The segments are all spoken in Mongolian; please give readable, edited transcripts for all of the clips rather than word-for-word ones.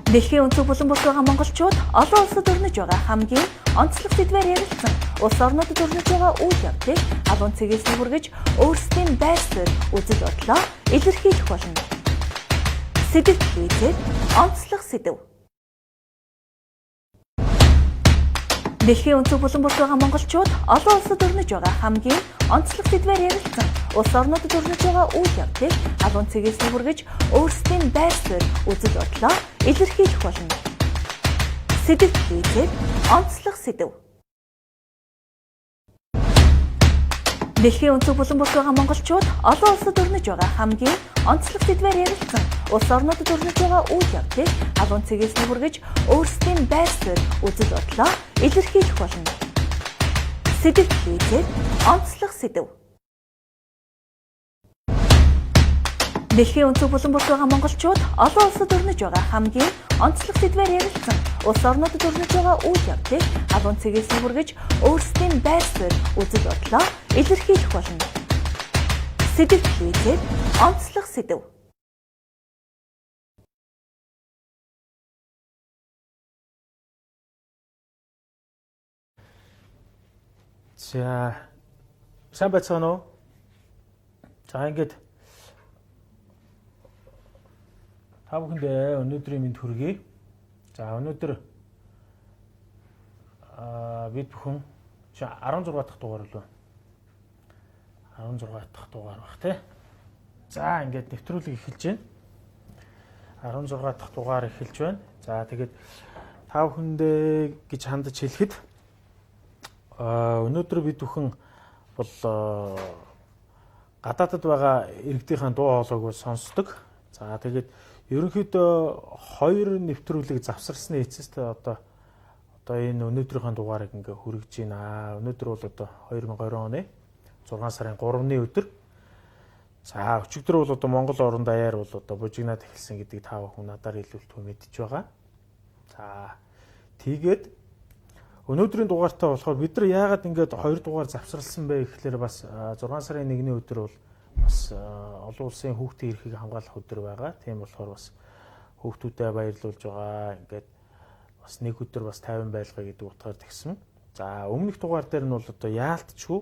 Дэлхийн өнцөг булан бүрт байгаа монголчууд олон улсад өрнөж байгаа хамгийн онцлог сэдвээр ярилцсан. Улс орнуудад өрнөж байгаа үйл явдлыг алуун цэгээс хүргэж өөрсдийн байр суурь үзэл бодлоо илэрхийлэх болно. Сэдэв хийгээд онцлог сэдэв. Дэлхийн өнцөг булан бүрт байгаа монголчууд олон улсад өрнөж байгаа хамгийн онцлог сэдвээр ярилцсан. Улс орнуудад өрнөж байгаа үйл явдлыг алуун цэгээс хүргэж өөрсдийн байр суурь үзэл бодлоо илэрхийлэх болно. Сэдэв хийгээд онцлог сэдэв. Дэлхийн өнцөг булан бүрт байгаа монголчууд олон улсад өрнөж байгаа хамгийн онцлог сэдвээр ярилцсан. Улс орнуудад өрнөж байгаа үйл явдлыг алуун цэгээс хүргэж өөрсдийн байр суурь үзэл бодлоо илэрхийлэх болно. Сэдэв хийгээд онцлог сэдэв. Дэлхийн өнцөг булан бүрт байгаа монголчууд олон улсад өрнөж байгаа хамгийн онцлог сэдвээр ярилцсан. Улс орнуудад өрнөж байгаа үйл явдлыг алуун цэгээс хүргэж өөрсдийн байр суурь үзэл бодлоо илэрхийлэх болно. Сэдэв хийгээд онцлог сэдэв. За сайн байцгаана уу? За ингээд та бүхэндээ өнөөдрийн мэнд хүргэе. За өнөөдөр бид бүхэн 16 дахь дугаар лөө. 16 дахь дугаар баг тий. За ингээд нэвтрүүлэг эхэлж байна. 16 дахь дугаар эхэлж байна. За тэгээд та бүхэндээ гэж хандаж хэлэхэд өнөөдөр бид бүхэн бол гадаадд байгаа иргэдийн дуу хоолойг сонсдог. За тэгээд ерөнхийдөө хоёр нэвтрүүлэг завсарсны эцэст одоо энэ өнөөдрийн дугаарыг ингээ хүргэж байна. Өнөөдөр бол одоо 2020 оны 6 сарын 3-ны өдөр. За өчигдөр бол одоо Монгол орон даяар бол одоо бужигнаад эхэлсэн гэдгийг та бүхэн надаар илүүлэлт мэдж байгаа. За тэгээд өнөөдрийн дугаартаа болохоор бид нар яагаад ингээд 2 дугаар завсарласан бэ гэхлээр бас 6 сарын 1-ний өдөр бол бас олон улсын хүүхдийн эрхийг хамгаалах өдөр байгаа. Тийм болохоор бас хүүхдүүдэд баярлуулж байгаа. Ингээд бас нэг өдөр бас 50 байлгаа гэдэг утгаар тэгсэн. За өмнөх дугаар дээр нь бол одоо яалтчгүй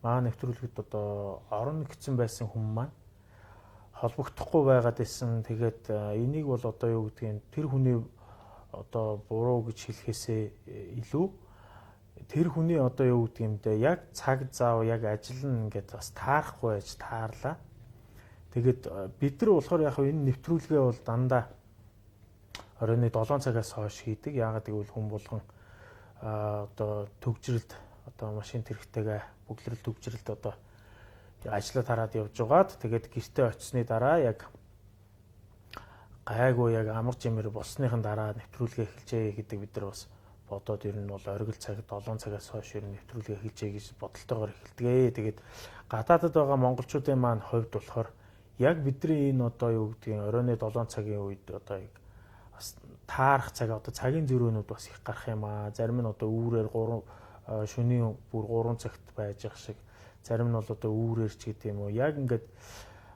маань нэвтрүүлэхэд одоо орон нэгдсэн байсан хүмүүс маань холбогдохгүй байгаад байсан. Тэгээд энийг бол одоо юу гэдгийг тэр хүний одоо буруу гэж хэлэхээсээ илүү тэр хүний одоо юу гэдэг юм бэ яг цаг зав яг ажил нь ингээд бас таарахгүй байж таарлаа. Тэгээд бид нар болохоор яг энэ нэвтрүүлгээ бол дандаа оройны 7 цагаас хойш хийдэг. Яагаад гэвэл хүн болгон одоо төгжрэлд одоо машин тэрэгтэйгээ бүглэрэл төгжрэлд одоо ажлаа тараад явж байгаад тэгээд гэртээ очисны дараа яг гайгүй яг амар жимэр болсныхан дараа нэвтрүүлгээ эхэлжээ гэдэг бид нар бас бодоод ер нь бол оргил цаг 7 цагаас хойш ер нь нэвтрүүлгээ эхэлжээ гэж бодолтойгоор эхэлдэг. Тэгээд гадаадд байгаа монголчуудын маань хувьд болохоор яг бидний энэ одоо юу гэдгийг оройны 7 цагийн үед одоо яг бас таарах цаг одоо цагийн зөрөөнүүд бас их гарах юм аа. Зарим нь одоо үүрээр шөнийн бүр 3 цагт байж ах шиг, зарим нь бол одоо үүрээр ч гэдэг юм уу. Яг ингээд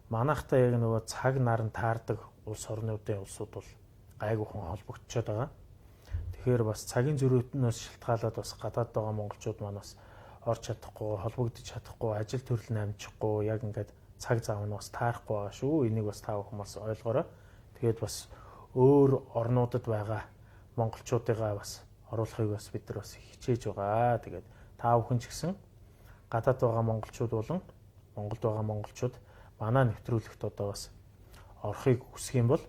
манайхтай яг нөгөө цаг наран таардаг улс орнуудын улсууд бол гайгүйхан холбогдчиход байгаа. Тэгэхээр бас цагийн зөрүүтнөөс шалтгаалаад бас гадаад байгаа монголчууд маань бас орж чадахгүй, холбогдож чадахгүй, ажил төрөл нь амжихгүй, яг ингээд цаг зав нь бас таарахгүй байгаа шүү. Энийг бас та бүхэн бас ойлгоорой. Тэгээд бас өөр орнуудад байгаа монголчуудыгаа бас оруулахыг бас бид нар бас хичээж байгаа. Тэгээд та бүхэн ч гэсэн гадаад байгаа монголчууд болон Монголд байгаа монголчууд манай нэвтрүүлэгт одоо бас орохыг хүсэх юм бол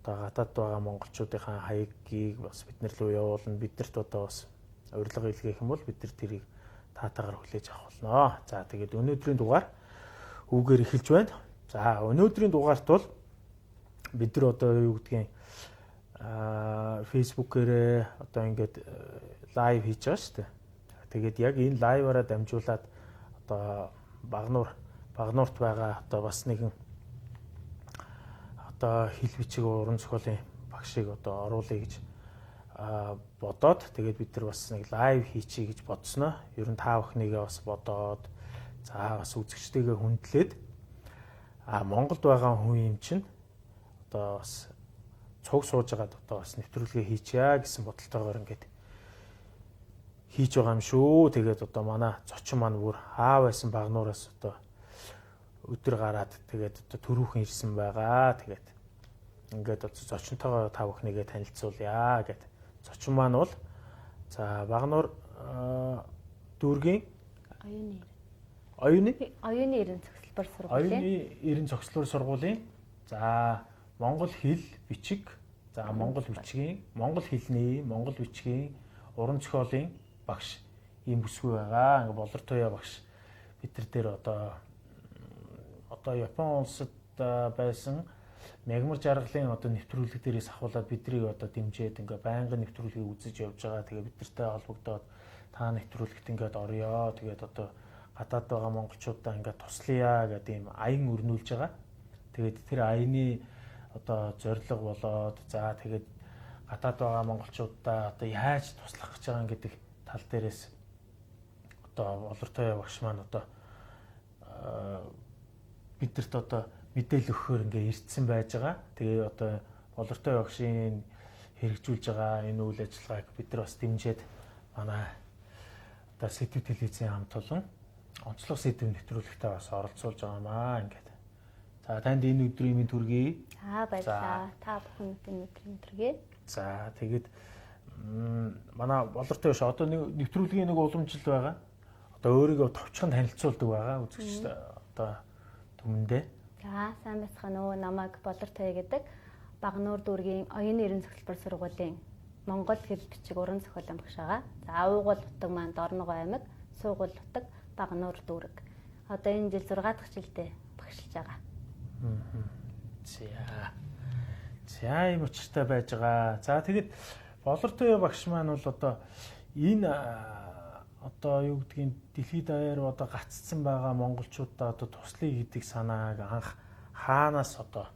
одоо гадаад байгаа монголчуудын хаягийг бас бид нар рүү явуулна. Биднэрт одоо бас урилга илгээх юм бол бид нар тэрийг таатаагаар хүлээж авах болно. За тэгээд өнөөдрийн дугаар үгээр эхэлж байна. За өнөөдрийн дугаарт бол бид нар одоо юу гэдгийг фэйсбүүкээрээ одоо ингээд лайв хийж байгаа шүү дээ. Тэгээд яг энэ лайваараа дамжуулаад одоо Багануурт байгаа одоо бас нэгэн одоо хил бичиг уран зохиолын багшийг одоо оруулъя гэж бодоод тэгээд бид нар бас нэг лайв хийчихье гэж бодсноо. Ер нь та бүхнийгээ бас бодоод за бас үзэгчтэйгээ хүндлээд Монголд байгаа хүн юм чинь одоо бас цуг сууж байгаад одоо бас нэвтрүүлгээ хийчихье гэсэн бодолтойгоор ингээд хийж байгаа юм шүү. Тэгээд одоо манай зочин маань бүр хаа байсан Багануураас одоо өдөр гараад тэгээд одоо төрүүхэн ирсэн байгаа. Тэгээд ингээд одоо зочинтойгоо та бүхнийгээ танилцуулъя гэд. Зочин маань бол за Багануур дүүргийн аяны иргэн цогцлбор сургуулийн аяны иргэн цогцлбор сургуулийн за Монгол хэл бичиг за Монгол бичгийн Монгол хэлний Монгол бичгийн уран зохиолын багш ийм бүсгүй байгаа. Ингээ Болортуяа багш бид нар дээр одоо Япон улсад байсан мягмар жаргалын одоо нэвтрүүлэг дээрээс ахуулаад биднийг одоо дэмжиж ингээ байнгын нэвтрүүлгийг үзэж явж байгаа. Тэгээ бид нартай холбогдоод та нэвтрүүлэгт ингээд орё. Тэгээд одоо гадаад байгаа монголчууддаа ингээд туслая гэдэг ийм аян өрнүүлж байгаа. Тэгээд тэр аяны одоо зорилго болоод за тэгээд гадаад байгаа монголчууддаа одоо яаж туслах гэж байгаа гэдэг тал дээрээс одоо Болортуяа багш маань одоо бидэрт одоо мэдээлэл өгөхөөр ингээ ирдсэн байж байгаа. Тэгээ одоо Болортуяа багшийн хэрэгжүүлж байгаа энэ үйл ажиллагааг бид нар бас дэмжиж манай одоо Сэдэв телевизийн хамт олон онцлох сэдэв нэвтрүүлэгтээ бас оролцуулж байгаамаа ингээд. За танд энэ өдрийн минь төргий. За баярлалаа. Та бүхэнд энэ өдрийн төргий. За тэгээд манай Болортуяа багш одоо нэвтрүүлгийн нэг уламжлал байгаа. Одоо өөрийгөө товчхон танилцуулдаг байгаа үзэгчтэй одоо түмэндээ. За сайн байцгаана уу. Намайг Болортуяа гэдэг Багануур дүүргийн аяны иргэн цогцлбор сургуулийн Монгол хэл бичиг уран зохиолын багш байгаа. За уугуул утга маань Дорногов аймаг, суугуул утга Багануур дүүрэг. Одоо энэ жил 6 дахь жилдээ багшилж байгаа. За ийм учиртай байж байгаа. За тэгээд Болортуяа багш маань бол одоо энэ одоо юу гэдгийг дэлхийгээр одоо гаццсан байгаа монголчуудаа одоо туслая гэдэг санааг анх хаанаас одоо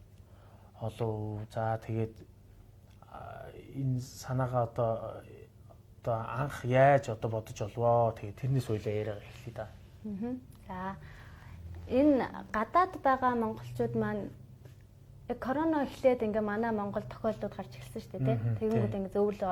олов. За тэгээд энэ санаагаа одоо анх яаж одоо бодож олвоо. Тэгээд тэрнээс ойлоо яриа эхлэе да. За энэ гадаад байгаа монголчууд маань корона эхлээд ингээ манай Монгол тохиолдод гарч эхэлсэн шүү дээ, тийм. Тэгэнгүүт ингээ зөөвлө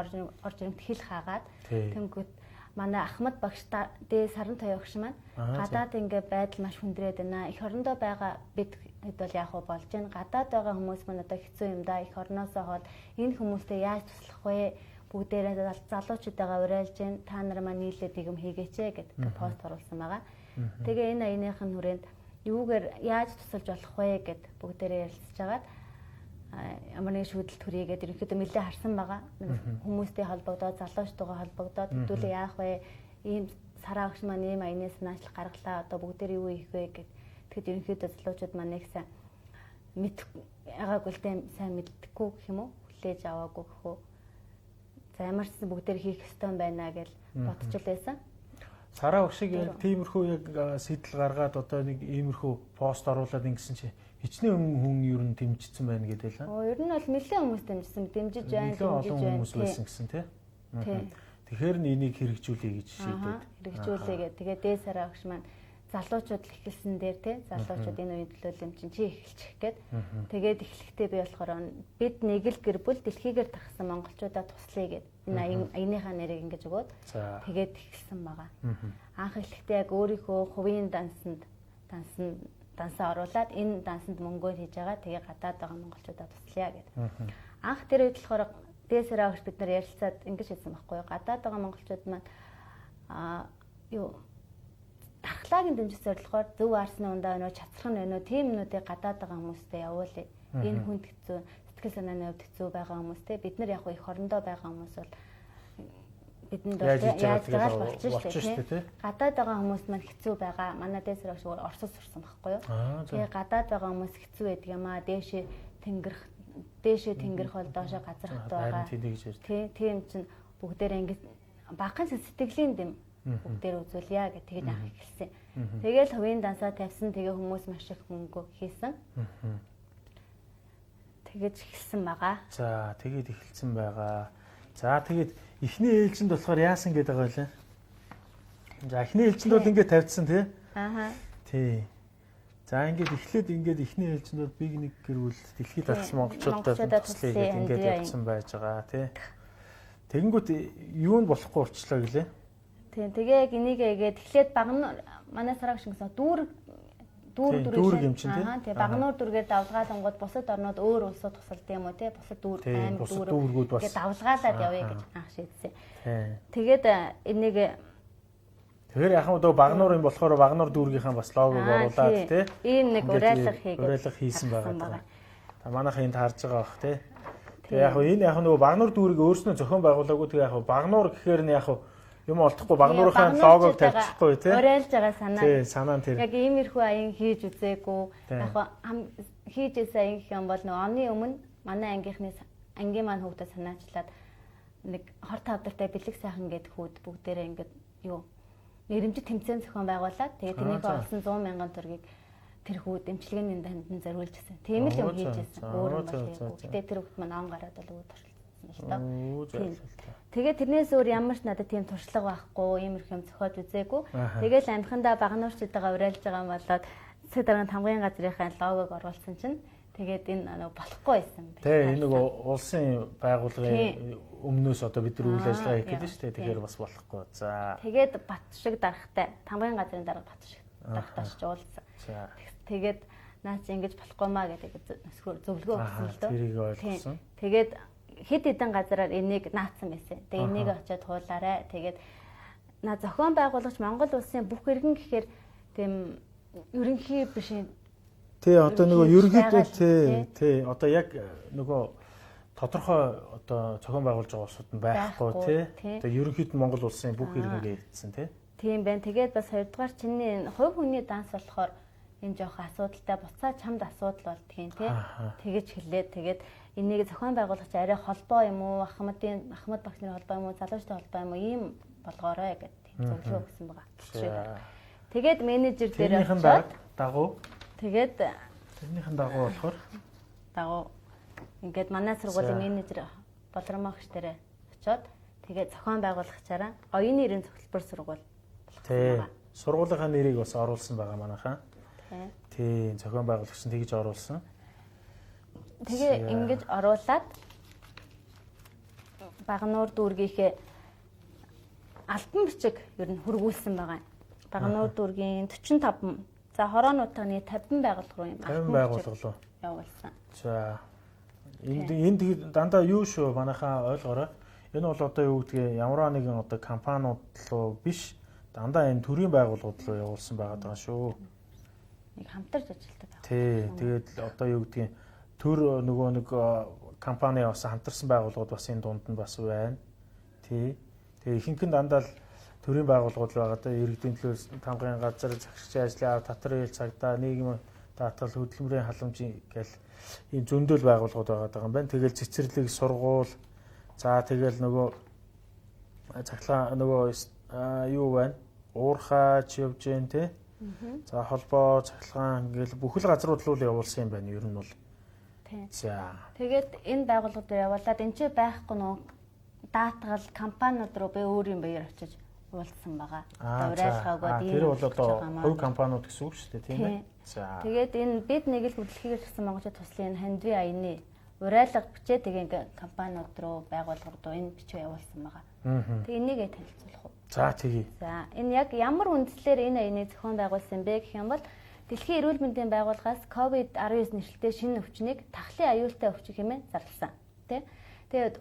орж ирэнд хэл хаагаад тэгэнгүүт манай Ахмад багш дээ саран тоё багш маань гадаад ингээ байдал маш хүндрээд байна. Эх орондоо байгаа бид хэд бол яах вэ болж байна. Гадаад байгаа хүмүүс маань одоо хэцүү юм да. Эх орноосоо хол энэ хүмүүстэй яаж туслах вэ? Бүгдээрээ залуучуудаа уриалж байна. Та нар маань нийлээд юм хийгээч гэдэг пост оруулсан байгаа. Тэгээ энэ аяныхын хүрээнд юугээр яаж тусалж болох вэ гэд бүгдээрээ ярилцж агаад ямар нэг шүүдэл төрийгээд ерөнхийдөө нэлээд харсан байгаа. Хүмүүстэй холбогдоод, залуучтайгаа холбогдоод хэдүүлээ яах вэ? Ийм сараа багш маань ийм аяны санаачлах гаргалаа. Одоо бүгдээр юу хийх вэ гэд. Тэгэхэд ерөнхийдөө залуучууд маань нэг сайн ягаагүйтэй сайн мэддэггүй гэх юм уу? Хүлээж аваагүй гэх үү? За ямар ч бүгдээр хийх ёстой байна гэж бодчихл байсан. Сараа багшиг яг тиймэрхүү яг сэтэл гаргаад одоо нэг иймэрхүү пост оруулаад ингэсэн чи хичнээн хүн ер нь дэмжсэн байна гэдэг л. Ер нь бол нэлээд хүмүүс дэмжиж байна. Олон хүмүүс байсан гэсэн тий. Тэгэхээр энийг хэрэгжүүлэе гэж шийдээд. Хэрэгжүүлээ гэх. Тэгээ дээд сараа багш маань залуучууд л эхэлсэн дээр тий. Залуучууд энэ үеийн төлөөлөм чинь чи эхэлчих гээд. Тэгээд эхлэхдээ би болохоор бид нэг л гэр бүл дэлхийгээр тархсан монголчуудаа туслая гэд. Энэ аяныхаа нэрийг ингэж өгөөд тэгээд эхэлсэн байгаа. Анх эхлэхдээ яг өөрийнхөө хувийн дансаа оруулаад энэ дансанд мөнгөөр хийж байгаа. Тэгээ гадаад байгаа монголчуудаа туслая гэд. Анх тэр үед болохоор дээсэрээ авч бид нар ярилцаад ингэж хэлсэн байхгүй юу? Гадаад байгаа монголчууд маань тархлагын дэмжих зорилгоор зөв арсны ундаа өнөө чацрах нь өнөө тийм нүдийг гадаад байгаа хүмүүстэй явуулъя. Энэ хүнд хэцүү, сэтгэл санааны хувьд хэцүү байгаа хүмүүстэй бид нар яг их орондоо байгаа хүмүүс бол бидэнд яаж байгаа болчих тийм. Гадаад байгаа хүмүүс маань хэцүү байгаа. Манай дээсэр багш Оросоос сурсан байхгүй юу? Тэгээ гадаад байгаа хүмүүс хэцүү байдаг юм аа. Дээшээ тэнгэрх бол доошоо газрахт байгаа. Тийм чинь бүгдээрээ ингэ багын сэтгэлийн дэм бүгдээр үзүүлье гэж тэгээд анх эхэлсэн. Тэгээл хувийн дансаа тавьсан. Тэгээ хүмүүс маш их мөнгө хийсэн. Тэгэж эхэлсэн байгаа. За тэгээд эхэлсэн байгаа. За тэгээд эхний ээлжинд болохоор яасан гэдэг байгаа лээ. За эхний ээлжинд бол ингэ тавьдсан тий. Ааха. Тий. За ингээд эхлээд эхний ээлжнүүд биг нэг гэрүүл дэлхийд тархсан монголчууддаа туслая ингээд явсан байж байгаа тий. Тэгэнгүүт юу нь болохгүй болчлоо гэлээ. Тийм тэгээ яг энийг гээд эхлээд Багануур манай сарагш гэсэн дүүргийн тий Багануур дүргээд давлгаалангууд бусад орнууд өөр улсууд тусалд юм уу тий бусад дүүргүүд бас гээд давлгаалаад явъя гэж анх шийдсэн. Тэгээд энийг тэгэхээр яхаа дөө Багануурын болохоор Багануур дүүргийнхаа бас логог оруулаад тий ийм нэг уриалга хийсэн байгаа. Та манайхаа энд харж байгаа бах тий. Тэгээ яг энэ яг нөгөө Багануур дүүрийг өөрснөө зохион байгуулаагүй тэгээ яг Багануур гэхээр нь яг юм олдохгүй Багануурынхаа логог тавьчихгүй тий. Уриалж байгаа санаа. Тий санаа нь тэр. Яг иймэрхүү аян хийж үзээгүй. Яг хийжсэн аян гэх юм бол нөгөө оны өмнө манай ангийн маань хүүхдэд санаачлаад нэг хор тавдартай бэлэг сайхан гэдэг хүүд бүгдээрээ ингээд юу нэрэмжит тэмцээн зохион байгуулад тэгээд тэнийг олсон 100 мянган төгрөгийг тэр хүүд эмчилгээний хандсан зориулж байсан. Тийм л юм хийж байсан. Өөр юм болов. Гэтэ тэр хүүд маань он гараад бол үүд туршилсан л доо. Тэгээд тэрнээс өөр ямар ч надад тийм туршлага байхгүй, иймэрхүү юм зохиож үзээгүй. Тэгээд амхандаа Багануурчуудаа уриалж байгаа юм болоод засаг дарганы тамгын газрынхаа логог оруулсан чинь тэгээд энэ болохгүй байсан байна. Тэ энэ нэг улсын байгууллагын өмнөөс одоо бид нар үйл ажиллагаа хийх гэдэг шүү дээ. Тэгэхээр бас болохгүй. За. Тэгээд бат шиг дарахтай тамгын газрын дарга бат шиг дарахтаа ч уулзсан. Тэгээд наа чи ингэж болохгүй маа гэдэг зөвлөгөө өгсөн л дөө. Тэрийг ойлгосон. Тэгээд хэд хэдэн газараар энийг наацсан байсан. Тэгээд энийг очиод хуулаарай. Тэгээд наа зохион байгуулагч Монгол улсын бүх иргэн гэхээр тийм ерөнхий биш. Тий одоо нөгөө ерөнхийдөө тий одоо яг нөгөө тодорхой одоо зохион байгуулж байгаа улсууд нь байхгүй тий. Одоо ерөнхийдөө Монгол улсын бүх иргэнгээ хэлсэн тий. Тийм байна. Тэгээд бас хоёрдугаар чиний хувь хүний данс болохоор энэ жоох асуудалтай буцаа чамд асуудал болдгийн тий. Тэгэж хэлээд тэгээд энийг зохион байгуулагч арай холбоо юм уу Ахмад багш нарын холбоо юм уу залуучдын холбоо юм уу ийм болгоорой гэдэг зөвлөгөө өгсөн байгаа. Тэгээд менежер дээр очиод дагуу тэгээд тэрнийхэн дагуу болохоор ингээд манай сургуулийн менежер Болормогч дээр очиод тэгээд зохион байгуулагчаараа оюуны эрийн зөвлөлбөр сургууль тий сургуулийнхаа нэрийг бас оруулсан байгаа манайхаа. Тий зохион байгуулагч нь тэгж оруулсан. Тэгээ ингэж оруулаад Багануур дүүргийнхээ альбан бичиг ер нь хөргүүлсэн байгаа. Багануур дүүргийн 45 за хороонуудын 50 байгууллага руу юм 50 байгууллага руу явуулсан. За энд дандаа юу шүү манайхаа ойлгоорой. Энэ бол одоо юу гэдгийг ямар нэгэн одоо компаниуд руу биш дандаа энэ төрийн байгууллагууд руу явуулсан байгаа шүү. Нэг хамтарч ажилладаг. Тий, тэгээд одоо юу гэдгийг төр нөгөө нэг компани бас хамтарсан байгууллагууд бас энэ дунд нь бас байна. Тий. Тэгээ ихэнх нь дандаа л төрийн байгууллагууд байгаа да иргэдийн төлөөс тамгын газар захирагчийн ажлын татрын цагдаа нийгмийн даатгал хөдөлмөрийн халамжийн гэл ийм зөндөл байгууллагууд байгаа юм байна. Тэгэл цэцэрлэг сургууль за тэгэл нөгөө цаглаа нөгөө юу байна? Уурхаач явж гэн тий. За холбоо цахилгаан ингээл бүхэл газрууд руу явуулсан юм байна. Ер нь бол. За. Тэгээд энэ байгууллагууд явуулаад энэ ч байхгүй нөө даатгал компаниуд руу би өөр юм баяр очиж уулзсан байгаа. Уриалгаагүй тэр бол одоо хувь компаниуд гэсэн үг шүү дээ тийм ээ. За. Тэгээд энэ бид нэг л дэлхийгээр гэсэн монголчууд туслын хандвийн аяны уриалга бичээ тэгээ компаниуд руу байгууллагууд руу энэ бичиг явуулсан байгаа. Тэгээ энийгээ танилцуулах уу? За тэгье. За энэ яг ямар үндслээр энэ аяныг зохион байгуулсан бэ гэх юм бол Дэлхийн эрүүл мэндийн байгууллагаас COVID-19 нэршилтэй шинэ өвчнийг тахлын аюултай өвчин хэмээн зарласан. Тэгээд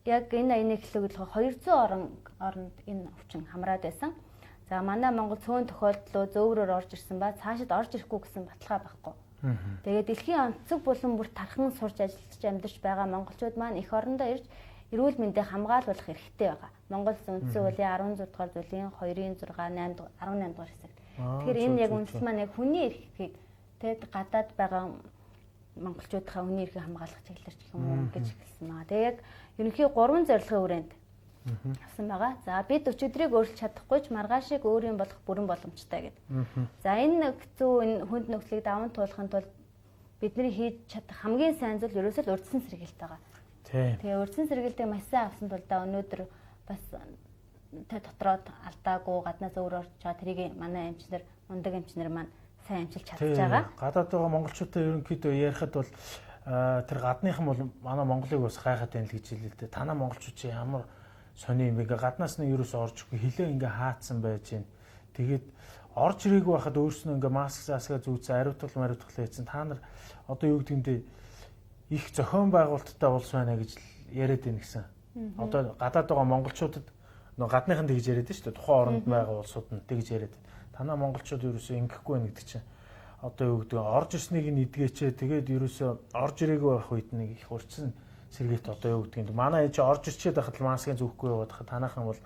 яг энэ аяныг хэлэхэд 200 оронд энэ өвчин хамраад байсан. За манай Монгол цөөн тохиолдлоо зөөврөөр орж ирсэн ба цаашид орж ирэхгүй гэсэн баталгаа байхгүй. Тэгээд дэлхийн онцлог булан бүр тархан сурч ажиллаж амьдарч байгаа монголчууд маань эх орондоо ирж эрүүл мэндийг хамгаалуулах хэрэгтэй байгаа. Монгол үндсэн хуулийн 16 дугаар зүйлийн 2-ын 6, 8 дугаар 18 дугаар хэсэг. Тэгэхээр энэ яг үндэс маань яг хүний эрхийг тэгээд гадаад байгаа монголчуудынхаа хүний эрхийг хамгаалах чиглэлч гэх юм уу гэж хэлсэн байгаа. Тэгээд яг ерөнхий 3 зорилгын хүрээнд авсан байгаа. За бид өчигдрийг өөрчилж чадахгүй ч маргаашийг өөрийн болох бүрэн боломжтой гэдэг. За энэ хэцүү энэ хүнд нөхцөлийг даван туулахын тулд бидний хийж чадах хамгийн сайн зүйл ерөөсөө л урьдчилан сэргийлт байгаа. Тэгээ урьдчилан сэргийлтийг маш сайн авсан тул өнөөдөр бас тэ дотроод алдаагүй гаднаас өөр орж байгаа тэрийг манай эмчнэр мундаг эмчнэр маань сайн амжилт чадж байгаа. Гадаад байгаа монголчуудаа ерөнхийдөө ярихад бол тэр гадныхан бол манай Монголыг бас гайхаад байна л гэж хэлээ л дээ. Танаа монголчууд чи ямар сони юм бэ? Гаднаас нь ерөөс орж ихгүй хилээ ингээ хаацсан байж гин. Тэгээд орж ирээгүй байхад өөрснөө ингээ маск заасгаа зүүцэн ариутгал хийсэн. Та нар одоо юу гэдгиймдээ их зохион байгуулалттай улс байна гэж яриад байна гэсэн. Одоо гадаад байгаа монголчуудад нөгөө гадныхан тэгж яриад шүү дээ. Тухайн оронд байгаа улсууд нь тэгж яриад. Танаа монголчууд ерөөсөө ингэхгүй байна гэдэг чинь одоо юу гэдэг орж ирснийг нь идгээчээ тэгээд ерөөсөө орж ирээгүй байх үед нэг их урьдчилан сэргийт одоо юу гэдэг юм. Манай ээж орж ирчээд байхад маскаа зүүхгүй яваад хахад танаахан бол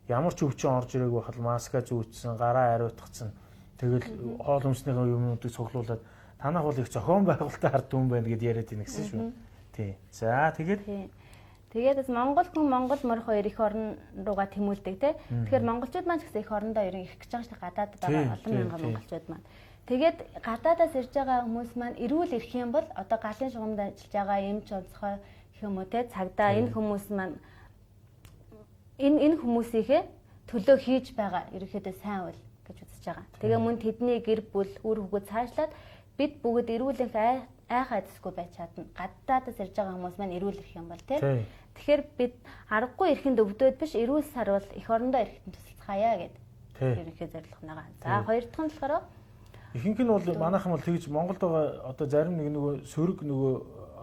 ямар ч өвчин орж ирээгүй байхад маскаа зүүцсэн, гараа ариутгацсан. Тэгэл хоол хүнсний юмнуудыг цуглуулад танах бол их зохион байгуулалттай ард түмэн байна гэд яриад байна гэсэн шүү. Тий. За тэгээд Монгол хүн Монгол морь хоёр их орн руугаа тэмүүлдэг тий. Тэгэхээр монголчууд маань ч гэсэн их орондоо ерөн ирэх гэж байгаа шүү дээ. Гадаад байгаа олон мянган монголчууд маань. Тэгээд гадаадаас ирж байгаа хүмүүс маань эрүүл ирэх юм бол одоо галын шугамд ажиллаж байгаа эмч онцгой гэх юм уу тий. Цагдаа энэ хүмүүс маань энэ хүмүүсийнхээ төлөө хийж байгаа ерөнхийдөө сайн үйл гэж үзэж байгаа. Тэгээ мөн тэдний гэр бүл үр хөвгөд цаашлаад бид бүгд эрүүлэнх айхайдсгүй байж чадна. Гадаадаас ирж байгаа хүмүүс маань эрүүл ирэх юм бол тий. Тэгэхээр бид аргагүй ирэхэд өвдөд биш эрүүл сар бол эх орондоо ирэхэд тусалцгаая гэдэг. Ерөнхий зорилго байгаа. За хоёр дахь нь болохоор ихэнх нь бол манайхан бол тэгж Монголд байгаа одоо зарим нэг нөгөө сөрөг нөгөө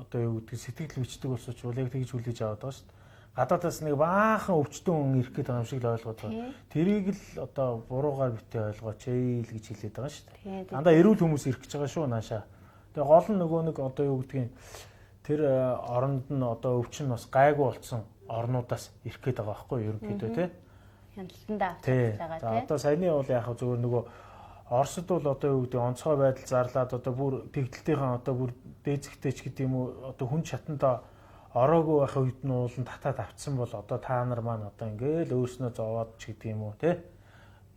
одоо юу гэдэг сэтгэл бичдэг болсоч бол яг тэгж хүлээж аваад байгаа шүү дээ. Гадаадаас нэг баахан өвчтөн хүн ирэх гэдэг юм шиг л ойлгоод байгаа. Тэрийг л одоо буруугаар битээ ойлгооч ээ л гэж хэлээд байгаа шүү дээ. Дандаа эрүүл хүмүүс ирэх гэж байгаа шүү наашаа. Тэгээ гол нь нөгөө нэг одоо юу гэдгийг тэр оронд нь одоо өвчин бас гайгүй болсон орнуудаас ирэх гээд байгаа байхгүй ерөнхийдөө тий. Хяналтандаа авч байгаа тий. За одоо саяны бол яг зөвөр нөгөө Оросд бол одоо юу гэдэг онцгой байдал зарлаад одоо бүр тэгдэлтийн одоо бүр дээзэгтэй ч гэдэг юм уу одоо хүн чатандаа ороогүй байх үед нь уулан татаад авцсан бол одоо та нар маань одоо ингээл өөрснөө зовоод ч гэдэг юм уу тий.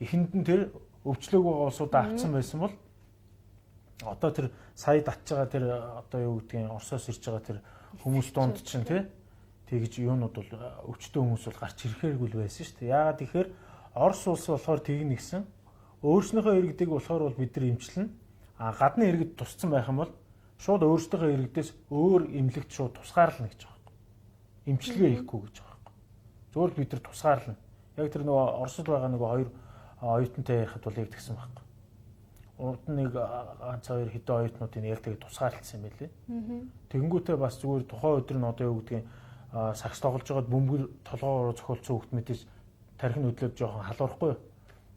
Эхэнд нь тэр өвчлөөгүй байгаа улсуудаа авцсан байсан бол одоо тэр сая татж байгаа тэр одоо юу гэдгийг Оросоос ирж байгаа тэр хүмүүс дунд чинь тий. Тэгж юунууд бол өвчтөө хүмүүс бол гарч ирэхээргүй л байсан шүү дээ. Яагаад тэгэхээр Орос улс болохоор тэгнэ гэсэн өөрснөөхөө иргэдэг болохоор бол бид нар эмчилнэ. А гадны иргэд тусцсан байх юм бол шууд өөрсдийнхөө иргэдээс өөр эмнэлэгт шууд тусгаарлана гэж байгаа юм. Эмчилгээ хийхгүй гэж байгаа юм. Зөвхөн бид нар тусгаарлана. Яг тэр нөгөө Оросд байгаа нөгөө хоёр оюутантай яхад бол яг тэгсэн байхгүй. Урд нь нэг ганц хоёр хэдэн оюутнуудын яг тэгээ тусгаарлсан юм байлээ. Тэгэнгүүтээ бас зүгээр тухайн өдөр нь одоо юу гэдгийг сагс тоглож байгаад бөмбөр толгоороо зохиолцсон хөлт мэдээж тархин хөдлөөд жоохон халуурахгүй юу.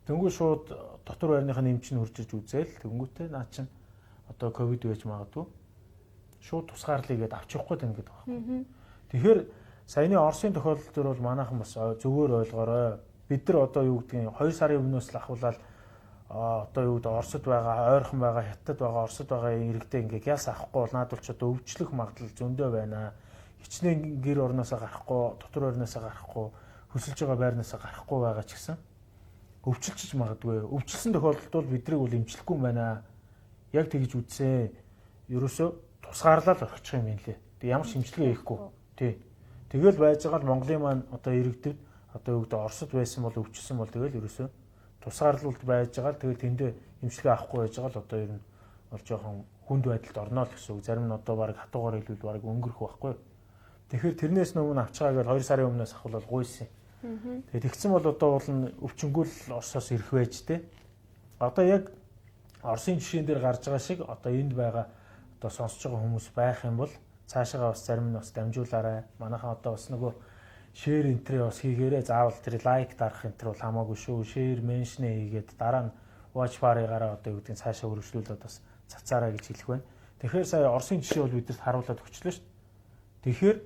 Тэнгүү шууд дотор байрныхаа нэмч нь хурж иж үзээл тэнгүүтээ наа чин одоо ковид байж магадгүй шууд тусгаарлыг гээд авч явахгүй тань гэдэг байна. Тэгэхээр саяны Оросын тохиолдол төр бол манайхан бас зөвөр ойлгоорой. Бид нар одоо юу гэдгийг 2 сарын өмнөөс л ахуулаад одоо юу гэдэг Оросд байгаа, ойрхон байгаа, хятад байгаа, Оросд байгаа иргэдээ ингээ яс авахгүй бол наад бол ч одоо өвчлөх магадлал зөндөө байна. Хичнээн гэр орноосоо гарахгүй, дотор орноосоо гарахгүй, хөсөлж байгаа байрнаасаа гарахгүй байгаа ч гэсэн өвчлөж магадгүй. Өвчлсөн тохиолдолд бол бидрийг бол эмчлэхгүй юм байна. Яг тэгж үзсэн. Ерөөсөө тусгаарлал орчих юм юм лээ. Тэг ямар ч эмчилгээ хийхгүй. Тий. Тэгэл байж байгаа л Монголын маань одоо иргэдэд одоо юу гэдэг Оросд байсан бол өвчлсөн бол тэгэл ерөөсөө тусгаарлалт байж байгаа л тэгэл тэндээ эмчилгээ авахгүй байж байгаа л одоо ер нь бол жоохон хүнд байдалд орно л гэсэн үг. Зарим нь одоо баг хатуугаар хэлбэл баг өнгөрөх байхгүй. Тэгэхээр тэрнээс өмнө авч байгаа гэж 2 сарын өмнөөс ахвал гуйсан. Тэгээд тэгсэн бол одоо бол өвчнгөл Оросоос ирэх байж тээ. Одоо яг Оросын жишээн дээр гарч байгаа шиг одоо энд байгаа одоо сонсож байгаа хүмүүс байх юм бол цаашаа бас зарим нь бас дамжуулаарай. Манайхан одоо бас нөгөө шеэр энтрээ бас хийгээрэй. Заавал тэр лайк дарах энтер бол хамаагүй шүү. Шеэр меншнээ хийгээд дараа нь watch bar-аараа одоо юу гэдэг нь цаашаа өргөжлүүлээд бас цацаарай гэж хэлэх байна. Тэгэхээр сая Оросын жишээ бол бидэрт харуулад өгчлөө шүү дээ. Тэгэхээр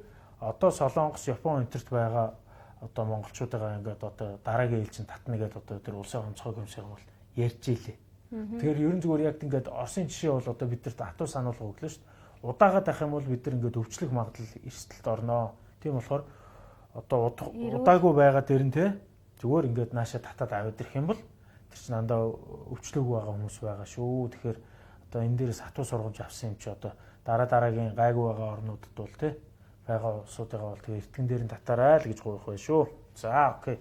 одоо Солонгос, Япон энтерт байгаа одоо монголчуудаа ингээд одоо дараагийн ээлжинд татна гэдэг одоо тэр улсын онцгой комиссар бол ярьж илээ. Тэгэхээр ерөн зүгээр яг ингээд Оросын жишээ бол одоо бидэрт хатуу сануулга өглөө шүү дээ. Удаагаад байх юм бол бид нар ингээд өвчлөх магадлал эрсдэлд орноо. Тийм болохоор одоо удаагүй байгаа дээр нь те зүгээр ингээд наашаа татаад аваад ирэх юм бол тэр чинь дандаа өвчлөөгүй байгаа хүмүүс байгаа шүү. Тэгэхээр одоо энэ дээрээс хатуу сургамж авсан юм чи одоо дараагийн гайгүй байгаа орнуудад бол те байгаа улсуудаа бол тэгээ эртгэн дээр нь татаарай л гэж гуйх байх шүү. За окей.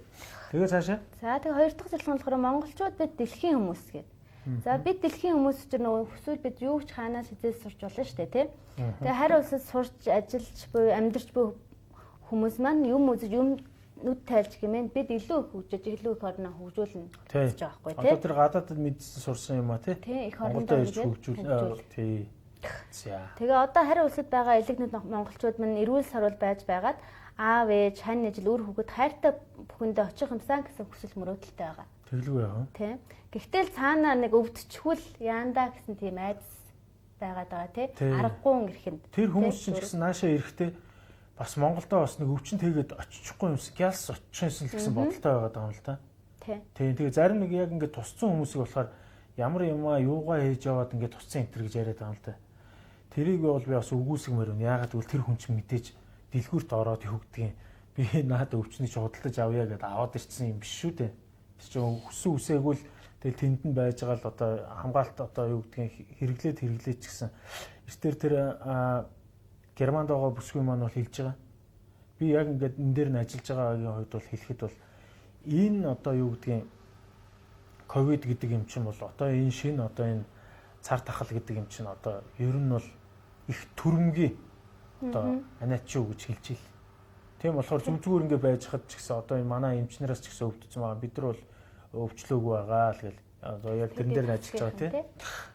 Тэгээ цаашаа. За тэгээ хоёр дахь зөвлөгөө болохоор монголчууд бид дэлхийн хүмүүс гэдэг. За бид дэлхийн хүмүүс ч нөгөө хүсвэл бид юу ч хаанаас хизээс сурч болно шүү дээ, тий. Тэгээ харь улсад сурч ажиллаж буй амьдарч буй хүмүүс маань юм үзэж юм нүд тайлж гэмээр бид илүү их хөгжиж илүү их орноо хөгжүүлнэ гэж байгаа байхгүй тий. Одоо тэр гадаадд мэдсэн сурсан юм а тий. Тий, их орондоо хөгжүүл. Тий. За. Тэгээ одоо харь улсад байгаа элэгнүүд монголчууд маань эрүүл сарвал байж байгаад аав ээж хань ижил үр хүүхэд хайртай бүхэндээ очих юмсан гэсэн хүсэл мөрөөдөлтэй байгаа. Тэглгүй яа. Тий. Гэхдээ л цаанаа нэг өвдчихвөл яандаа гэсэн тийм айдас байгаад байгаа тий. Аргагүй ирэхэнд. Тэр хүмүүс чинь гэсэн наашаа ирэхдээ бас Монголдоо бас нэг өвчин тэгээд очихгүй юмс гялс очихсан л гэсэн бодолтой байгаа юм л да. Тий. Тэгээ зарим нэг яг ингээд тусцсан хүмүүсийг болохоор ямар юмаа юугаа хийж яваад ингээд тусцсан энтер гэж яриад байгаа юм л да. Тэрийг бол би бас үгүйсгмээр байна. Яагаад гэвэл тэр хүн чинь мэдээж дэлгүүрт ороод хөвгдгийн би наад өвчнийг худалдаж авъя гэдээ аваад ирсэн юм биш шүү дээ. Тэр чинь хүссэн үсээгүй л тэгэл тэнд нь байж байгаа л одоо хамгаалт одоо юу гэдгийг хэрэглээд ч гэсэн эртээр тэр Германд байгаа бүсгүй маань бол хэлж байгаа. Би яг ингээд энэ дээр нь ажиллаж байгаагийн хувьд бол хэлэхэд бол энэ одоо юу гэдгийг ковид гэдэг юм чинь бол одоо энэ шинэ одоо энэ цар тахал гэдэг юм чинь одоо ер нь бол их түрэмгий одоо анаачуу гэж хэлж ил. Тийм болохоор зүгээр ингээд байж хад ч гэсэн одоо энэ манай эмчнээс ч гэсэн өвдсөн байгаа. Бид нар бол өвчлөөгүй байгаа л гэл одоо яг тэрэн дээр нь ажиллаж байгаа тийм.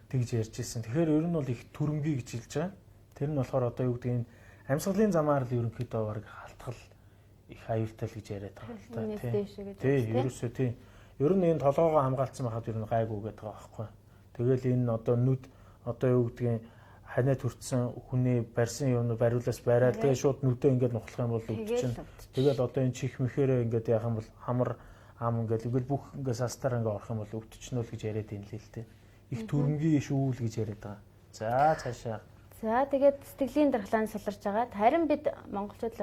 Тэгж ярьж ирсэн. Тэгэхээр ер нь бол их түрэмгий гэж хэлж байгаа. Тэр нь болохоор одоо юу гэдэг нь амьсгалын замаар л ерөнхийдөө баг халтгал их аюултай л гэж яриад байгаа л та тийм. Ерөөсөө тийм. Ер нь энэ толгоогоо хамгаалцсан байхад ер нь гайгүй гэдэг байгаа байхгүй. Тэгэл энэ одоо нүд одоо юу гэдгийг ханаа төрсэн хүний барьсан юм бариулаас бариад тэгээ шууд нүдээ ингээд нухлах юм бол өвдчихнэ. Тэгэл одоо энэ чих мэхээрээ ингээд яах юм бол хамар ам ингээд игэл бүх ингээд састаар ингээд орох юм бол өвдчихнө л гэж яриад юм л л дээ. Их түрэмгий шүүл гэж яриад байгаа. За цаашаа. За тэгээд сэтгэлийн дархлаанд суларч байгаа. Харин бид монголчууд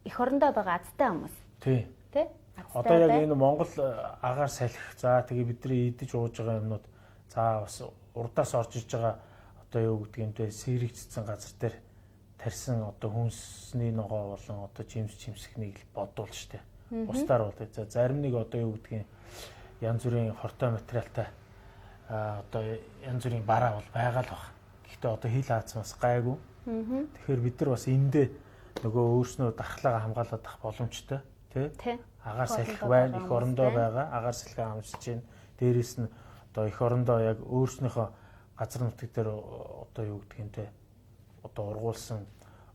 их орондоо байгаа азтай хүмүүс. Тий. Тэ? Одоо яг энэ Монгол агаар салхи за тэгээ бидний идэж ууж байгаа юмнууд за бас урдаас орж иж байгаа одоо юу гэдгиймтэй сэрэгцсэн газар дээр тархсан одоо хүнсний ногоо болон одоо жимсхнийг л бодвол штэ. Бусдаар бол за зарим нэг одоо юу гэдгийг янз бүрийн хортой материалтай одоо янз бүрийн бараа бол байгаа л баг. Гэхдээ одоо хил хаацсан бас гайгүй. Тэгэхээр бид нар бас эндээ нөгөө өөрснөө дархлаагаа хамгаалаад авах боломжтой тий. Агаар салхи байна их орондоо байгаа. Агаар салхи амжиж чинь дээрээс нь одоо их орондоо яг өөрснийхөө газар нутаг дээр одоо юу гэдгийг те одоо ургуулсан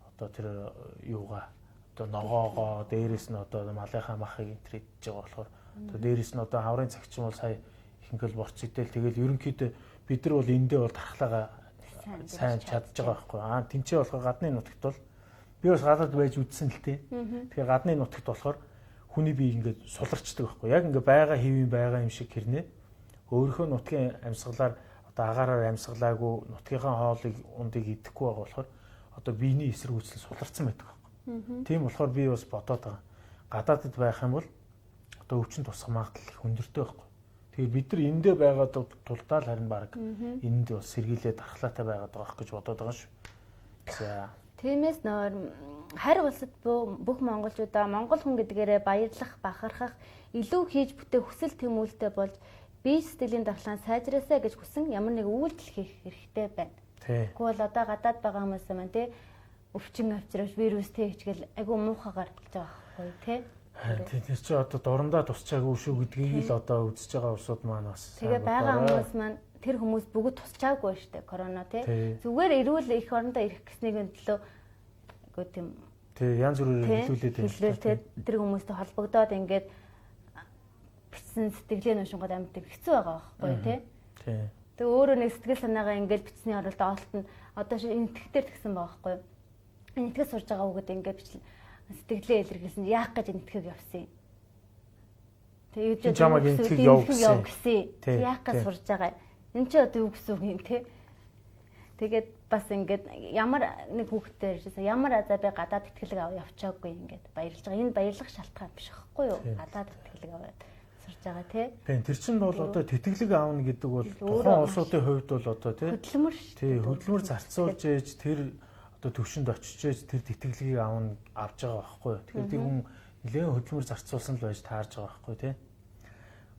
одоо тэр юугаа одоо ногоогоо дээрээс нь одоо малынхаа махыг энтер идэж байгаа болохоор одоо дээрээс нь одоо хаврын цагч юм бол сая ихэнхэл борцгдэл тэгэл ерөнхийдөө бид нар бол эндээ бол дархлаагаа сайн чадж байгаа байхгүй. Тэнцээ болохоор гадны нутагт бол би бас гадаад байж үдсэн л те. Тэгэхээр гадны нутагт болохоор хүний бие ингээд суларчдаг байхгүй. Яг ингээд байгаа хэвийн байгаа юм шиг хэрнээ. Өөрийнхөө нутгийн амьсгалаар одоо агаараар амьсгалаагүй нутгийнхаа хоолыг ундыг идэхгүй байгаа болохоор одоо биений эсрэг үүсэл суларсан байдаг байхгүй. Тийм болохоор би бас бодоод байгаа. Гадаадд байх юм бол одоо өвчин тусах магадлал их өндөртэй байхгүй. Тэгээд бид нар эндээ байгаад тулдаа л харин баг энд бас сэргийлээд дархлаатай байгаад байгаа гэж бодоод байгаа шүү. За. Тиймээс нөр харь улсад бүх монголчуудаа монгол хүн гэдгээрээ баярлах, бахархах, илүү хийж бүтээ хүсэл тэмүүлэлтэй болж бие сэтгэлийн дархлаан сайжраасаа гэж хүсэн ямар нэг үйлдэл хийх хэрэгтэй байна. Тэгвэл одоо гадаад байгаа хүмүүс маань тий өвчин авчирч вирус тэгчгэл айгу муухагаар болж байгаа байхгүй тий. Тэр чи одоо дурандаа тусчаагүй шүү гэдгийг л одоо үзэж байгаа улсууд маань бас. Тэгээ байгаа хүмүүс маань тэр хүмүүс бүгд тусчаагүй штэ корона тий. Зүгээр эрүүл их орондоо ирэх гэснийг төлөө айгу тийм тий янз бүрээр хэлүүлээд тий тэр хүмүүстэй холбогдоод ингээд бичсэн сэтгэлийн уншингод амьд хэцүү байгаа байхгүй тий. Тэгээ өөрөө нэг сэтгэл санаагаа ингээд бичсний оролд оолтонд одоо энэтхэг дээр тэгсэн байгаа байхгүй. Энэтхэг сурж байгаа хүүхэд ингээд бичлээ сэтгэлээ илэрхийлсэн яах гэж энэтхэг явсан юм. Тэгээ чамаг энэтхэг яв гэсэн. Яах гэж сурж байгаа. Энд чи одоо юу гэсэн юм те. Тэгээд бас ингээд ямар нэг хүүхдтэй ирсэн ямар азаа би гадаад тэтгэлэг аваа явчаагүй ингээд баярлж байгаа. Энэ баярлах шалтгаан биш байхгүй юу? Гадаад тэтгэлэг аваад сурж байгаа те. Тэр чинь бол одоо тэтгэлэг аавна гэдэг бол тухайн улсуудын хувьд бол одоо те хөдөлмөр шүү. Тий хөдөлмөр зарцуулж ээж тэр одоо төвшөнд очиж ээж тэр тэтгэлгийг аавна авч байгаа байхгүй юу? Тэгэхээр тийм хүн нэлээд хөдөлмөр зарцуулсан л байж таарж байгаа байхгүй тий.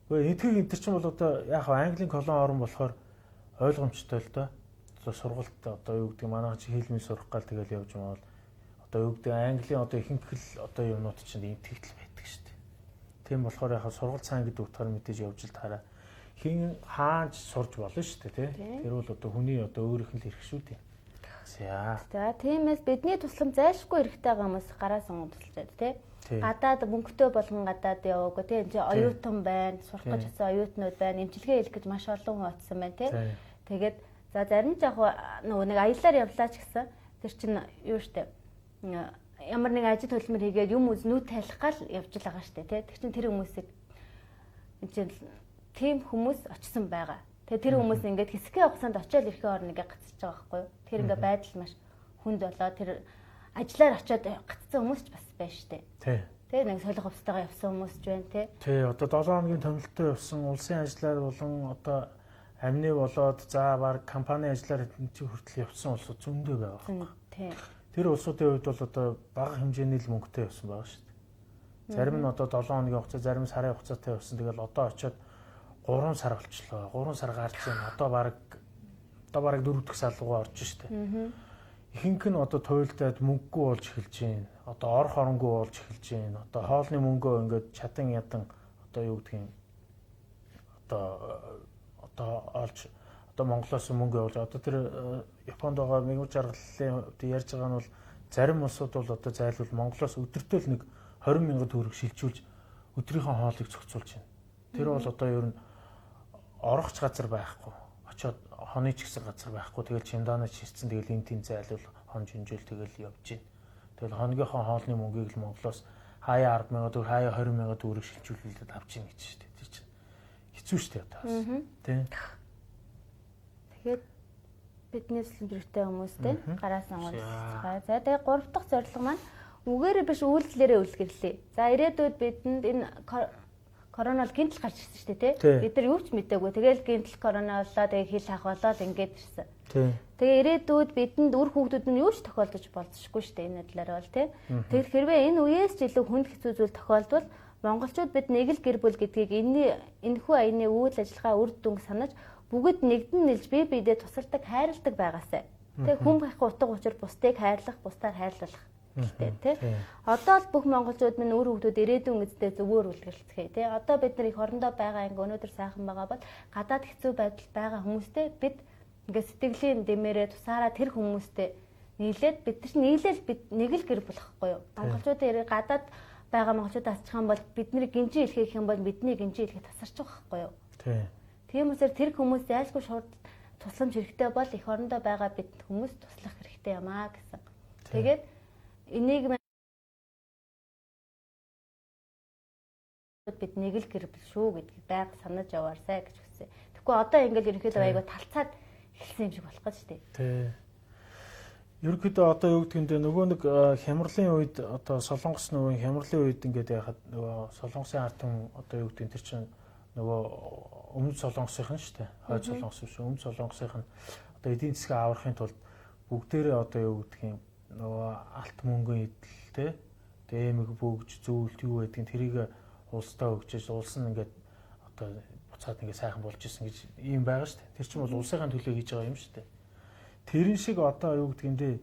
Гэхдээ эдгээр энэ чинь бол одоо яг Английн колон орн болохоор ойлгомжтой л доо. Сургалт одоо юу гэдэг манайх чи хэлмэл сурах гал тэгэл явж байгаа бол одоо юу гэдэг Английн одоо ихэнх л одоо юмнууд чинь энтгэл байдаг шүү дээ. Тийм болохоор яг сургалт сайн гэдэг утгаар мэдээж явж л таараа хин хааж сурж болно шүү дээ тий. Тэр бол одоо хүний одоо өөрийнх нь л эрх шүү дээ. За тиймээс бидний туслам зайлшгүй хэрэгтэй байгаа хүмүүс гараа сунгад тусалж тий. Гадаад мөнгөтэй болгон гадаад яваагүй тий. Энд оюутан байна, сурах гэж байсан оюутнууд байна, эмчилгээ хийх гэж маш олон хүн очсон байна тий. Тэгээд за зарим нь яг нөгөө нэг аяллаар явлаа ч гэсэн тэр чинь юу штэ ямар нэг ажил төлмөр хийгээд юм үзнүүд тайлах гал явж л байгаа штэ тий. Тэр чинь тэр хүмүүсийг тийм хүмүүс очсон байгаа. Тэгээ тэр хүмүүс ингээд хэсгээ хугацаанд очиод ирэхээ орно ингээ гацж байгаа байхгүй юу. Тэр ингээ байдал маш хүнд болоо тэр ажиллаар очиод гацсан хүмүүс ч бас байна штэ. Тий нэг солих хувцастайгаа явсан хүмүүс ч байна тий. Тий одоо 7 хоногийн томилолттой явсан улсын ажлаар болон одоо амны болоод за баг компани ажлаар хүртэл явсан улсууд зөндөө байгаа байхгүй. Тий. Тэр улсуудын хувьд бол одоо бага хэмжээний л мөнгөтэй явсан байгаа шүү дээ. Зарим нь одоо 7 хоногийн хугацаа, зарим нь сарын хугацаатай явсан. Тэгэл одоо очиод 3 сар болчихлоо. 3 сар гарч байна. Одоо баг 4 дахь сар руу орж штэ. Ихэнх нь одоо туйлдаад мөнгөгүй болж эхэлж байна. Одоо ор хоронгүй болж эхэлж байна. Одоо хоолны мөнгөө ингээд чадан ядан одоо юу гэдгийг одоо олж одоо Монголоос мөнгө явуулж одоо тэр Японд байгаа мөнгө жаргаллын ярьж байгаа нь бол зарим улсууд бол одоо зайлвал Монголоос өдөртөө л нэг 20,000 төгрөг шилжүүлж өдрийнхөө хоолыг зохицуулж байна. Тэр бол одоо ер нь орохч газар байхгүй. Очоод хоны ч гэсэн газар байхгүй. Тэгэл чимдаанаа ширцэн тэгэл энэ тийм зайлвал хон жинжэл тэгэл явж байна. Тэгэл хоногийнхоо хоолны мөнгийг л Монголоос хаяа 10,000 төгрөг, хаяа 20,000 төгрөг шилжүүлээд авч ийн гэж шүү дээ. Тэр чинь хэцүү шүү дээ одоо. Тийм. Тэгээд бидний сүлжрэлтэй хүмүүстэй гараас ангуулцгаа. За тэгээ 3 дахь зорилго маань үгээрээ биш үйлдэлээрээ үлгэрлээ. За ирээдүйд бидэнд энэ коронавирус гинтл гарч ирсэн шүү дээ тий. Бид нар юу ч мэдээгүй. Тэгээл гинтл корона болоо тэгээ хил хах болоод ингээд ирсэн. Тэгээ ирээдүйд бидэнд үр хүүхдүүд нь юу ч тохиолдож болцсохгүй шүү дээ энэ талаар бол тий. Тэгэхээр хэрвээ энэ үеэс ч илүү хүнд хэцүү зүйл тохиолдвол монголчууд бид нэг л гэр бүл гэдгийг энэхүү аяны үйл ажиллагаа үр дүнг санаж бүгд нэгдэн нэлж бие биедээ тусалдаг хайрладаг байгаасай. Тэг хүн байх утга учир бусдыг хайрлах, бусдаар хайрлуулах гэдэг тий. Одоо л бүх монголчууд минь үр хүүхдүүд ирээдүйн эзэдээ зөвөр үлгэрэлцгээе тий. Одоо бид нар их орондоо байгаа ингээ өнөөдөр сайхан байгаа бол гадаад хэцүү байдал байгаа хүмүүстэй бид ингээ сэтгэлийн дэмээрээ тусаараа тэр хүмүүстэй нийлээд бид чинь нийлээл бид нэг л гэр болохгүй юу. Монголчуудын гадаад байгаа монголчуудаас асчих юм бол бидний гинжин илгээх юм бол бидний гинжин илгээх тасарч байгаа байхгүй юу. Тий. Тийм үсээр тэр хүмүүс ялгүй шууд тусламж хэрэгтэй бол их орондоо байгаа бид хүмүүс туслах хэрэгтэй юм аа гэсэн. Тэгээд энийг бид нэг л гэр бүл шүү гэдгийг байг санаж яваарсай гэж хүсэе. Тэгэхгүй одоо ингээл ерөнхийдөө айгаа талцаад эхэлсэн юм шиг болох гэж шүү дээ. Тий. Ерөнхийдөө одоо юу гэдгийг нөгөө нэг хямралын үед одоо солонгос нөгөө хямралын үед ингээд яхад нөгөө солонгосын ард түмэн одоо юу гэдгийг тэр чинь нөгөө өмнөд солонгосынхан шүү дээ. Хойд солонгос биш өмнөд солонгосынхан одоо эдийн засгийн аврахын тулд бүгдээрээ одоо юу гэдгийг нөгөө алт мөнгөн идэлтэй дэмэг бөгж зөвлөлт юу гэдгийг тэрийг улсдаа өгчөөс улс нь ингээд одоо буцаад ингээд сайхан болж исэн гэж ийм байгаа шүү дээ. Тэр чинь бол улсынхаа төлөө хийж байгаа юм шүү дээ. Тэрэн шиг одоо юу гэдгиймдээ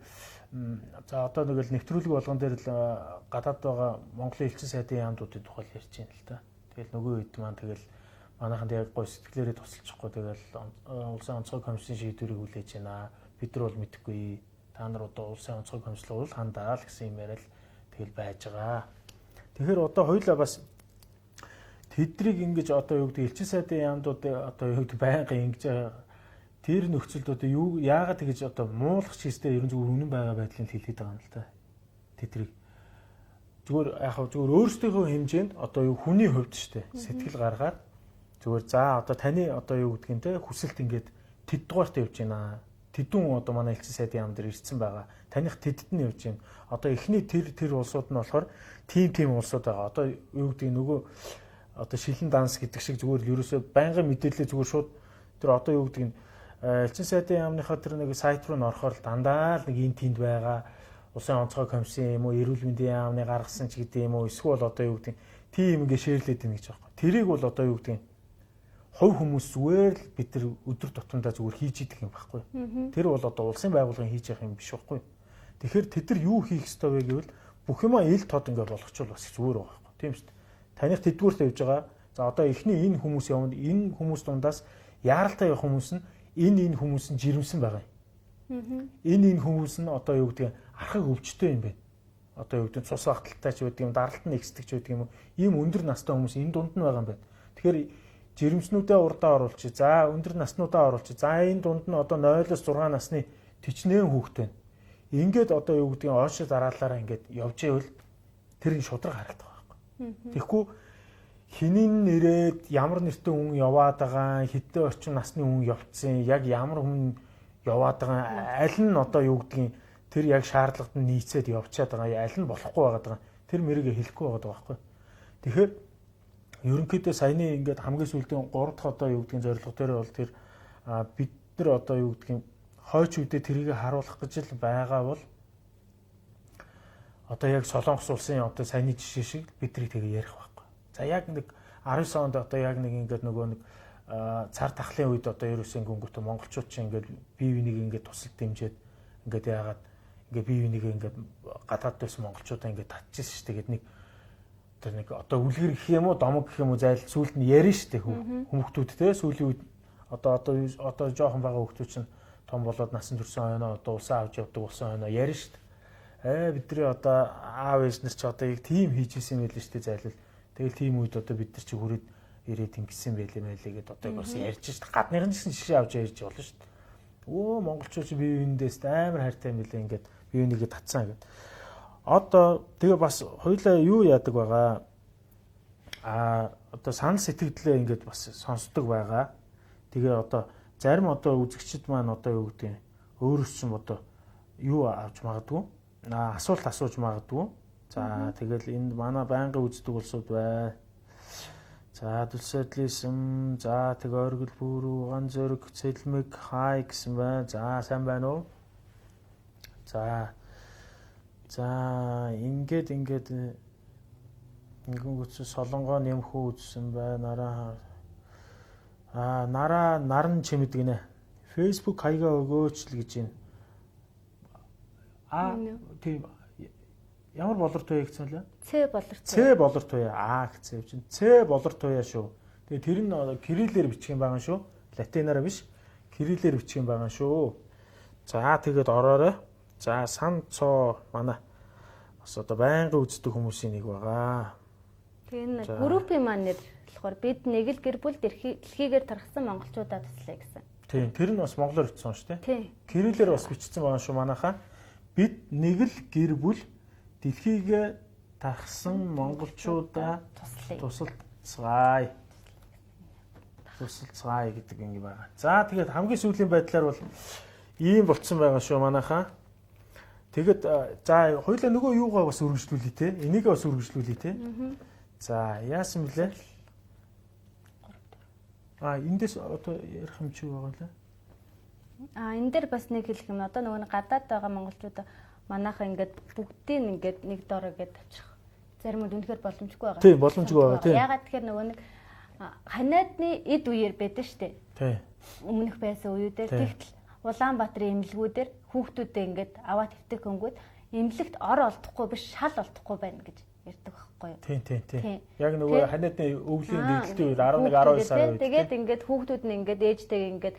за одоо нэг л нэвтрүүлэг болгон дээр л гадаад байгаа Монголын элчин сайдын яамдуудын тухай ярьж байна л да. Тэгэл нөгөө хэд маань тэгэл манайханд яг гой сэтгэлээрээ тусалчихгүй тэгэл улсын онцгой комиссийн шийдвэрийг хүлээж байна. Бид нар бол мэдэхгүй. Та нар одоо улсын онцгой комиссийн бол хандаа л гэсэн юм яриа л тэгэл байж байгаа. Тэгэхээр одоо хоёулаа бас тэдрийг ингэж одоо юу гэдэг элчин сайдын яамдууд одоо юу гэдэг байнгын ингэж тэр нөхцөлд одоо юу яагаад тэгэж одоо муулах чийстэй ерөн зүгээр үнэн байгаа байдлыг хэлээд байгаа юм л та. Тэдрийг зүгээр яг зүгээр өөрсдийнхөө хэмжээнд одоо юу хүний хувьд штэ сэтгэл гаргаад зүгээр за одоо таны одоо юу гэдгийг те хүсэлт ингээд тэд дугаарт явж байна. Тэдүүн одоо манай элчин сайдын яам дээр ирсэн байгаа. Таних тэдэд нь явж байна. Одоо эхний тэр улсууд нь болохоор тийм улсууд байгаа. Одоо юу гэдгийг нөгөө одоо шилэн данс гэдэг шиг зүгээр ерөөсөө байнгын мэдээлэл зүгээр шууд тэр одоо юу гэдгийг элчин сайдын яамныхаа тэр нэг сайт руу н орохоор дандаа л нэг ин тэнд байгаа. Улсын онцгой комиссын юм уу эрүүл мэндийн яамны гаргасан ч гэдэг юм уу эсвэл одоо юу гэдэг тийм ингээ шеэрлээд байна гэж байна. Тэрийг бол одоо юу гэдэг хувь хүмүүс зүгээр л бид нар өдөр тутамдаа зүгээр хийж идэх юм байхгүй. Тэр бол одоо улсын байгууллагын хийж явах юм биш байхгүй. Тэгэхээр тэд нар юу хийх ёстой вэ гэвэл бүх юмаа ил тод ингээд болгочвол бас зүгээр байгаа байхгүй. Тийм шүү дээ. Таних тэдгүүрт явж байгаа. За одоо эхний энэ хүмүүс явна. Энэ хүмүүс дундаас яаралтай явах хүмүүс нь энэ хүмүүс нь жирэмсэн байгаа юм. Энэ хүмүүс нь одоо юу гэдэг архаг өвчтэй юм байна. Одоо юу гэдэг цус багталтай ч байдаг юм, даралт нь эксдэг ч байдаг юм. Ийм өндөр настай хүмүүс энэ дунд нь байгаа юм байна. Тэгэхээр жирэмснүүдээ урдаа оруулчих. За өндөр наснуудаа оруулчих. За энэ дунд нь одоо 0-6 насны тичнээн хүүхдээ. Ингээд одоо юу гэдэг оошо дараалалаараа ингээд явж ивэл тэр нь шудраг харагдах байхгүй. Тэгэхгүй хинийн нэрээд ямар нэртэй хүн яваад байгаа, хэдэн орчим насны хүн явцсан, яг ямар хүн яваад байгаа, аль нь одоо юу гэдгийг тэр яг шаардлагад нь нийцээд явчаад байгаа, аль нь болохгүй байгаа. Тэр мэрийг хэлэхгүй байгаа байхгүй. Тэгэхээр ерөнхийдөө саяны ингээд хамгийн сүүлийн 3 дахь одоо юу гэдгийг зорилго дээр бол тэр бид нар одоо юу гэдгийг хойч үедээ тэрийг харуулах гэж л байгаа бол одоо яг Солонгос улсын одоо саяны жишээ шиг бидний тэгээ ярих байхгүй. За яг нэг 19 онд одоо яг нэг ингээд нөгөө нэг цар тахлын үед одоо ерөөсөн гүнгөт монголчууд чинь ингээд бие биенийг ингээд тусалд дэмжиад ингээд яагаад ингээд бие биенийг ингээд гадаад дэс монголчуудаа ингээд татчихсан шүү дээ. Гэт нэг одоо үлгэр гэх юм уу, домог гэх юм уу зайл сүулт нь ярина шүү дээ хүмүүстүүд те сүүлийн үед одоо жоохон байгаа хүмүүс чинь том болоод насан туршсан хойноо одоо улсаа авч явдаг болсон хойноо ярина шүү дээ. Бидний одоо аав ээж нар ч одоо яг тийм хийж исэн байл шүү дээ зайлвал. Тэгэл тийм үед одоо бид нар чи хүрээд ирээд ингэсэн байлээ мэлээ гэд одоо бас ярьж шүү дээ. Гадныхын гэсэн жишээ авч ярьж болно шүү дээ. Өө монголчууд чи бие биендээс амар хайртай юм билээ ингээд бие бинийгээ татсан гэд. Одоо тэгээ бас хоёлаа юу яадаг байгаа. Одоо санал сэтгэлдээ ингээд бас сонсдог байгаа. Тэгээ одоо зарим одоо үзэгчид маань одоо юу гэдэг өөрөөс ч одоо юу авч магадгүй. Асуулт асууж магадгүй. За тэгэл энд манай байнгын үздэг улсууд бай. За төлсөдлийсэн. За тэг оргил бүрүү ган зөрг цэлмэг хай гэсэн байна. За сайн байна уу? За ингээд үтс солонгоо нэмхүү үзсэн байна. Наран чимэдэг нэ. Facebook хаягаа өгөөч л гэж байна. Тийм. Ямар Болортуяа гэсэн лээ? Ц.Болортуяа. Гэсэн чинь Ц.Болортуяа шүү. Тэгээ тэр нь кириллээр бичих юм байгаа шүү. Латинаараа биш. Кириллээр бичих юм байгаа шүү. За тэгээд ороорой. За сан цоо манай бас одоо байнгын үздэг хүмүүсийн нэг байгаа. Тэгээ энэ группийн маань нэр болохоор бид нэг л гэр бүл дэлхийгээр тархсан монголчууддаа туслая гэсэн. Тийм, тэр нь бас монголоор бичсэн шүү дээ. Кириллээр бас бичсэн байгаа шүү манайхаа. Бид нэг л гэр бүл дэлхийгээр тархсан монголчууддаа туслая гэдэг юм байна. За тэгээд хамгийн сүүлийн байдлаар бол ийм болцсон байгаа шүү манайхаа. Тэгээд за хоёулаа нөгөө юугаа бас үргэлжлүүлээ те. Энийг бас үргэлжлүүлээ те. За яасан блэ? Эндээс одоо ярих юм чи байгаа лээ. Энэ дээр бас нэг хэлэх юм. Одоо нөгөө гадаад байгаа монголчууд манайхаа ингээд бүгдийг ингээд нэг доор ингээд авчрах. Зарим нь үнэхээр боломжгүй байгаа. Тийм, боломжгүй байгаа тийм. Ягаад тэгэхээр нөгөө нэг ханиадны эд үеэр байдаг шүү дээ. Тийм. Өмнөх байсан үеүүдээр тэгтэл Улаанбаатарын эмнэлгүүдээр хүүхдүүдээ ингээд аваад хэвтэх хөнгүүд эмнэлэгт ор олдохгүй биш шал олдохгүй байна гэж ярьдаг байхгүй юу? Тийм. Яг нөгөө ханиадны өвлийн дэгдэлтийн үед 11-12 сар үед. Тэгээд ингээд хүүхдүүд нь ингээд ээжтэйгээ ингээд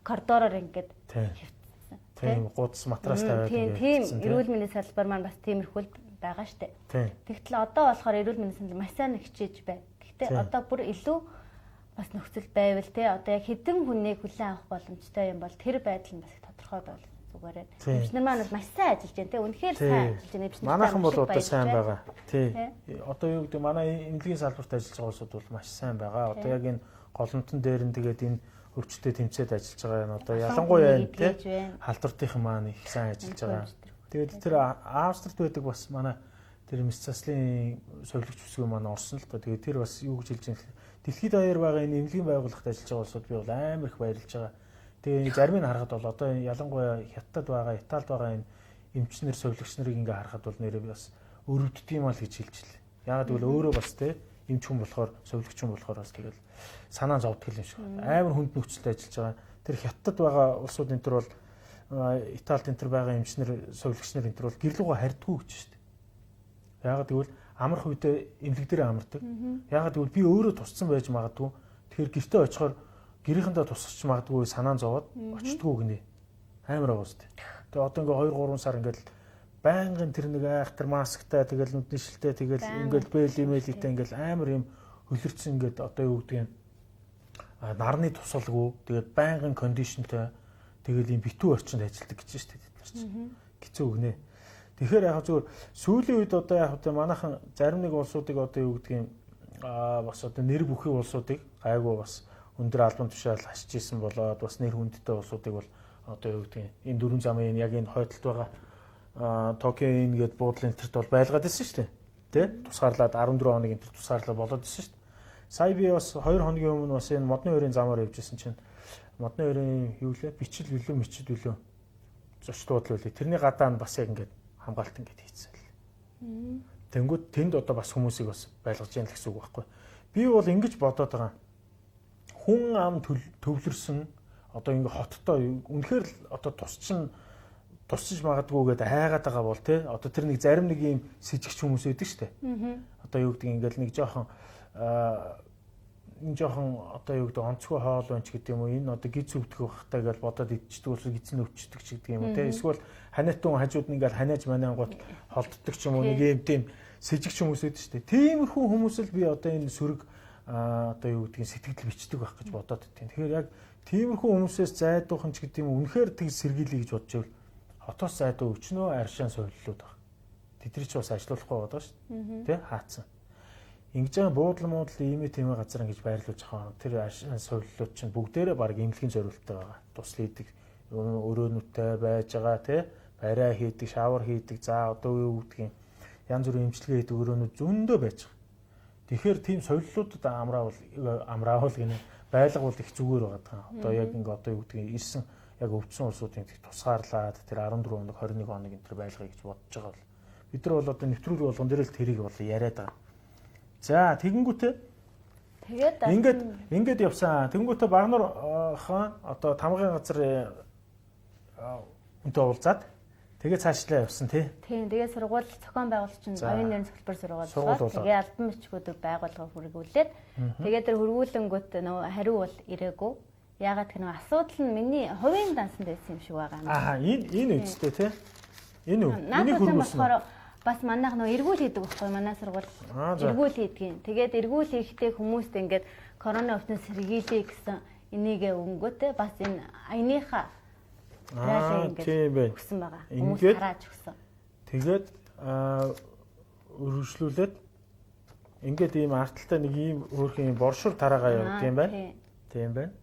коридороор ингээд хэвтсэн. Тийм, гудас матрас тавиад тийм эрүүл мэндийн салбар маань бас тиймэрхүүл байгаа штэ. Тэгтэл одоо болохоор эрүүл мэндийн салбар маш сайн хичээж байна. Гэхдээ одоо бүр илүү бас нөхцөл байвал те одоо яг хэдэн хүнийг хүлээн авах боломжтой юм бол тэр байдал нь бас их тодорхой бол зүгээрээ. Эмчнэр маань маш сайн ажиллаж байна те. Үнэхээр сайн ажиллаж байна. Эмчнэр манайхан бол одоо сайн байгаа. Тий. Одоо юу гэдэг манай эмнэлгийн салбарт ажиллаж байгаа улсууд бол маш сайн байгаа. Одоо яг энэ голомтон дээр нь тэгээд энэ өвчтөд тэмцээд ажиллаж байгаа нь одоо ялангуяа энэ те халдвартынхан маань их сайн ажиллаж байгаа. Тэгээд тэр Австрид байдаг бас манай тэр мэс заслын совилогч бүсгүй маань орсон л та. Тэгээд тэр бас юу гэж хэлж байгаа дэлхийд даяар байгаа энэ эмнэлгийн байгууллагт ажиллаж байгаа улсууд би бол амар их баярлж байгаа. Тэгээ зарим нь харахад бол одоо ялангуяа Хятад байгаа, Италид байгаа энэ эмчнэр, совилогч нарыг ингээ харахад бол нэрээ бас өрөвддөг юм аа л гэж хэлж лээ. Ягаад гэвэл өөрөө бас те эмч хүн болохоор совилогч хүн болохоор бас тэгэл санаа зовдөг юм шиг. Амар хүнд нөхцөлд ажиллаж байгаа. Тэр хятад байгаа улсууд энэ төр бол Италид энэ төр байгаа эмчнэр, совилогч нар энэ төр бол гэрлүүгөө харьдаггүй гэж шүү дээ. Яагаад гэвэл амрах үедээ эмнэлэг дээр амардаг. Яагаад гэвэл би өөрөө тусцсан байж магадгүй. Тэгэхээр гэртээ очихоор гэрийнхэндээ тусч магадгүй санаа зовоод очтгоо гинэ. Амар байгаа шүү дээ. Тэгээ одоо ингээ 2 3 сар ингээл байнгын тэр нэг айхтар масктай тэгэл нүдний шилтэй тэгэл ингээл бэл имэйлтэй ингээл амар юм хөлөрцөн ингээд одоо юу гэдэг юм нарны тусалгүй тэгээд байнгын кондишнтэй тэгэл юм битүү орчинд ажилладаг гэж шүү дээ бид нар чинь. Хэцүү гинэ. Тэгэхээр яг зөв сүүлийн үед одоо яг одоо манайхан зарим нэг улсуудыг одоо юу гэдэг юм бас одоо нэр бүхий улсуудыг гайгүй бас өндөр албан тушаал хашиж исэн болоод бас нэр хүндтэй улсуудыг бол одоо юу гэдэг юм энэ дөрвөн замын яг энэ хойдолд байгаа Токио ингээд буудлын энтерт бол байлгаад ирсэн шүү дээ. Тэ? Тусгаарлаад 14 хоног энтерт тусгаарлаа болоод ирсэн шүү дээ. Сая би бас 2 хоногийн өмнө бас энэ модны өрийн замаар явж исэн чинь модны өрийн юу лээ? Бичил билүү, мичил билүү. Зочдууд л үлээ. Тэрний гадаа нь бас яг ингээд хамгаалт ингээд хийцсэн л. Тэнгүүд тэнд одоо бас хүмүүсийг бас байлгаж яана л гэсэн үг байхгүй. Би бол ингэж бодоод байгаа. Хүн ам төвлөрсөн одоо ингээд хоттоо үнэхээр л одоо тусчиж магадгүй гэдэг хайгаад байгаа бол тий одоо тэр нэг зарим нэг юм сэжигч хүмүүс байдаг шүү дээ. Одоо юу гэдэг ингээл нэг жоохон одоо юу гэдэг онцгой хоол өнч гэдэг юм уу энэ одоо гиз өвдөх байхтай гэж бодоод идчихдэг бол гизэн өвчдөг ч гэдэг юм уу тий эсвэл ханиатун хажууд нь ингээл ханиаж манаангууд холддог ч юм уу нэг юм тийм сэжигч хүмүүс байдаг шүү дээ. Тиймэрхүү хүмүүс л би одоо энэ сөрөг одоо юу гэдгийг сэтгэл бичдэг байх гэж бодоод байна. Тэгэхээр яг тиймэрхүү хүмүүсээс зайдуухан ч гэдэг юм уу үнэхээр тэг сэргийлье гэж бодож байвал хотоос зайдуу өчнөө аршаан сувиллууд баг. Тэдний ч бас ажиллахгүй байгаа шүү дээ. Тэ хаацсан. Ингэж байгаа буудлын муудлын иймээ тиймээ газар ингэж байрлуулж байгаа. Тэр аршаан сувиллууд чинь бүгдээрээ баг эмнэлгийн зориулттай байгаа. Тусал хийдэг, өрөөнүүтэй байж байгаа тий. Барай хийдэг, шавар хийдэг. За одоо юу гэдгийг янз бүрийн эмчилгээ хийдэг өрөөнүүд зөндөө байж байгаа. Тэгэхээр тийм сувиллуудад амраавал гинэ байлгавал их зүгээр байгаа. Одоо яг ингэ одоо юу гэдгийг ирсэн яг өвдсөн улсуудын тусгаарлаад тэр 14 хоног 21 хоног энэ төр байлгая гэж бодож байгаа бол бид нар бол одоо нэвтрүүлэг болгон дээр л тэрийг бол яриад байгаа. За тэгэнгүүтээ ингээд явсан. Тэгэнгүүтээ Багануур хаан одоо тамгын газар үнтэй уулзаад тэгээ цаашлаа явсан тий. Тийм тэгээ сургууль зохион байгуулагч нь оюун нэрийн цогцлбор сургууль тэгээ албан бичгүүдийг байгуулга хүргүүлээд тэгээ тэр хүргүүлэнгүүт нөө хариу бол ирээгүй. Ягаад гэх нэг асуудал нь миний хувийн дансанд байсан юм шиг байгаа юм. Аа энэ үстэй тий. Энэ үү? Миний хүргүүлсэн. Бас манайх нөө эргүүл хийдэг байхгүй манай сургууль. Эргүүл хийдгийн. Тэгээд эргүүл хийхдээ хүмүүст ингээд корона өвчнөс сэргийлээ гэсэн энийгээ өнгөтэй бас энэ аяныхаа ингээд өгсөн байгаа. Хүмүүс тарааж өгсөн. Тэгээд өргөжлүүлээд ингээд ийм арталтай нэг ийм өөрхийн боршур тараагаа явуулдаг юм байна. Тийм байна.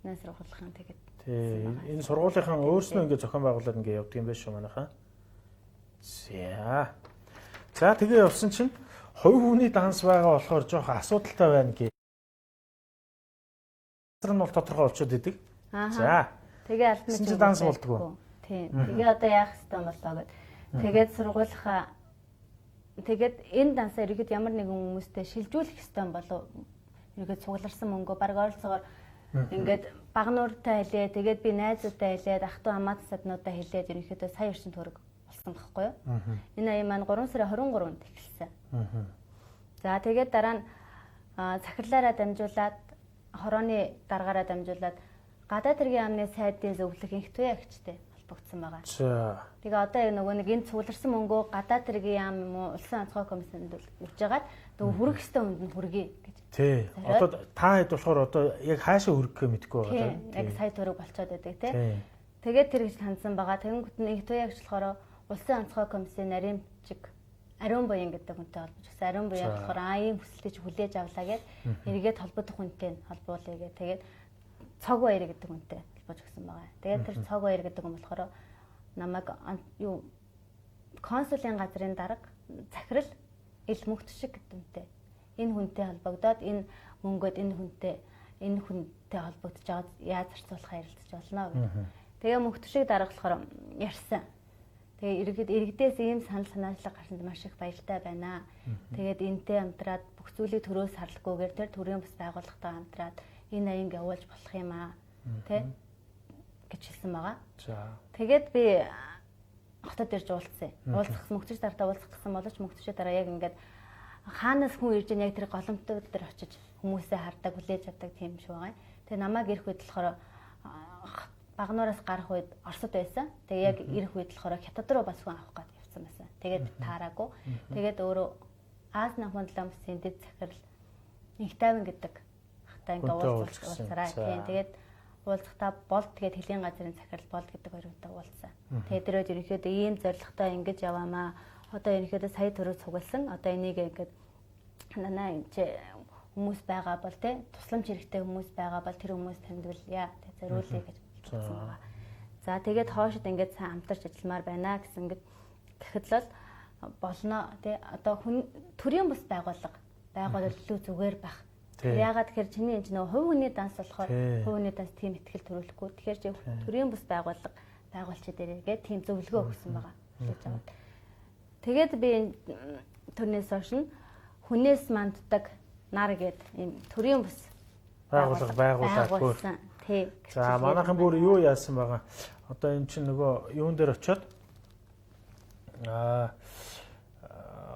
Нас сургуулийн тэгээд. Тийм. Энэ сургуулийнхаа өөрснөө ингээд зохион байгуулад ингээд явдаг юм байна шүү манайхаа. За тэгээ явсан чинь хувь хүний данс байгаа болохоор жоох асуудалтай байна гээ. Тэр нь бол тодорхой болчиход идэг. За. Тэгээ албан бичиг данс болдгоо. Тийм. Тэгээ одоо яах ёстой болоо гэд. Тэгээд сургуулийнхаа тэгээд энэ дансаа ирэхэд ямар нэгэн хүмүүстэй шилжүүлэх ёстой болов. Ирэхэд цугларсан мөнгө баг ойролцоогоор ингээд Баганууртай хэлээ. Тэгээд би найзуудтай хэлээд ах トゥ хамаат саднуудаа хэлээд ерөнхийдөө сая орчим төгрөг болсон байхгүй юу? Энэ аян маань 3 сарын 23-нд эхэлсэн. За тэгээд дараа нь захирлаараа дамжуулаад хорооны даргаараа дамжуулаад гадаад хэргийн яамны сайдын зөвлөх Энэхүү агчтай холбогдсон байгаа. Тэгээ одоо яг нөгөө нэг энэ цугларсан мөнгөө гадаад хэргийн яам юм уу улсын онцгой комиссонд өгч жагаад нөгөө хүрэх ёстой хүнд нь хүргэе гэж. Тий. Одоо та хэд болохоор одоо яг хаашаа хүргэх мэдэхгүй байгаа. Яг сая төгрөг болцоод байдаг тий. Тэгээд тэр гэж хандсан байгаа. Тэгэнгүүт нь Энэхүү агч болохоор улсын онцгой комиссийн наримчиг ариун буян гэдэг хүнтэй холбож өгсөн. Ариун буян болохоор аяын хүсэлтээр хүлээж авлаа гэд эргээд холбогдох хүнтэй холбуулъя гэх. Тэгээд цог баяр гэдэг хүнтэй холбож өгсөн байгаа. Тэгээд тэр цог баяр гэдэг хүн болохоор намайг юу консулын газрын дарга захирал ил мөхтөшиг гэдэг хүнтэй. Энэ хүнтэй холбогдоод энэ мөнгөд энэ хүнтэй холбогдож байгаа яаж зарцуулах ярилцж болно гэх. Тэгээ мөхтөшиг дарга болохоор ярьсан. Тэгээ иргэдээс ийм санал санаачлаг гарсанд маш их баяртай байна. Тэгээд энтэй хамтраад бүх зүйлийг төрөөс харлахгүйгээр тэр төрийн бас байгууллагатай хамтраад энэ аянг явуулж болох юм аа. Тэ гэж хэлсэн байгаа. За. Тэгээд би хотод ирж уулзсан. Уулзах мөгчөж дартаа уулзах гэсэн боловч мөгчөж дараа яг ингээд хаанаас хүн ирж яг тэр голомттой дээр очиж хүмүүсээ хардаг, хүлээж авдаг тийм шүү байгаа. Тэгээ намайг ирэх үед болохоор Багануураас гарах үед Оросд байсан. Тэгээ яг ирэх үед болохоор Хятад руу бас хүн авах гээд явсан байсан. Тэгээд таараагүй. Тэгээд өөрөө Азийн хөндлөмсийн дэд захирал Нэгдсэн гэдэг хата ингээд уулзсараа. Тэгээд уулзахтаа болд тэгээд хэлийн газрын захирал болд гэдэг хоёртой уулзсан. Тэгээд тэрөө ерөнхийдөө ийм зорилготой ингэж яваамаа. Одоо ерөнхийдөө сая төгрөг цугласан. Одоо энийг ингээд нанаа энэ хүмүүс байгаа бол тэ тусламж хэрэгтэй хүмүүс байгаа бол тэр хүмүүс таньдуулъя. Тэ зориулъя гэж болсон байгаа. За тэгээд хоошид ингээд сайн хамтарч ажилламаар байна гэсэн ингээд гэхэд л болно тий одоо төрийн бус байгууллага илүү зүгээр байх. Яагаад тэгэхээр чиний энэ нэг хувь хүний данс болохоор хувь хүний данс тийм ихтгэл төрүүлэхгүй. Тэгэхээр чи төрийн бус байгууллага байгуулчих дээрээ тийм зөвлөгөө өгсөн байгаа гэж байна. Тэгээд би энэ төрнөөс хойш хүнээс манддаг нар гэдэг ийм төрийн бус байгууллага байгуулсан. Тий. За манайхан бүр юу яасан байгаа. Одоо эн чинь нөгөө юун дээр очиод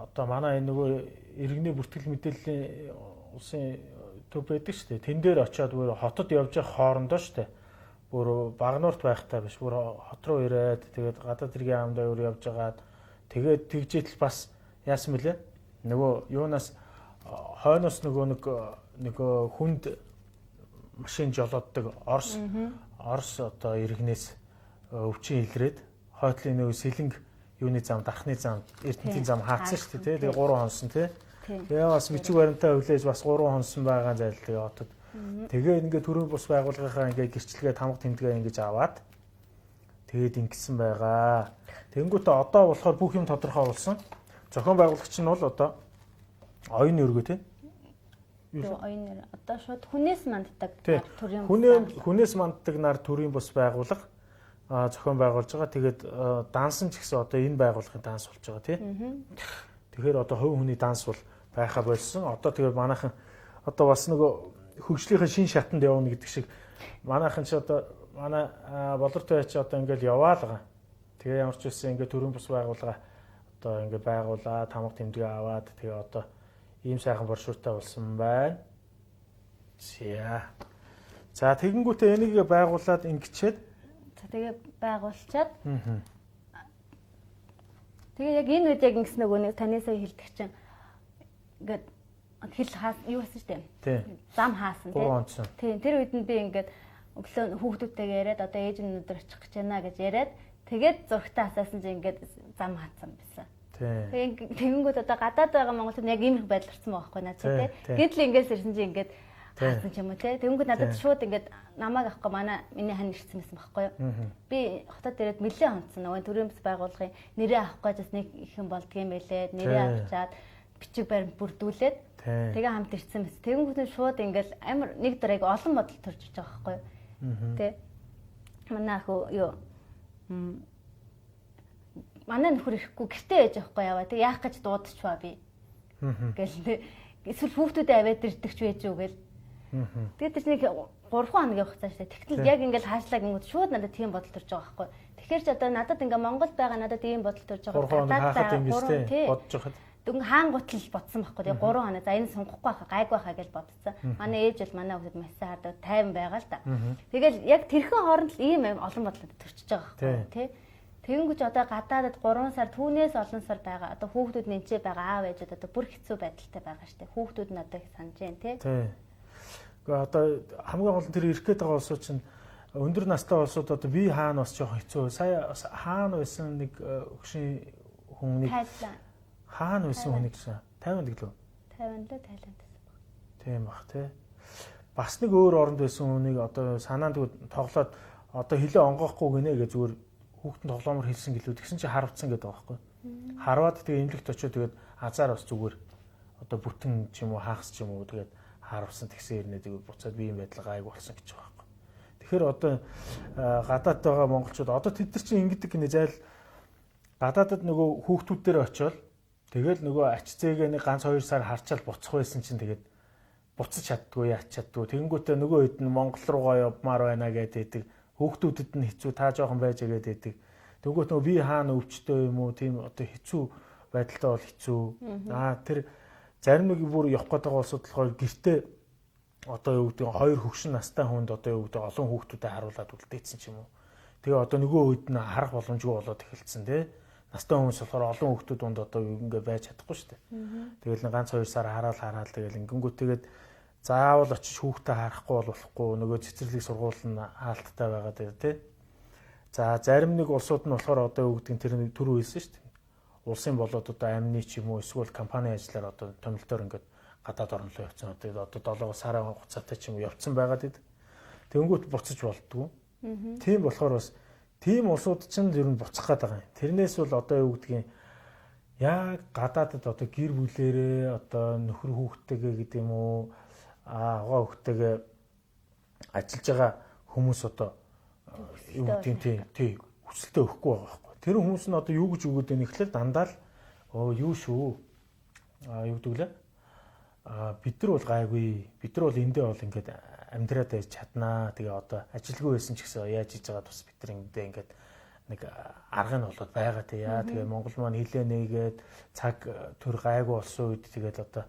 одоо манай энэ нөгөө иргэний бүртгэл мэдээллийн улсын төв байдаг шүү дээ. Тэн дээр очиод бүр хотод явж явах хоорондоо шүү дээ. Бүр Багануурт байхтай биш. Бүр хот руу ирээд тэгээд гадаад иргэн амдаа өөр явж байгаад тэгээд тэгжээтэл бас яасан мөлий. Нөгөө юунаас хойноос нөгөө хүнд машин жолооддаг Орос одоо иргэнээс өвчин илрээд хойтлын нөгөө сэлэнг юуны зам дархны зам эрдэнтийн зам хаацсан шүү дээ. Тэгээ 3 хонсон тий. Тэгээ бас бичиг баримтаа хүлээж бас 3 хонсон байгаа зайл тэгээ хотод. Тэгээ ингээд төрийн бус байгууллагынхаа ингээд гэрчлэгээ тамга тэмдгээ ингэж аваад тэгээд ингэсэн байгаа. Тэнгүүтээ одоо болохоор бүх юм тодорхой болсон. Зохион байгуулагч нь бол одоо оюуны өргөө тий. Оюуны одоо шууд хүнээс манддаг төрийн хүнээс манддаг нар төрийн бус байгууллага зохион байгуулж байгаа. Тэгээд дансан ч гэсэн одоо энэ байгууллагын данс болж байгаа тий. Тэгэхээр одоо хувь хүний данс бол байха болсон. Одоо тэгээд манайхан одоо бас нөгөө хөгжлийнхээ шин шатанд явна гэдэг шиг манайхан ч одоо манай Болортуяа ч одоо ингээл яваалгаа. Тэгээ ямар ч үсэн ингээд төрийн бус байгууллага одоо ингээд байгуулаа, тамга тэмдгээ аваад тэгээ одоо ийм сайхан боршууртай болсон байна. За тэгэнгүүтээ энийг байгуулад ингэчээд тэгээ байгуулчаад тэгээ яг энэ үед яг ингэс нөгөө таньсаа хэлдэг чинь ингээд хэл хаас юу байсан шүү дээ. Зам хаасан тийм. Тэр үед нь би ингээд өглөө хүүхдүүдтэйгээ яриад одоо ээж нь өнөдөр очих гэж байна гэж яриад тэгээд зургтаа асаасан чинь ингээд зам хаацсан байсан. Тэгэнгүүт одоо гадаад байгаа монголчууд яг ийм их байдал орсон байгаа байхгүй наа тий. Гэтэл ингээс ирсэн чинь ингээд хаасан ч юм уу тий. Тэгэнгүүт надад шууд ингээд намайг авахгүй миний хан ирсэн байсан байхгүй юу. Би хотод ирээд нэлээд хонцсон. Нөгөө төрийн бас байгууллагын нэрээ авахгүй бас нэг их юм болдгийм байлээ. Нэрээ авчаад бичиг баримт бүрдүүлээд тэгээ хамт ирсэн байсан. Тэгэнгүүт нь шууд ингээд амар нэг дарааг олон бодол төрж иж байгаа байхгүй юу. Тий. Манай хөө юу манай нөхөр ирэхгүй гэртээ ээж авахгүй яваа. Тэг яах гэж дуудчихваа би. Гэл эсвэл хүүхдүүдээ аваад ирдэг ч байж юу гэл. Тэгээд тэр нэг 3 хоног явах цааш тэ. Тэгтэл яг ингээл хаашлаа гингүүд шууд надад тийм бодол төрж байгаа байхгүй. Тэгэхээр ч одоо надад ингээ Монголд байгаа надад ийм бодол төрж байгаа. Гадаад байгаа бодож байхад. Дүн хаангуутал бодсон байхгүй. Тэгээ 3 хоног за энэ сонгохгүй байхаа гайг байхаа гэж бодсон. Манай ээж бол манай хүүхэд маш сайн хардаг 50 байгаа л та. Тэгэл яг тэрхэн хооронд л ийм олон бодлоо төрчихөж байгаа байхгүй тий. Тэгэнгүүт одоо гадаадд 3 сар түүнээс олон сар байгаа. Одоо хүүхдүүд нэнчээ байгаа аав ээжүүд одоо бүр хэцүү байдалтай байгаа штэ. Хүүхдүүд нь одоо их санаж байна тий. Гэхдээ одоо хамгийн гол нь тэр ирэх гээд байгаа улсууд чинь өндөр настай улсууд одоо би хаана бас жоохон хэцүү. Сая хаана байсан нэг өгшин хүнийг хаана байсан хүнийг чинь 50 дэглөө. 50 л Тайланд байсан баг. Тийм бах тий. Бас нэг өөр оронд байсан хүнийг одоо санаанд тоглоод одоо хилээ онгоохгүй гинэ гэж зүгээр хүүхдэн тоглоомор хэлсэн гэлүүд гэсэн чи харавцсан гэдэг байгаа байхгүй. Харваад тэгээ эмнэлэгт очиод тэгээд азар бас зүгээр одоо бүтэн ч юм уу хаахс ч юм уу тэгээд харавсан тэгсэн ирнэ тэгээд буцаад би юм байдлаа гайг болсон гэж байгаа байхгүй. Тэгэхээр одоо гадаад байгаа монголчууд одоо тэд нар чинь ингэдэг гинэ зайл гадаадад нөгөө хүүхдүүд дээр очиод тэгэл нөгөө ач зээгээ нэг ганц 2 сар харчаал буцах байсан чинь тэгээд буцаж чаддгүй яач чаддгүй. Тэгэнгүүтээ нөгөө хэд нь Монгол руугаа явмаар байна гэдэг. Хүүхдүүдэд нь хэцүү та жоохон байж гэдэг. Тэгвэл нөгөө би хаана өвчтөө юм уу тийм одоо хэцүү байдалтай бол хэцүү. Тэр зарим нэг бүр явах гэдэг улсууд болохоор гэртээ одоо юу гэдэг хоёр хөгшин настай хүнд одоо юу гэдэг олон хүүхдүүдэд харуулад үлдээсэн ч юм уу. Тэгээ одоо нөгөө үед нь харах боломжгүй болоод эхэлсэн тий. Настай хүмүүс болохоор олон хүүхдүүд донд одоо ингэ байж чадахгүй шүү дээ. Тэгэл нэг ганц 2 сар хараад тэгэл ингэнгүүт тэгээд заавал очиж хүүхдээ харахгүй болохгүй нөгөө цэцэрлэг сургууль нь хаалттай байгаад байна тий. За зарим нэг улсууд нь болохоор одоо юу гэдэг тэр түр үйлсэн шүү дээ. Улсын болоод одоо аянны ч юм уу эсвэл компани ажиллаар одоо томилтоор ингээд гадаад орн руу явцсан. Тэгээд одоо 7 сарын хугацаатай ч юм уу явцсан байгаад идэв. Тэнгүүт буцаж болдгоо. Тийм болохоор бас тийм улсууд ч ер нь буцах гээд байгаа юм. Тэрнээс бол одоо юу гэдгийг яг гадаадад одоо гэр бүлэрээ одоо нөхөр хүүхдтэйгээ гэдэг юм уу аваа хүүхдтэйгээ ажиллаж байгаа хүмүүс одоо юу гэдгийг тий хүсэлтээ өгөхгүй байгаа байхгүй. Тэр хүмүүс нь одоо юу гэж өгөөд байна гэхлээр дандаа л юу шүү юу гэдэг лээ бид нар бол гайгүй бид нар бол эндээ бол ингээд амьдраад байж чаднаа. Тэгээ одоо ажилгүй байсан ч гэсэн яаж хийж байгаа тус бид нар ингээд нэг арга нь болоод байгаа тийм. Тэгээ Монгол маань хилээ нээгээд цаг төр гайгүй болсон үед тэгээд одоо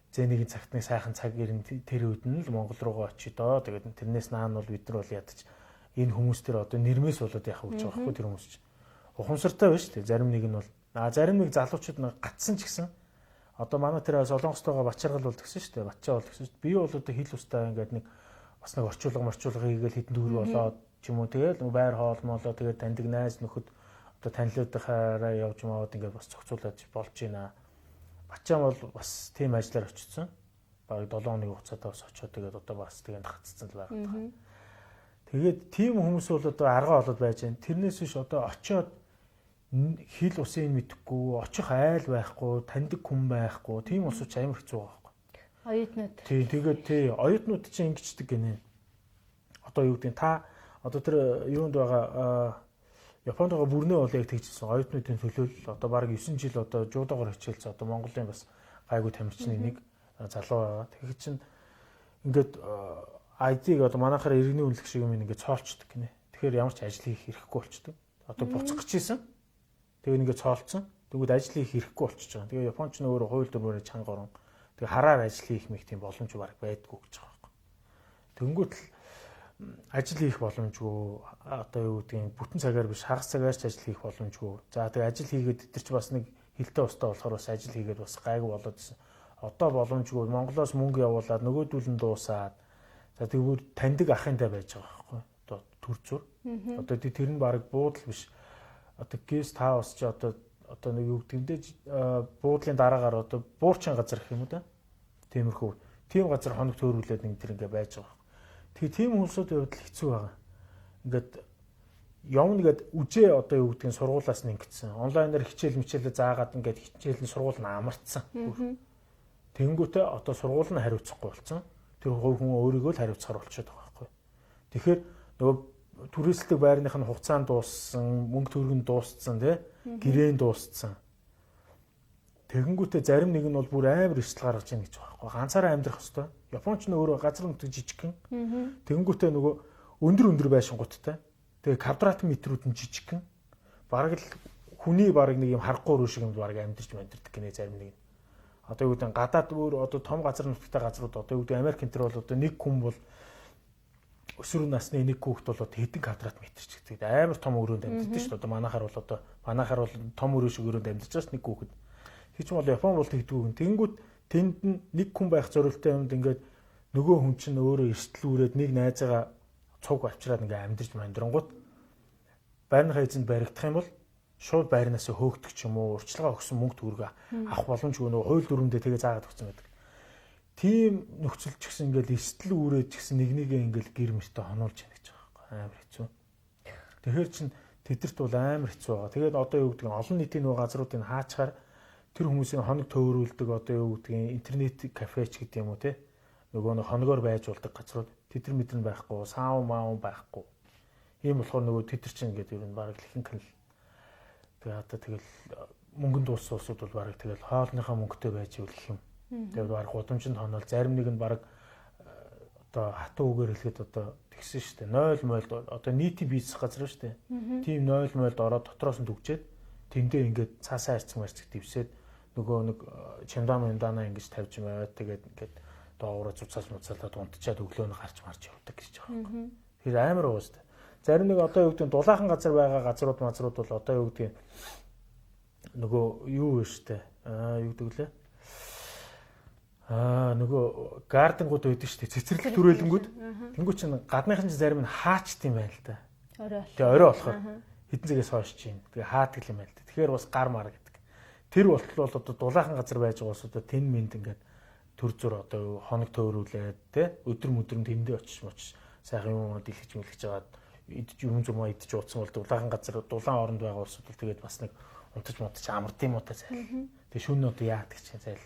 зэнийг цагт нэг сайхан цаг ирэн тэр үед нь л Монгол руугаа очие доо. Тэгээд тэрнээс наан бол бид нар бол ядаж энэ хүмүүс төр одоо нэрмээс болоод яхаа гэж байгаа байхгүй тэр хүмүүс чинь. Ухамсартай байна шүү дээ. Зарим нэг нь бол зарим нэг залуучууд нэг гатсан ч гэсэн одоо манай тэр Солонгостойгоо бачаргал бол тгсэн шүү дээ. Бачаа бол тгсэн шүү дээ. Би бол одоо хил устаа ингээд нэг бас нэг орчуулга хийгээл хитэн дүүр болоод ч юм уу тэгэл нэг байр хоолмолоо тэгээд таньдаг найз нөхөд одоо танилуудынхаараа явж маад ингээд бас зохицуулаад болж байна. Бачаа бол бас тийм ажиллаар очсон. Бараг 7 хоногийн хугацаатай бас очоод тэгээд одоо бас тэгээд хатцсан л байгаа. Тэгээд тийм хүмүүс бол одоо арга болоод байж байна. Тэрнээс биш одоо очоод хил усын мэдхгүй, очих айл байхгүй, таньдаг хүн байхгүй, тийм улсууч амар хэцүү байгаа байхгүй. Оюутнууд. Тэгээд оюутнууд чинь ингэждэг гинэ. Одоо юу гэдэг та одоо тэр юунд байгаа Японд байгаа бүрнээ бол яг тэгжсэн оюутнуудын төлөөлөл одоо бараг 9 жил одоо жуудаагаар хичээлсэн одоо Монголын бас гайгүй тамирчны нэг залуу байгаа. Тэгэхээр чинь ингээд ID-г одоо манайхаар иргэний үнэлэх шиг юм ингээд цоолчдөг гинэ. Тэгэхээр ямар ч ажил хийх хэрэггүй болчдөг. Одоо буцах гэж ийсэн. Тэгээд ингээд цоолцсон. Тэгвэл ажил хийх хэрэггүй болчихж байгаа. Тэгээд Японч нь өөрөө хууль дүрмээр чанга орон. Тэгээд хараар ажил хийх мэт тийм боломж баг байдгүй гэж байгаа байхгүй. Тэнгүүт л ажил хийх боломжгүй одоо юу гэдгийг бүтэн цагаар биш хагас цагаар ч ажил хийх боломжгүй. За тэгээд ажил хийгээд тэр ч бас нэг хилтэй устаа болохоор бас ажил хийгээд бас гайгүй болоод байсан. Одоо боломжгүй Монголоос мөнгө явуулаад нөгөөдүүл нь дуусаад за тэгвэл таньдаг ахынтай байж байгаа байхгүй. Одоо төр зүр. Одоо тэр нь баг буудал биш. Одоо гест хаус ч одоо нэг юу гэдэгдээ буудлын дараагаар одоо буурчин газар гэх юм уу да. Тиймэрхүү. Тийм газар хоног төөрүүлээд нэг тэр ингээ байж байгаа. Тэгээ тийм хүмүүсүүд явдал хэцүү байгаа. Ингээд явна гээд үжээ одоо юу гэдгийг сургуулаас нь ингэсэн. Онлайнаар хичээлээ заагаад ингээд хичээл нь сургууль нь амарцсан. Тэнгүүтээ одоо сургууль нь хариуцахгүй болсон. Тэр хүн өөрийгөө л хариуцахаар болчиход байгаа байхгүй. Тэгэхээр нөгөө түрээсэлдэг байрных нь хугацаанд дууссан, мөнгө төгрөг нь дууссан тий, гэрээн дууссан. Тэгэнгүүтээ зарим нэг нь бол бүр амар эрсдэл гаргаж ийн гэж байгаа байхгүй. Ганцаараа амьдрах хэвээр. Японч нь өөрөө газар нутаг жижигхэн. Тэгэнгүүтээ нөгөө өндөр байшингуудтай. Тэгээ квадрат метрүүд нь жижигхэн. Бараг л хүний бараг нэг юм харахгүй руу шиг юм бараг амьдэрч мандирдаг гинэ зарим нэг. Одоо юу гэдэг гадаад өөр одоо том газар нутагтай газрууд одоо юу гэдэг Америк энэ төр бол одоо нэг хүн бол өсвөр насны нэг хүүхэд бол одоо хэдэн квадрат метр ч гэдэг амар том өрөөнд амьддаг шүү дээ. Одоо манайхаар бол том өрөө шиг өрөөнд амьдарч байгаа нэг хүүхэд. Тэгж бол Япон бол тэгдэггүй. Тэнгүүт тэнд нэг хүн байх зорилттой юмд ингээд нөгөө хүн чинь өөрөө эрсдэлүүрээд нэг найзаагаа цуг авчираад ингээд амьдарч мандрангууд байрныхаа эзэнд баригдах юм бол шууд байрнаас хөөгдөх ч юм уу урьдчилгаа өгсөн мөнгө төгрөг авах боломжгүй нөгөө хууль дүрмдээ тэгээ заагаад өгсөн байдаг. Тийм нөхцөл ч гэсэн ингээд эрсдэл үүрээд ч гэсэн нэгээ ингээд гэр мөртөө хонуулж яах гэж байгаа байхгүй амар хэцүү. Тэгэхээр чин тэдэрт бол амар хэцүү байгаа. Тэгээд одоо юу гэдэг нь олон нийтийн нөгөө газруудыг хаачаар тэр хүмүүсийн хоног төөрүүлдэг одоо юу гэдгийг интернет кафеч гэдэг юм уу те нөгөө нэг хоногоор байж болдог газрууд тэдэр мэдрэн байхгүй саун маун байхгүй ийм болохоор нөгөө тэдэр чинь ингээд ер нь баг ихэнх нь Тэгээ одоо тэгэл мөнгөнд улс улсууд бол бараг тэгэл хоолныхаа мөнгөтэй байж үлэх юм. Тэгээд бараг удамжинд хоноол зарим нэг нь бараг одоо хатуу үгээр хэлэхэд одоо тэгсэн шүү дээ. 0 молд одоо нийтийн бизнес газар шүү дээ. Тийм 0 молд ороод дотроос нь дүгжээд тэндээ ингээд цаасаа арцсан дэвсээд нөгөө нэг чимдаа ингэж тавьж байгаад тэгээд ингээд доогуур цуцаас муцаалаад унтчаад өглөө нь гарч марч явдаг гэж байгаа юм. Тэгэхээр амар уу шүү дээ. Зарим нэг одоо юу гэдэг дулаахан газар байгаа газрууд бол одоо юу гэдэг нөгөө юу вэ штэ юу гэдэг лээ нөгөө гардингууд байдаг штэ цэцэрлэг түрээлэнгүүд тэнгуү чинь гадныхан чинь зарим нь хаачт юм байна л да. Тэгээ орой болохоор хэдэн цагаас хойш чинь тэгээ хаатгал юм байна л да. Тэгэхээр бас гар мар гэдэг. Тэр болтол бол одоо дулаахан газар байж байгаа улсуудаа тэн минт ингээд төр зур одоо хоног төөрүүлээд те өдөр мөдрөнд тэндээ очиж сайхан юм дэлгэж мэлгэж жагаад идэж юм зумаа идэж ууцсан бол дулаахан газар дулаан оронд байгаа улсууд бол тэгээд бас нэг унтаж амард юм уу та зайл. Тэгээ шөнө одоо яадаг чинь зайл.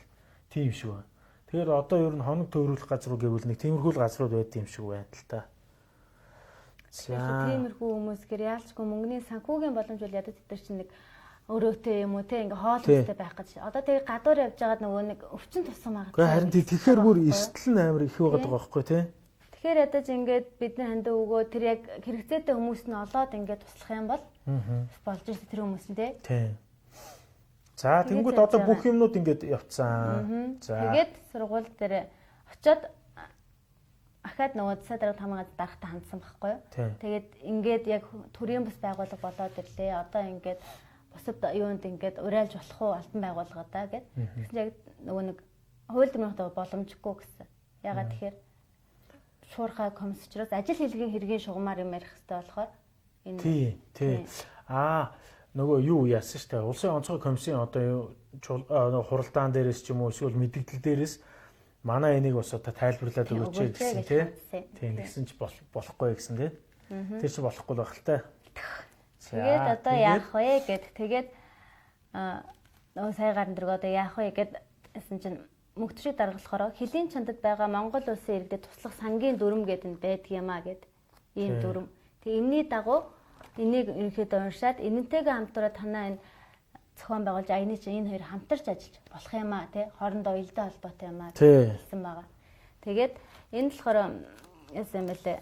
Тийм шиг байна. Тэгэхээр одоо ер нь хоног төөрүүлэх газар гэвэл нэг тиймэрхүү газрууд байд юм шиг байна л та. За тиймэрхүү хүмүүс гэр яалчгүй мөнгөний санхүүгийн боломж бол ядад тэр чинь нэг өрөөтэй юм уу те ингээ хоол хүнстэй байх гэж. Одоо тэгээ гадуур явж байгаад нөгөө нэг өвчин тусам байгаа. Гэхдээ харин тэгэхээр бүр эрсдэл нь амар их байгаад байгаа байхгүй те. Тэгэхээр ядаж ингээд бидний хандаа өгөө тэр яг хэрэгцээтэй хүмүүс нь олоод ингээд туслах юм бол болж ирсэн тэр хүмүүс нь те. Тийм. За тэнгууд одоо бүх юмнууд ингээд явцсан. За тэгээд сургууль дээр очиод ахаад нөгөө засаа дарга хамаагаад дарахтаа хандсан байхгүй юу. Тэгээд ингээд яг төрийн бас байгууллага болоод ирлээ. Одоо ингээд бусад юунд ингээд урайлж болох уу алтан байгууллага даа гэд. Тэгсэн яг нөгөө нэг хууль дүрмийнхтэй боломжгүй гэсэн. Ягаад тэгэхээр шуурхай комисчроос ажил хэлгийн хэргийн шугамар юм ярих хэрэгтэй болохоор энэ тий. Нөгөө юу яасан штэ улсын онцгой комиссийн одоо хуралдаан дээрээс ч юм уу эсвэл мэдээлэл дээрээс манай энийг бас одоо тайлбарлаад өгөөч гэсэн тийм тэгсэн ч болохгүй гэсэн тийм тэр чи болохгүй байх л та. Тэгээд одоо яах вэ гэд тэгээд нөгөө сая гарын дэрэг одоо яах вэ гэд гэсэн чинь мөнгөчрийг даргалахаар хөлийн чандад байгаа Монгол улсын иргэдэд туслах сангийн дүрм гэдэг нь байдаг юм а гэд ийм дүрм. Тэг энэний дагуу энийг ерөнхийдөө уншаад энэнтэйгээ хамтраа танаа энэ зохион байгуулж аяны чинь энэ хоёр хамтарч ажиллаж болох юм а тий хоорондоо уялдаа холбоотой юм а гэсэн байгаа. Тэгээд энэ болохоор яасан юм бэлээ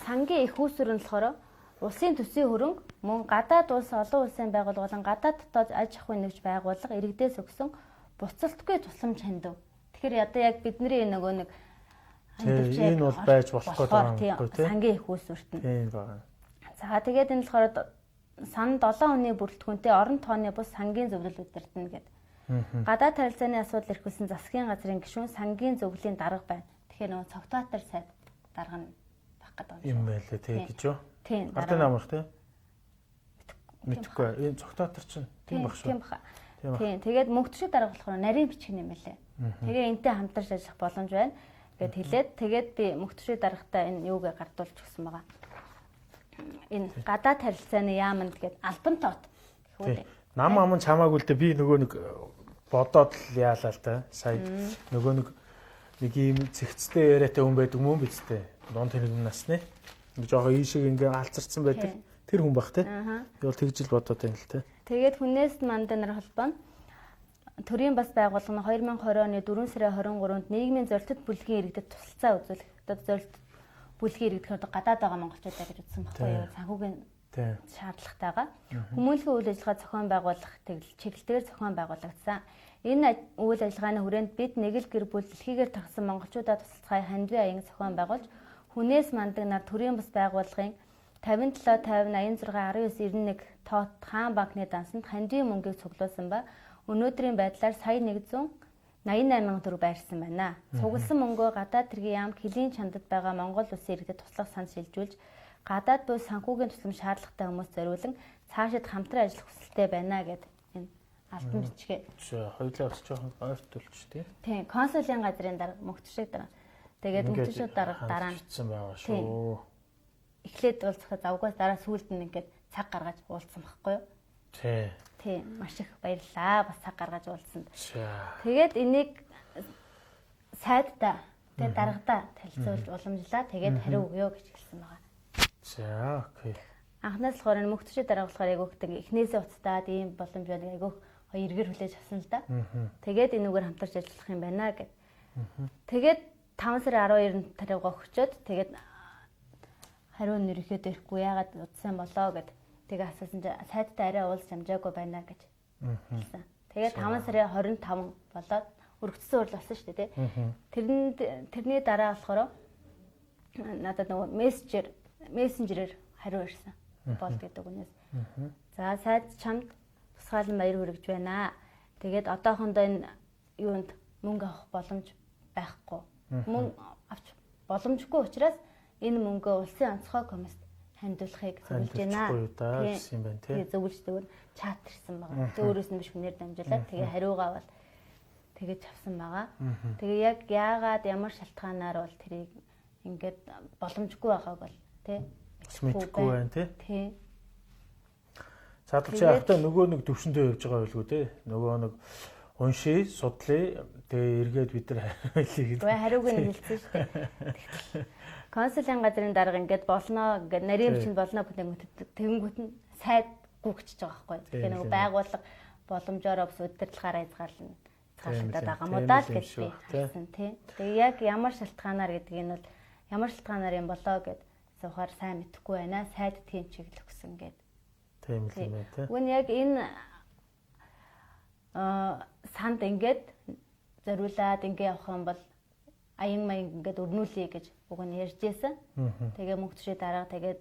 сангийн их үүсвэр нь болохоор улсын төсвийн хөрөнгө мөн гадаад улс олон улсын байгууллага болон гадаад дотоод аж ахуйн нэгж байгууллага иргэдээс өгсөн буцалтгүй тусламж хандив. Тэгэхээр одоо яг бидний нөгөө нэг энэ бол байж болох гэдэг юм тий сангийн их үүсвэрт нь. Тийм байна. За тэгээд энэ болохоор сан 7 өдрийн бүрэлдэхүүнтэй орон тооны бус сангийн зөвлөл удирдна гэдэг. Гадаад харилцааны асуудал эрхүүлсэн засгийн газрын гишүүн сангийн зөвлөлийн дарга байна. Тэгэхээр нөгөө цогтоотор сайд дарга нь байх гэдэг юм байлээ тий гэж юу? Тийм. Ардын намрах тий. Мэдхгүй. Энэ цогтоотор чинь тийм баг шүү. Тийм баха. Тийм. Тэгээд мөнгөчрийг дарга болохоор нарийн бичиг юм байлээ. Тэгээ энтэй хамтарч ажиллах боломж байна гэд хэлээд тэгээд би мөнгөчрийг даргатаа энэ юугээ гардуулж өгсөн байгаа. Энэ гадаад харилцааны яамд гээд альбан тоот гэхүү. Нам аман чамаагүй л дээ би нөгөө нэг бодоод л яалаа л та. Сая нөгөө нэг ийм цэгцтэй яриатай хүн байдаг мөн биз дээ. Дунд хэрэг насны. Нэг жоохон ийшиг ингээ алцарсан байдаг. Тэр хүн бах те. Би бол тэгж л бодоод байна л те. Тэгээд хүнээс манд нар холбоо төрийн бас байгууллага нь 2020 оны 4 сарын 23-нд нийгмийн зорилттой бүлгийн иргэдэд тусалцаа үзүүлэх. Одоо зорилт бүлгийн иргэдэд гадаад байгаа монголчуудаа гэж үзсэн баггүй юу? Санхүүгийн шаардлагатайгаа хүмүүнлэгийн үйл ажиллагаа зохион байгуулах чиглэлээр зохион байгуулагдсан. Энэ үйл ажиллагааны хүрээнд бид нэг л гэр бүл дэлхийгээр тархсан монголчуудаа туслахай хандвийн аян зохион байгуулж хүнээс мандаг нар төрийн бас байгууллагын 57 50 86 19 91 тоот хаан банкны дансанд хандвийн мөнгийг цуглуулсан ба өнөөдрийн байдлаар сая 188,000 төгрөг байрсан байна. Цугласан мөнгөө гадаад тэргийн яамд хөлийн чандад байгаа Монгол улсын иргэдэд туслах санд шилжүүлж гадаад буй санхүүгийн тусламж шаардлагатай хүмүүс зориулан цаашид хамтран ажиллах хүсэлтэй байна гэдэг энэ алтан бичгээ. Хоёулаа бас жоохон ойртуулж тий. Тийм, консулын газрын дарга мөнгөчрийг дарга. Тэгээд мөнгөчрүүд дарга дараа нь бичсэн байгаа шүү. Эхлээд уулзахад завгаас дараа сүүлд нь ингээд цаг гаргаж уулзсан байхгүй юу? Тийм, маш их баярлалаа. Бас цаг гаргаж уулзсанд. Тэгээд энийг сайддаа тэгээд даргадаа танилцуулж уламжлаа. Тэгээд хариу өгөө гэж хэлсэн байгаа. За, окей. анхнаас л болохоор мөхтөчөө дараа болохоор айгүйх эхнээсээ уцтаад ийм боломж байна айгүйх хоёр эргэр хүлээж авсан л да. Тэгээд энүүгээр хамтарч ажиллах юм байна гэд. Тэгээд 5 сарын 12-нд тариг өгчөөд тэгээд хариу нэрхээ дэрэхгүй яагаад удсан болоо гэд. Тэгээ асуусан чи сайдтай арай уулз хамжаагүй байна гэж хэлсэн. Тэгээд 5 сарын 25 болоод өргөцсөн урал болсон шүү дээ тий. Тэрний дараа болохоор надад нөгөө мессенжерээр хариу ирсэн. Бол гэдэг үнээс. За сайд чамд тусгаалan баяр хүргэж байна. Тэгээд одоохондоо энэ юунд мөнгө авах боломж байхгүй. Мөнгө авч боломжгүй учраас энэ мөнгөө улсын онцлог хүмүүст хандуулахыг зөвлөж байна. Тийм зөвлөж зөвөр чат ирсэн байгаа. Зөөрөөс нь биш хүнээр дамжуулаад тэгээ хариугаа бол тэгэж авсан байгаа. Тэгээ яг яагаад ямар шалтгаанаар бол тэрийг ингээд боломжгүй байгааг бол тий мэдгүй байна тий. Цаадах чи ахта нөгөө нэг төвшөндөө явж байгаа байлгүй тий. Нөгөө нэг уншия, судлаа тэгээ эргээд бид нар хэлийг. Хариуг нь хэлсэн шүү дээ. Консулын газрын дарга ингээд болно ингээд нарийн бичинд болно тэгэнгүүт нь сайд гүгчж байгаа байхгүй. Тэгэхээр нөгөө байгууллага боломжоор бас удирдлагаараа хязгаарлана. Хязгаарлагдаад байгаа юм уу даа л гэж би хэлсэн тий. Тэгээ яг ямар шалтгаанаар гэдгийг нь бол ямар шалтгаанаар юм болоо гэд сухаар сайн мэдэхгүй байна. Сайд тийм чиглэл өгсөн гэд. Тийм л юм тий. Гүн яг энэ санд ингээд зориулаад ингээ явах юм бол аян маань ингээд өрнүүлээ гэж уг нь ярьжсэн. Тэгээ мөнгөчөө дараа тэгээд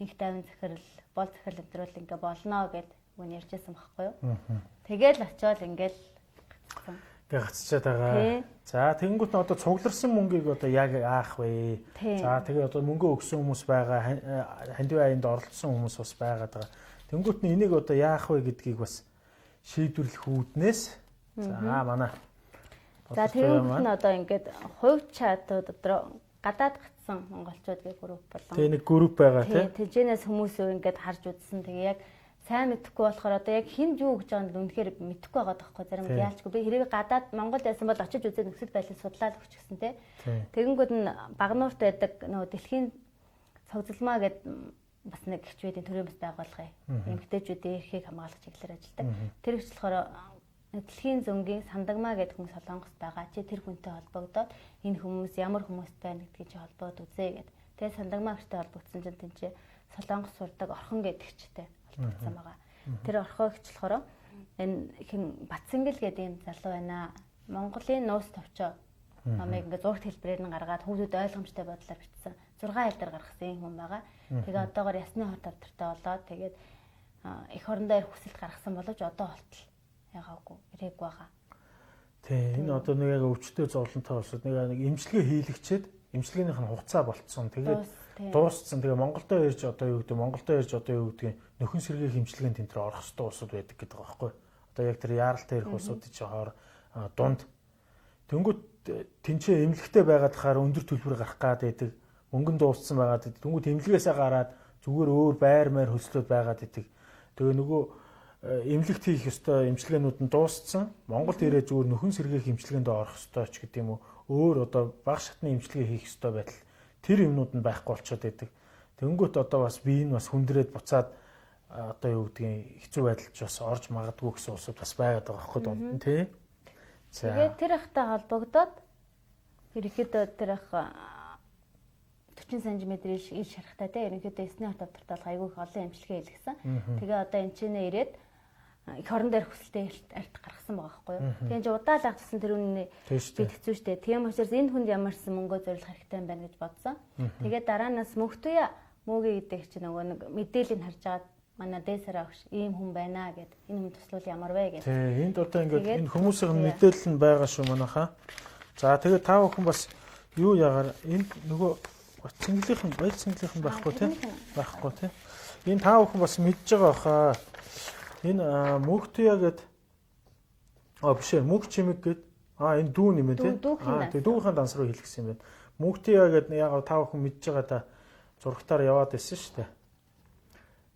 инх тайван захирал, бол захирал өдрөл ингээ болно гэд уг нь ярьжсэн байхгүй юу? Тэгээл очиод ингээл тэгээ гацчаад байгаа. За тэгэнгүүт нь одоо цугларсан мөнгийг одоо яг аах вэ? За тэгээ одоо мөнгө өгсөн хүмүүс байгаа, хандив аянд оролцсон хүмүүс бас байгаад байгаа. Тэгэнгүүт нь энийг одоо яах вэ гэдгийг бас шийдвэрлэх үүднээс за манай за тэгэнгүүт нь одоо ингээд хувь чатууд одоо гадаад гацсан монголчууд гэх групп болон тэгээ нэг групп байгаа тийм. Тэжээс хүмүүс ингээд харж үзсэн. Тэгээ яг сайн мэдэхгүй болохоор одоо яг хин юу гэж байгааг нь үнэхээр мэдэхгүй байгаа байхгүй зарим яалчгүй би хэрэг гадаад Монголд байсан бол очиж үзээд нөхцөл байдлыг судлаад өгч гисэн тий. Тэгэнгүүт нь Багануурт байдаг нөгөө дэлхийн цогцлмаа гэдэг бас нэг хичвэдийн төрийн бас байгууллага юм. Эмэгтэйчүүдийн эрхийг хамгаалах чиглэлээр ажилладаг. Тэр их болохоор дэлхийн зөнгийн сандагмаа гэдэг хүн Солонгост байгаа. Чи тэр хүнтэй холбогдоод энэ хүмүүс ямар хүмүүс байна гэдгийг чи холбоод үзээ гэд. Тэгээ сандагмаа гэртэй холбогдсон чинь тэнцээ Солонгос сурдаг орхон гэдэгчтэй холбогдсон байгаа. Тэр орхоогч болохоор энэ хин Батсангэл гэдэг юм залуу байна. Монголын нуус товчоо намайг ингээ зургт хэлбэрээр нь гаргаад хүүхдүүд ойлгомжтой бодлоор бичсэн. 6 хэлбэр гаргасан хүн байгаа. Тэгээ одоогоор ясны хот тавтартай болоод тэгээд эх орондоо ирэх хүсэлт гаргасан боловч одоо болтол ягаагүй ирээг байгаа. Тий, энэ одоо нэг яг өвчтөе зовлонтой болсод нэг эмчилгээ хийлэгчээд эмчилгээнийх нь хугацаа болцсон. Тэгээд дууссан. Тэгээ Монголдоо ирж одоо юу гэдэг Монголдоо ирж одоо юу гэдгийг нөхөн сэргийх эмчилгээнд тентэр орох ёстой улсууд байдаг гэдэг байгаа байхгүй. Одоо яг тэр яаралтай ирэх улсуудын чихоор дунд тэнгүүт тэнцээ эмнэлэгтэй байгаад хахаар өндөр төлбөр гарах гад байдаг. Мөнгөн дууссан байгаад байдаг. Тэнгүүт эмнэлгээсээ гараад зүгээр өөр байр маяр хөслөд байгаад байдаг. Тэгээ нөгөө эмнэлэгт хийх ёстой эмчилгээнүүд нь дууссан. Монголд ирээд зүгээр нөхөн сэргийх эмчилгээнд орох ёстой ч гэдэг юм уу. Өөр одоо бага шатны эмчилгээ хийх ёстой байтал тэр юмнууд нь байхгүй болчиход байдаг. Тэнгүүт одоо бас бие нь бас хүндрээд буцаад одоо юу гэдгийг хэцүү байдалд бас орж магадгүй гэсэн улсууд бас байгаад байгаа байхгүй дунд нь тий. За. Тэгээд тэр ахтай холбогдоод ерөнхийдөө тэр ах 40 см-ийн ил шарахтай тий ерөнхийдөө эсний хот тавтартай болох айгүй их олон эмчилгээ хийлгэсэн. Тэгээ одоо энэ чинээ ирээд эх орон дээр хүсэлтээр арт гаргасан байгаа байхгүй юу. Тэгээд удаалах гэсэн тэр үнэ бид хэцүү шттэ. Тийм учраас энэ хүнд ямарсан мөнгөө зориулах хэрэгтэй юм байна гэж бодсон. Тэгээд дараанаас Мөхтөе мөгийн гэдэг чинь нөгөө нэг мэдээллийг харж агаад манай дээсараа өгш ийм хүн байна гэд энэ хүн туслуул ямар вэ гэд. Тий, энд одоо ингээд энэ хүмүүсийн мэдээлэл нь байгаа шүү манайхаа. За тэгээд та бүхэн бас юу яагаар энд нөгөө баяцангалийнхан байхгүй тий. Байхгүй тий. Энэ та бүхэн бас мэдж байгаа баха. Энэ Мөхтөе гэд биш мөх чимэг гэд энэ дүүн юм тий. Тэгээ дүүхийн данс руу хэлчихсэн юм байна. Мөхтөе гэд яг та бүхэн мэдж байгаа та зургатаар яваад байсан шүү дээ.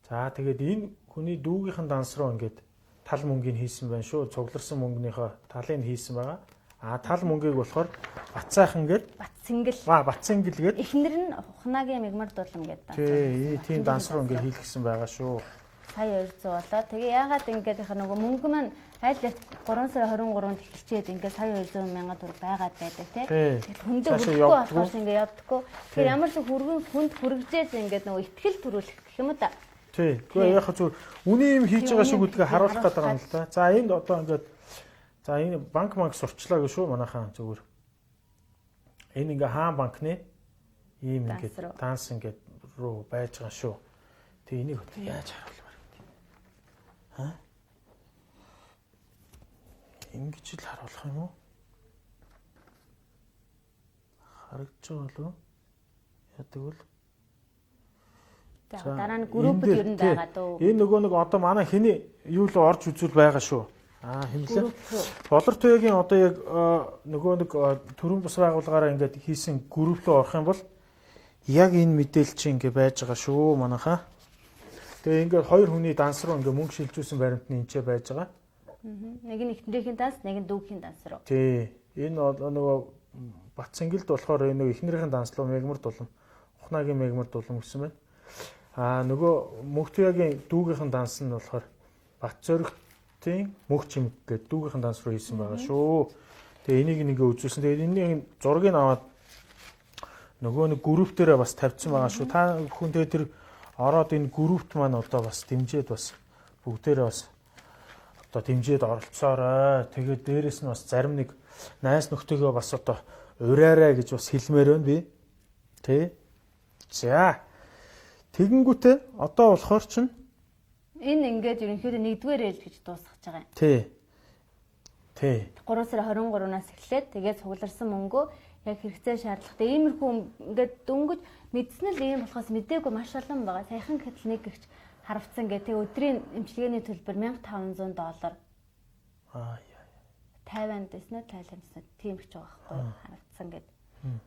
За тэгээд энэ хүний дүүгийнхэн данс руу ингээд тал мөнгөний хийсэн байна шүү. Цугларсан мөнгөнийхөө талыг хийсэн байгаа. Тал мөнгийг болохоор Батсайхан гээд Батсингэл. Батсингэл гээд Эхнэр нь Ухнагийн мигмар дуулам гэдэг данс. Тийм данс руу ингээ хийлгсэн байгаа шүү. Сая 200 болоо. Тэгээ яагаад ингээд их нөгөө мөнгө маань аль 3 сарын 23-нд эхэлчихэд ингээд сая 200 мянган төгрөг байгаад байдаг тийм. Хүндээ хүрхгүй болохоос ингээд явдаггүй. Тэгэхээр ямар ч хүнд хүрэгжээд ингээд нөгөө ихтгэл төрүүлэх гэх юм да. Тий. Гэхдээ яг зөв үний юм хийж байгаа шүү гэдгээ харуулах гэдэг юм л да. За энд одоо ингээд энэ банк сурчлаа гэж шүү манайхаа зөвөр. Энэ ингээ хаан банкны ийм ингээд данс ингээд руу байж байгаа шүү. Тэгээ энийг яаж харуулмаар вэ? Ингэж л харуулах юм уу? Харагдж байгаа болов уу? Яадаг бол. За дараа нь группд ер нь байгаа дөө. Энэ нөгөө нэг одоо манай хэний юу л орж үзүүл байгаа шүү. Хэмлээ. Болортуяагийн одоо яг нөгөө нэг төрийн бас байгууллагаараа ингээд хийсэн групп руу орох юм бол яг энэ мэдээлэл чинь ингээд байж байгаа шүү манайхаа. Тэгээ ингээд хоёр хүний данс руу ингээд мөнгө шилжүүлсэн баримт нь энэчээ байж байгаа. Нэг нь эхнэрийн данс, нэг нь дүүгийн данс руу. Тий. Энэ нөгөө Батсингэлд болохоор энэ эхнэрийн данс руу мегмар дулам, Ухнагийн мегмар дулам гэсэн байна. Нөгөө Мөнхтуяагийн дүүгийнхэн данс нь болохоор Батзоригтын мөнх чимэг гэдэг дүүгийнхэн данс руу хийсэн байгаа шүү. Тэгээ энийг ингээ үзүүлсэн. Тэгээ энэ зургийг аваад нөгөө нэг групп дээрээ бас тавьсан байгаа шүү. Та бүхэн тэгээ тэр ороод энэ группт маань одоо бас дэмжиж бас бүгдээрээ бас одоо дэмжиж оролцоорой. Тэгээд дээрэс нь бас зарим нэг найз нөхдөйгөө бас одоо ураарай гэж бас хэлмээр байна би. Тэ. За. Тэгэнгүүтээ одоо болохоор чинь энэ ингээд ерөнхийдөө нэгдүгээр ээлж гэж дуусгаж байгаа юм. Тий. 3 сарын 23-наас эхлээд тэгээд цугларсан мөнгөө яг хэрэгцээ шаардлагатай иймэрхүү ингээд дөнгөж мэдсэн л ийм болохоос мэдээгүй маш олон байгаа. Саяхан гэтэл нэг гихч харавцсан гэдэг өдрийн эмчилгээний төлбөр $1500. Тайванд дэснэ, Тайланд дэснэ тийм их байгаа байхгүй харавцсан гэдэг.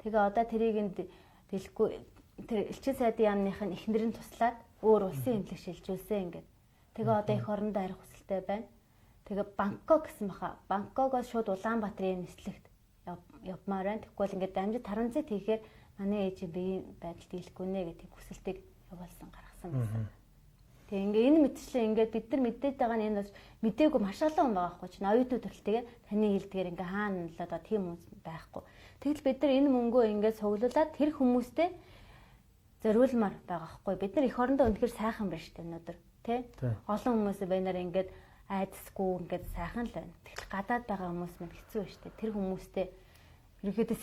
Тэгээ одоо тэрийг дэлэхгүй тэр элчин сайдын яамныхын эхнэр нь туслаад өөр улсын эмнэлэг шилжүүлсэн ингээд. Тэгээ одоо их орондоо арих хүсэлтэй байна. Тэгээ Бангкок гэсэн баха. Бангкокоос шууд Улаанбаатарын нислэгт явмаар байна. Тэгэхгүй бол ингээд дамжид таранцыг хийхээр манай ээжийн биеийн байдал дийлэхгүй нэ гэдэг хүсэлтийг явуулсан гаргасан байсан. Тэгээ ингээд энэ мэтчлээ ингээд бид нар мэдээд байгаа нь энэ бас мдээгүй маш олон хүн байгаа байхгүй чинь оюутнууд төрөлтэйгээ таны хэлдгээр ингээд хаана нөлөөд тийм хүмүүс байхгүй. Тэгэл бид нар энэ мөнгөө ингээд цуглуулад тэр хүмүүстэй зориулмаар байгаа байхгүй. Бид нар эх орондоо үнэхээр сайхан байна шүү дээ өнөөдөр тий. Олон хүмүүс байнаар ингээд айдсгүй ингээд сайхан л байна. Тэгэл гадаад байгаа хүмүүс мань хэцүү байна шүү дээ. Тэр хүмүүстэй ерөөдөө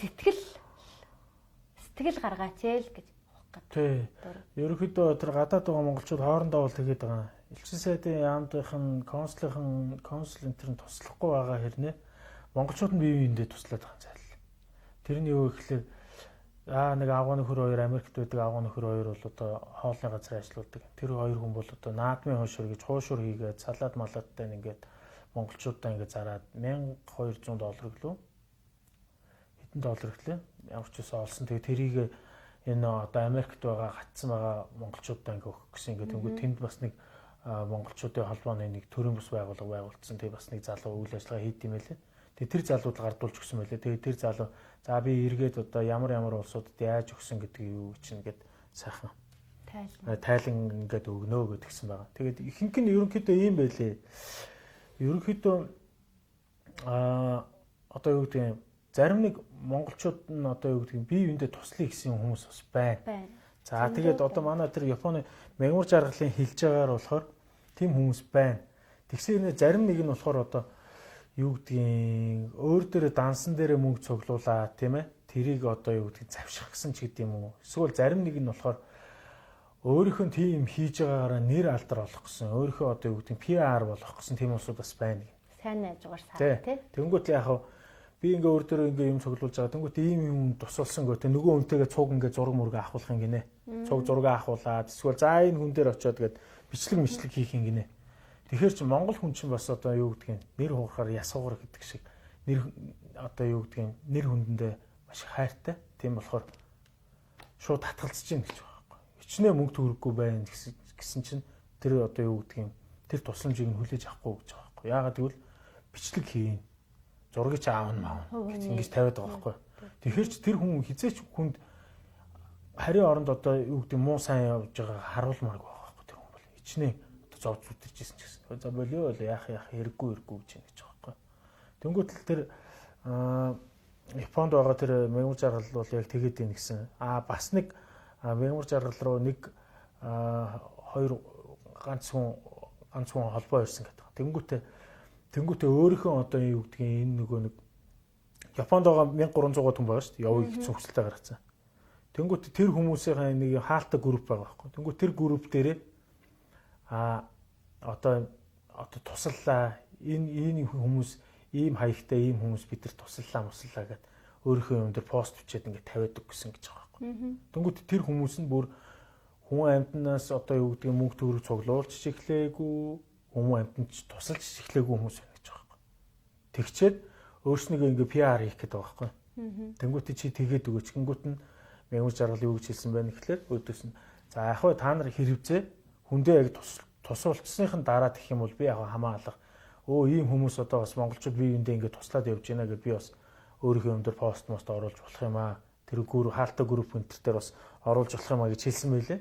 сэтгэл гаргаач л гэж тий. Ерөнхийдөө тэр гадаад байгаа монголчууд хоорондоо бол тэгээд байгаа. Элчин сайдын яамдынхан консул энэ туслахгүй байгаа хэрнээ монголчууд нь бие биендээ туслаад байгаа зайл. Тэрний юу гэхлээр нэг авгаа нөхөр хоёр Америкт байдаг авгаа нөхөр хоёр бол одоо хоолны газар ажилладаг. Тэр хоёр хүн бол одоо наадмын хуушур гэж хуушур хийгээд салаад малаадтай ингээд монголчуудаа ингээд зараад $1200 гэлөө хэдэн доллар гэлээ ямар ч үсэн олсон. Тэгээ тэрийг энэ одоо Америкт байгаа гатсан байгаа монголчуудаа ингээд өгөх гэсэн ингээд тэнгуү тэнд бас нэг монголчуудын холбооны нэг төрийн бус байгууллага байгуулсан. Тэгээ бас нэг залуу үйл ажиллагаа хийд юм байлээ. Тэгээ тэр залууд гардуулж өгсөн байлээ. Тэгээ тэр залуу за би эргээд одоо ямар улсуудад яаж өгсөн гэдгийг юу чинь ингээд сайхан тайлан ингээд өгнө гэдгсэн байгаа. Тэгээд ихэнх нь ерөнхийдөө ийм байлээ. Ерөнхийдөө одоо юу гэдэг юм зарим нэг монголчууд нь одоо юу гэдэг юм бие биендээ туслая гэсэн хүмүүс бас байна. За тэгээд одоо манай тэр Японы мягмар жаргалын хэлж байгаагаар болохоор тийм хүмүүс байна. Тэгсээр зарим нэг нь болохоор одоо юу гэдгийг өөр дээрээ дансан дээрээ мөнгө цуглуулаа тийм ээ. Тэрийг одоо юу гэдгийг завших гэсэн ч гэдэм юм уу. Эсвэл зарим нэг нь болохоор өөрийнхөө тийм хийж байгаагаараа нэр алдар олох гэсэн, өөрийнхөө одоо юу гэдгийг PR болох гэсэн тийм усуд бас байна. Сайн найжгаар саа тий. Тэнгүүт яг би ингээ өөр дээрээ ингээ юм цуглуулж байгаа. Тэнгүүт ийм юм тусалсан гоо тэ нөгөө хүнтэйгээ цуг ингээ зураг мөргө авахулах юм гинэ. Цуг зураг авахуулаад эсвэл за энэ хүн дээр очиод гээд бичлэг хийх юм гинэ. Тэгэхээр чи Монгол хүн чинь бас одоо юу гэдгийг нэр хугарахаар ясуугар гэдэг шиг нэр одоо юу гэдгийг нэр хүндэндээ маш хайртай. Тийм болохоор шууд татгалзаж гин гэж байгаа байхгүй. Хичнээн мөнгө төгрөггүй байна гэсэн чинь тэр одоо юу гэдгийг тэр тусламжийг нь хүлээж авахгүй гэж байгаа байхгүй. Яагаад гэвэл бичлэг хийн. зургийг чи аав нь маав гэж ингэж тавиад байгаа байхгүй. Тэгэхээр ч тэр хүн хизээч хүнд харийн оронд одоо юу гэдэг муу сайн явж байгаа харуулмаар байгаа байхгүй тэр хүн бол ичнээ одоо зовж зүтэрчсэн ч гэсэн. За болио бол яах хэрэггүй гэж байна гэж байгаа байхгүй. Тэнгүүт л тэр Японд байгаа тэр мягмар жаргал бол яг тэгээд ийн гэсэн. Бас нэг мягмар жаргал руу нэг хоёр ганц хүн холбоо ирсэн гэдэг. Тэнгүүтээ өөрийнхөө одоо юу гэдгийг энэ нөгөө нэг Японд байгаа 1300 хүн байгаа шүү дээ. Явъя гэсэн хүсэлтэй гаргацсан. Тэнгүүтээ тэр хүмүүсийн нэг хаалттай групп байгаа байхгүй. Тэнгүүт тэр групп дээрээ одоо туслаа энэ хүмүүс ийм хаягтай ийм хүмүүс бид нар туслаа гэд өөрийнхөө юм дээр пост бичээд ингээд тавиад өгсөн гэж байгаа байхгүй. Тэнгүүт тэр хүмүүс нь бүр хүн амьтнаас одоо юу гэдэг мөнгө төгрөг цуглуулж эхлэегүй, хүн амьтанд тусалж эхлэегүй хүмүүс байна гэж байгаа байхгүй. Тэгчээд өөрснийгөө ингээд PR хийх гэдэг байгаа байхгүй. Тэнгүүт чи тэгээд өгөөч. Тэнгүүт нь мягмар жаргал юу гэж хэлсэн байна гэхлээр өөдөөс нь за яг хөө та нар хэрэгцээ хүндээ яг тусуулцсныхын дараа гэх юм бол би яг хамаалах ийм хүмүүс одоо бас монголчууд бие биендээ ингээд туслаад явж байна гэж би бас өөрийнхөө юм дээр пост оруулж болох юм аа. Тэр хаалттай групп энтер дээр бас оруулж болох юм аа гэж хэлсэн байлээ.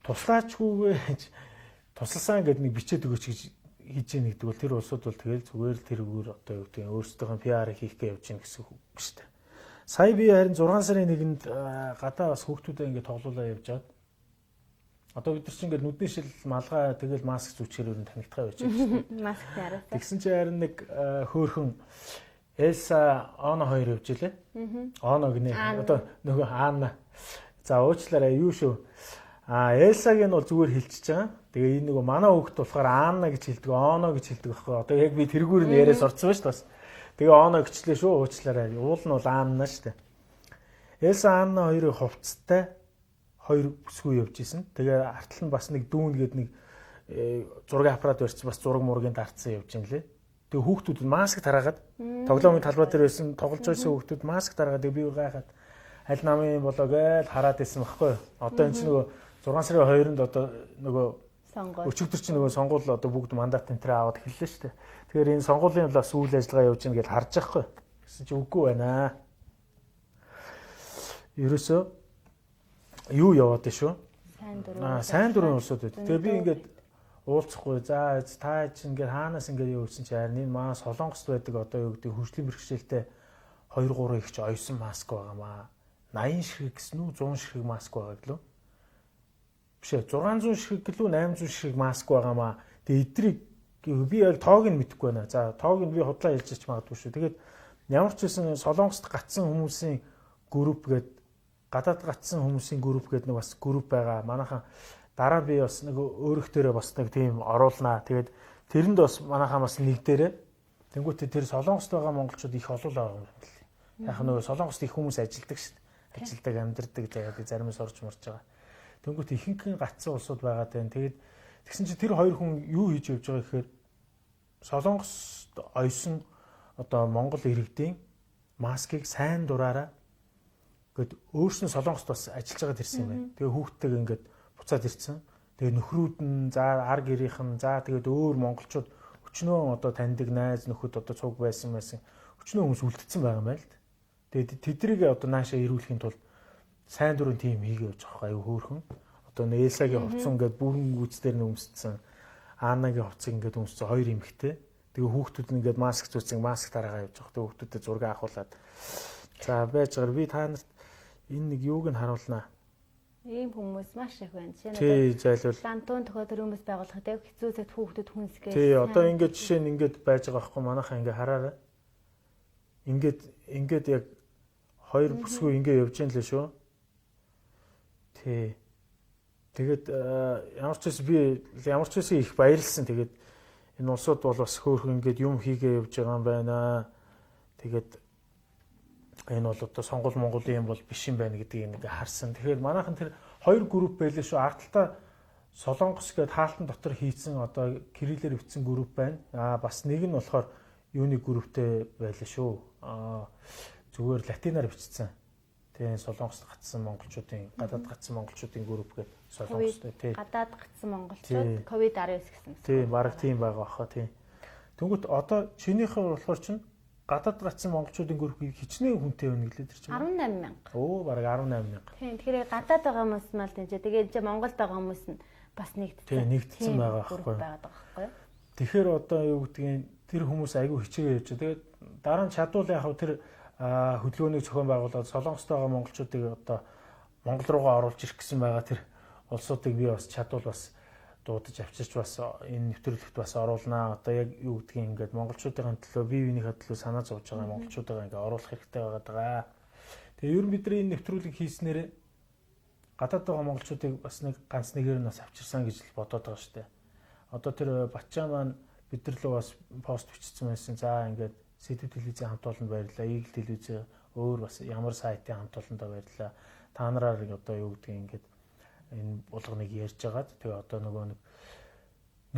Туслаачгүй гэж тусалсан гэдэг нэг бичээд өгөөч гэж хийж яах нэгдэг бол тэр улсууд бол тэгэл зүгээр л тэрүүгээр одоо юу гэдэг өөрсдийнхөө PR хийх гэж явж гин гэсэн үг шүү дээ. Сая би харин 6 сарын 1-нд гадаа бас хүүхдүүдээ ингээд тоглоулаа явж аваад одоо бид нар чинь ингээд нүдний шил малгай тэгэл маск зүчээр өрн танигдгаа байж байгаа шүү дээ. Маск яриа. Тэгсэн чинь харин нэг хөөхөн Элса Оно 2 явж илээ. Оно гинэ. Одоо нөгөө Анна. За уучлаарай юу шүү. Элсагийн бол зүгээр хэлчихэж байгаа. Тэгээ энэ нөгөө манай хүүхд болохоор Анна гэж хэлдэг, Оно гэж хэлдэг байхгүй. Одоо яг би тэргүүр нь яриа сурцсан ба шүү дээ. Тэгээ Оно гिचлээ шүү уучлаарай. Уул нь бол Анна шүү дээ. Элса Анна хоёрын хувцастай хоёр бүсгүй явж исэн. Тэгээ артал нь бас нэг дүүн гээд нэг зургийн аппарат барьсан бас зураг мургийн дарцсан явж ин лээ. Тэгээ хүүхдүүд маск тараагаад тоглоомын талбай дээр байсан тоглож байсан хүүхдүүд маск тараагаад тэгээ би гайхаад аль намын болоо гээл хараад байсан байхгүй. Одоо энэ чинь нөгөө 6 сарын 2-нд одоо нөгөө өчигдөр чинь нөгөө сонгуул одоо бүгд мандат энэ төрөө аваад эхэллээ шүү дээ. Тэгэхээр энэ сонгуулийн бас үйл ажиллагаа явж гин гэж харж байхгүй. Гэсэн чинь үгүй байна. Ерөөсөө юу яваад шүү? Сайн дурын улсууд байд. Тэгээ би ингээд уулзахгүй за та чинь ингээд хаанаас ингээд юу гэсэн чи харин энэ маа Солонгост байдаг одоо юу гэдэг хөгжлийн бэрхшээлтэй 2-3 их ч оёсон маск байгаамаа 80 ширхэг гэсэн үү 100 ширхэг маск байгаа гэлөө биш ээ 600 ширхэг гэлөө 800 ширхэг маск байгаамаа тэгээ эдрийг би яг тоог нь мэдэхгүй байна за тоог нь би худлаа хэлж ч магадгүй шүү тэгээд ямар ч байсан Солонгост гацсан хүмүүсийн групп гээд гадаад гацсан хүмүүсийн групп гээд нэг бас групп байгаа манайхан дараа би бас нэг өөрөختөрөө бас нэг тийм оруулнаа. Тэгээд тэрэнд бас манайхаа бас нэгдээрээ. Тэнгүүтээ тэр Солонгост байгаа монголчууд их олоолаа байгаа юм байна. Яг нөгөө Солонгост их хүмүүс ажилдаг шүү дээ. Ажилдаг, амьдардаг тэгээд зарим нь сурч морж байгаа. Тэнгүүт ихэнхэн гацсан улсууд байгаа тань. Тэгээд тэгсэн чинь тэр хоёр хүн юу хийж явж байгаа гэхээр Солонгост ойсон одоо Монгол иргэдийн маскыг сайн дураараа гээд өөрснөө Солонгост бас ажиллаж байгаад ирсэн юм байна. Тэгээ хүүхдтэйг ингээд буцаад ирсэн. Тэгээ нөхрүүд нь за ар гэрийнх нь за тэгээд өөр монголчууд өчнөө одоо таньдаг найз нөхөд одоо цуг байсан өчнөө хүмүүс үлдсэн байгаа юм байна л. Тэгээд тэдрийг одоо наашаа ирүүлэхийн тулд сайн дурын тим хийгээ явж байгаа аюу хөөрхөн. Одоо Элсагийн хувцсан ингээд бүрэн гүйцээр нь өмссөн. Аннагийн хувцыг ингээд өмссөн хоёр эмэгтэй. Тэгээ хүүхдүүд нь ингээд маск зүүцэн маск тараагаа явж байгаа. Тэгээ хүүхдүүдэд зураг авахуулаад за байж байгаа би та нарт энэ нэг юуг нь харуулнаа. Ийм хүмүүс маш их байна. Тий, зайлвал лантун тохиолдол хүмүүс байгуулах гэдэг хэцүү цагт хүүхдүүд хүнсгээ. Тий, одоо ингээд жишээ нь ингээд байж байгаа байхгүй манайхаа ингээд хараарай. Ингээд яг хоёр бүсгүй ингээд явж юм лээ шүү. Тий. Тэгээд ямар ч байсан их баярлсан. Тэгээд энэ улсууд бол бас хөөрхөн ингээд юм хийгээ явж байгаа юм байна. Тэгээд энэ бол одоо сонгол Монголын юм бол биш юм байна гэдгийг нэг харсан. Тэгэхээр манайхан тэр хоёр групп байлээ шүү. Ардталтаа Солонгос гээд хаалтан дотор хийцэн одоо кириллээр өвцсөн групп байна. Бас нэг нь болохоор юуны групптэй байлаа шүү. Зүгээр латинаар бичсэн. Тэгээ Солонгост гацсан монголчуудын гадаад гацсан монголчуудын групп гээд Солонгостой тий. Гадаад гацсан монголчууд ковид-19 гэсэн. Тий, бараг тийм байгаа баха тий. Тэнгүүт одоо чинийхээ болохоор чинь гадаад гацсан монголчуудын групп хичнээн хүнтэй байна гэлээ тэр чинь. 18,000. Оо, бараг 18,000. Тийм. Тэгэхээр гадаад байгаа хүмүүс мал тийж. Тэгээд Монголд байгаа хүмүүс нь бас нэгдсэн. Тийм, нэгдсэн байгаа байхгүй. Тэгэхээр одоо юу гэдгийг тэр хүмүүс айгүй хичээгээ явж. Тэгээд дараа нь чадвал яг тэр хөдөлгөөнийг зохион байгуулад Солонгост байгаа монголчуудыг одоо Монгол руугаа оруулж ирэх гэсэн байгаа тэр улсуудыг би бас чадвал бас дуудаж авчирч бас энэ нэвтрүүлэгт бас оруулнаа. Одоо яг юу гэдгийг ингээд монголчуудын төлөө бие биенийхээ төлөө санаа зовж байгаа монголчуудаа ингээд оруулах хэрэгтэй байгаа. Тэгээ ер нь бидний энэ нэвтрүүлэг хийснээр гадаад байгаа монголчуудыг бас нэг ганц нэгээр нь бас авчирсан гэж л бодоод байгаа шүү дээ. Одоо тэр Батчаа маань бид нар лөө бас пост бичсэн байсан. За ингээд Сэдэв телевизийн хамт олонд баярлалаа. Игэл телевиз өөр бас ямар сайтын хамт олондоо баярлалаа. Та нараар одоо юу гэдгийг ингээд энэ булганыг ярьж байгаад тэгээ одоо нөгөө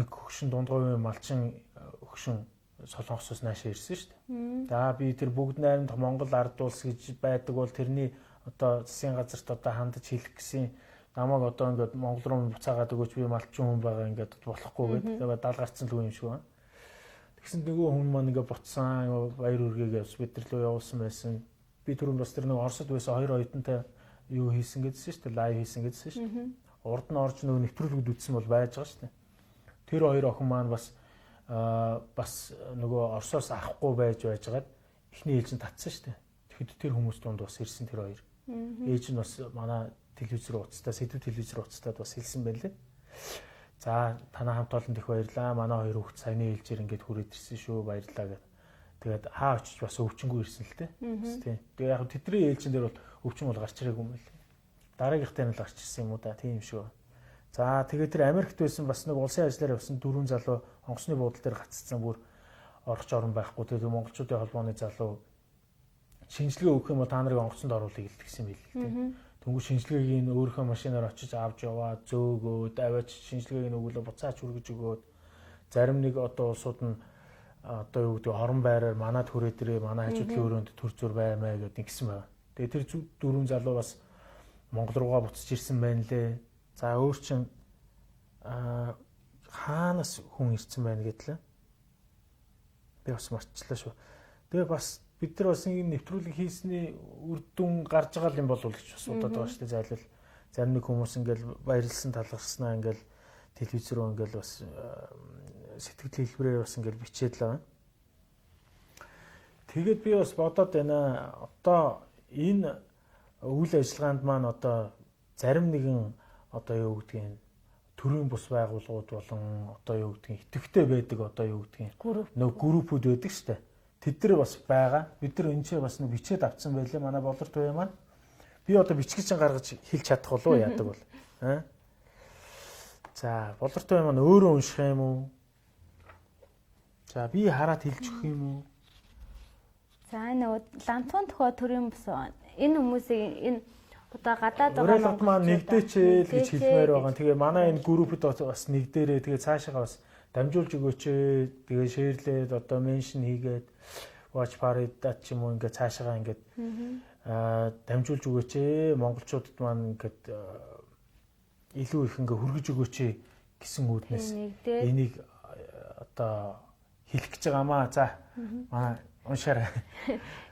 нэг хөгшин дундгойн малчин хөгшин Солонгосоос наашаа ирсэн шүү дээ. За би тэр бүгд найрамдах Монгол ард улс гэж байдаг бол тэрний одоо засгийн газарт одоо хандаж хэлэх гэсэн намайг одоо ингээд Монгол руу буцаагаад өгөөч би малчин хүн байгаа ингээд болохгүй гэдэг. Тэгээ дал гарцсан л юм шиг байна. Тэгсэн нөгөө хүн маань ингээд буцсан баяр үргээгээс бид нар лөө явуулсан байсан. Би түрүүн бас тэр нэг Оросд байсан хоёр оюутантай юу хийсэн гэдсэн шүү дээ. Лайв хийсэн гэдсэн шүү дээ. Урд нь орж нөгөө нэвтрүүлгүүд үзсэн бол байж байгаа шүү дээ. Тэр хоёр охин маань бас нөгөө Оросоос авахгүй байжгаад эхний ээлжинд татсан шүү дээ. Тэгэхэд тэр хүмүүс дунд бас ирсэн тэр хоёр. Ээж нь бас манай телевиз рүү уцтаа, Сэдэв телевиз рүү уцтаад бас хэлсэн байлээ. За танаа хамт олонд их баярлаа. Манай хоёр хүүхд саяны ээлжээр ингээд хүрээд ирсэн шүү. Баярлалаа гэдэг. Тэгээд хаа очиж бас өвчнгөө ирсэн л дээ. Тийм. Тэгээ яг тэдний ээлжин дээр бол өвчин бол гарч ирээгүй юм байл. Дараагийнхтай нь л гарч ирсэн юм уу да. Тийм шүү. За тэгээд тэр Америкт байсан бас нэг улсын ажиллаар явсан дөрвөн залуу онгоцны буудлын дээр гаццсан бүр орч орон байхгүй. Тэгээд монголчуудын холбооны залуу шинжилгээ өгөх юм бол та нарыг онгоцонд оруулъя гэсэн юм байл л дээ. Тэнгүү шинжилгээг нь өөрийнхөө машинаар очиж авч яваад зөөгөөд аваач шинжилгээг нь өгүүлээ буцаач хүргэж өгөөд зарим нэг одоо улсууд нь одоо юу гэдэг хорон байраар манад хүрээд ирээ манай хажуудлын өрөөнд төр зур баймаа гэдэг нэгсэн байна. Тэгээ тэр дөрвөн залуу бас Монгол руугаа буцаж ирсэн байна лээ. За өөр чин хаанаас хүн ирсэн байна гэдлээ. Би бас марцлаа шүү. Тэгээ бас бид нар бас энэ нэвтрүүлэг хийсний үр дүн гарч байгаа юм болов уу гэж бас бодоод байгаа шүү дээ. Зайлшгүй зарим нэг хүмүүс ингээл баярлсан талархснаа ингээл телевиз рүү ингээл бас сэтгэл хэлбэрээр бас ингээл бичээд л байна. Тэгээд би бас бодоод байна. Одоо энэ үйл ажиллагаанд маань одоо зарим нэгэн одоо юу гэдгийг төрийн бус байгууллагууд болон одоо юу гэдгийг идэвхтэй байдаг одоо юу гэдгийг нөгөө группүүд байдаг шүү дээ. Тэд нар бас байгаа. Бид нар энэ ч бас нэг бичээд авсан байлээ. Манай Болортуяа маань би одоо бичгэж гаргаж хэлж чадах болов уу яадаг бол. За Болортуяа маань өөрөө унших юм уу? За би хараад хэлж өгөх юм уу? За нөгөө лантун тохио төрийн бус энэ хүмүүсийн энэ одоо гадаад байгаа маань нэгдэчээл гэж хэлмээр байгаа. Тэгээ манай энэ группэд бас нэгдээрээ тэгээ цаашаа бас дамжуулж өгөөч. Тэгээ шеэрлээд одоо меншн хийгээд watch party-даа ч юм уу ингээд цаашаа ингээд дамжуулж өгөөч. Монголчуудад маань ингээд илүү их ингээд хүргэж өгөөч гэсэн үүднээс энийг одоо хэлэх гэж байгаамаа. За манай уншаарай.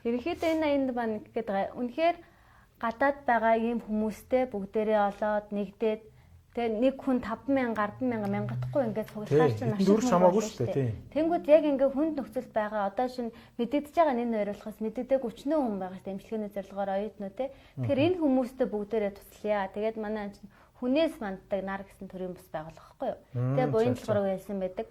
Ерөнхийдөө энэ аянд маань гэдэг байгаа. Үнэхээр гадаад байгаа ийм хүмүүсдээ бүгдээрээ олоод нэгдээд тэгээ нэг хүн 5,000 10,000 мянгатахгүй ингээд цуглахаар чинь ашиг хамаагүй шүү дээ. Тэнгүүд яг ингээд хүнд нөхцөл байгаа. Одоо шин мэдэгдэж байгаа энэ ойрлохоос мэдэгдэг өчнөө хүн байгаа шүү дээ. Эмчилгээний зорилгоор оюутнууд те. Тэгэхээр энэ хүмүүсдээ бүгдээрээ туслая. Тэгээд манай чинь хүнээс манддаг нар гэсэн төрлийн бус байгуулах байхгүй юу. Тэгээ буян толгороо хэлсэн байдаг.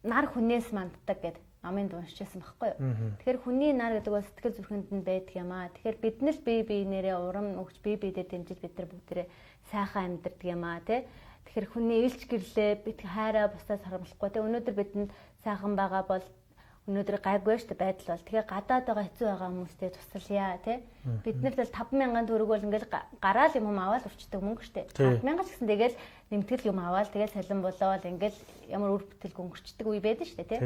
Нар хүнээс манддаг гэдэг аминд уншижсэн байхгүй юу. Тэгэхээр хүний нар гэдэг бол сэтгэл зүрхэнд нь байдаг юм аа. Тэгэхээр бид нар бие биенээрээ урам өгч бие биедээ дэмжиж бид нар бүгдээрээ сайхан амьдардаг юм аа тий. Тэгэхээр хүний илч гэрлээ бид хайраа бусдаас харамлахгүй тий. Өнөөдөр бидэнд сайхан байгаа бол өнөөдөр гайгүй шүү дээ байдал бол. Тэгэхээр гадаад байгаа хэцүү байгаа хүмүүстэй туслая тий. Бид нарт л 5,000 төгрөг бол ингээл гараал юм аваад өвчтөг мөнгө шүү дээ. 5,000 ч гэсэн тэгэл нэмтгэл юм аваад тэгэл салин болоод ингээл ямар үр бүтээлг өнгөрчдөг үе байдаг шүү дээ тий.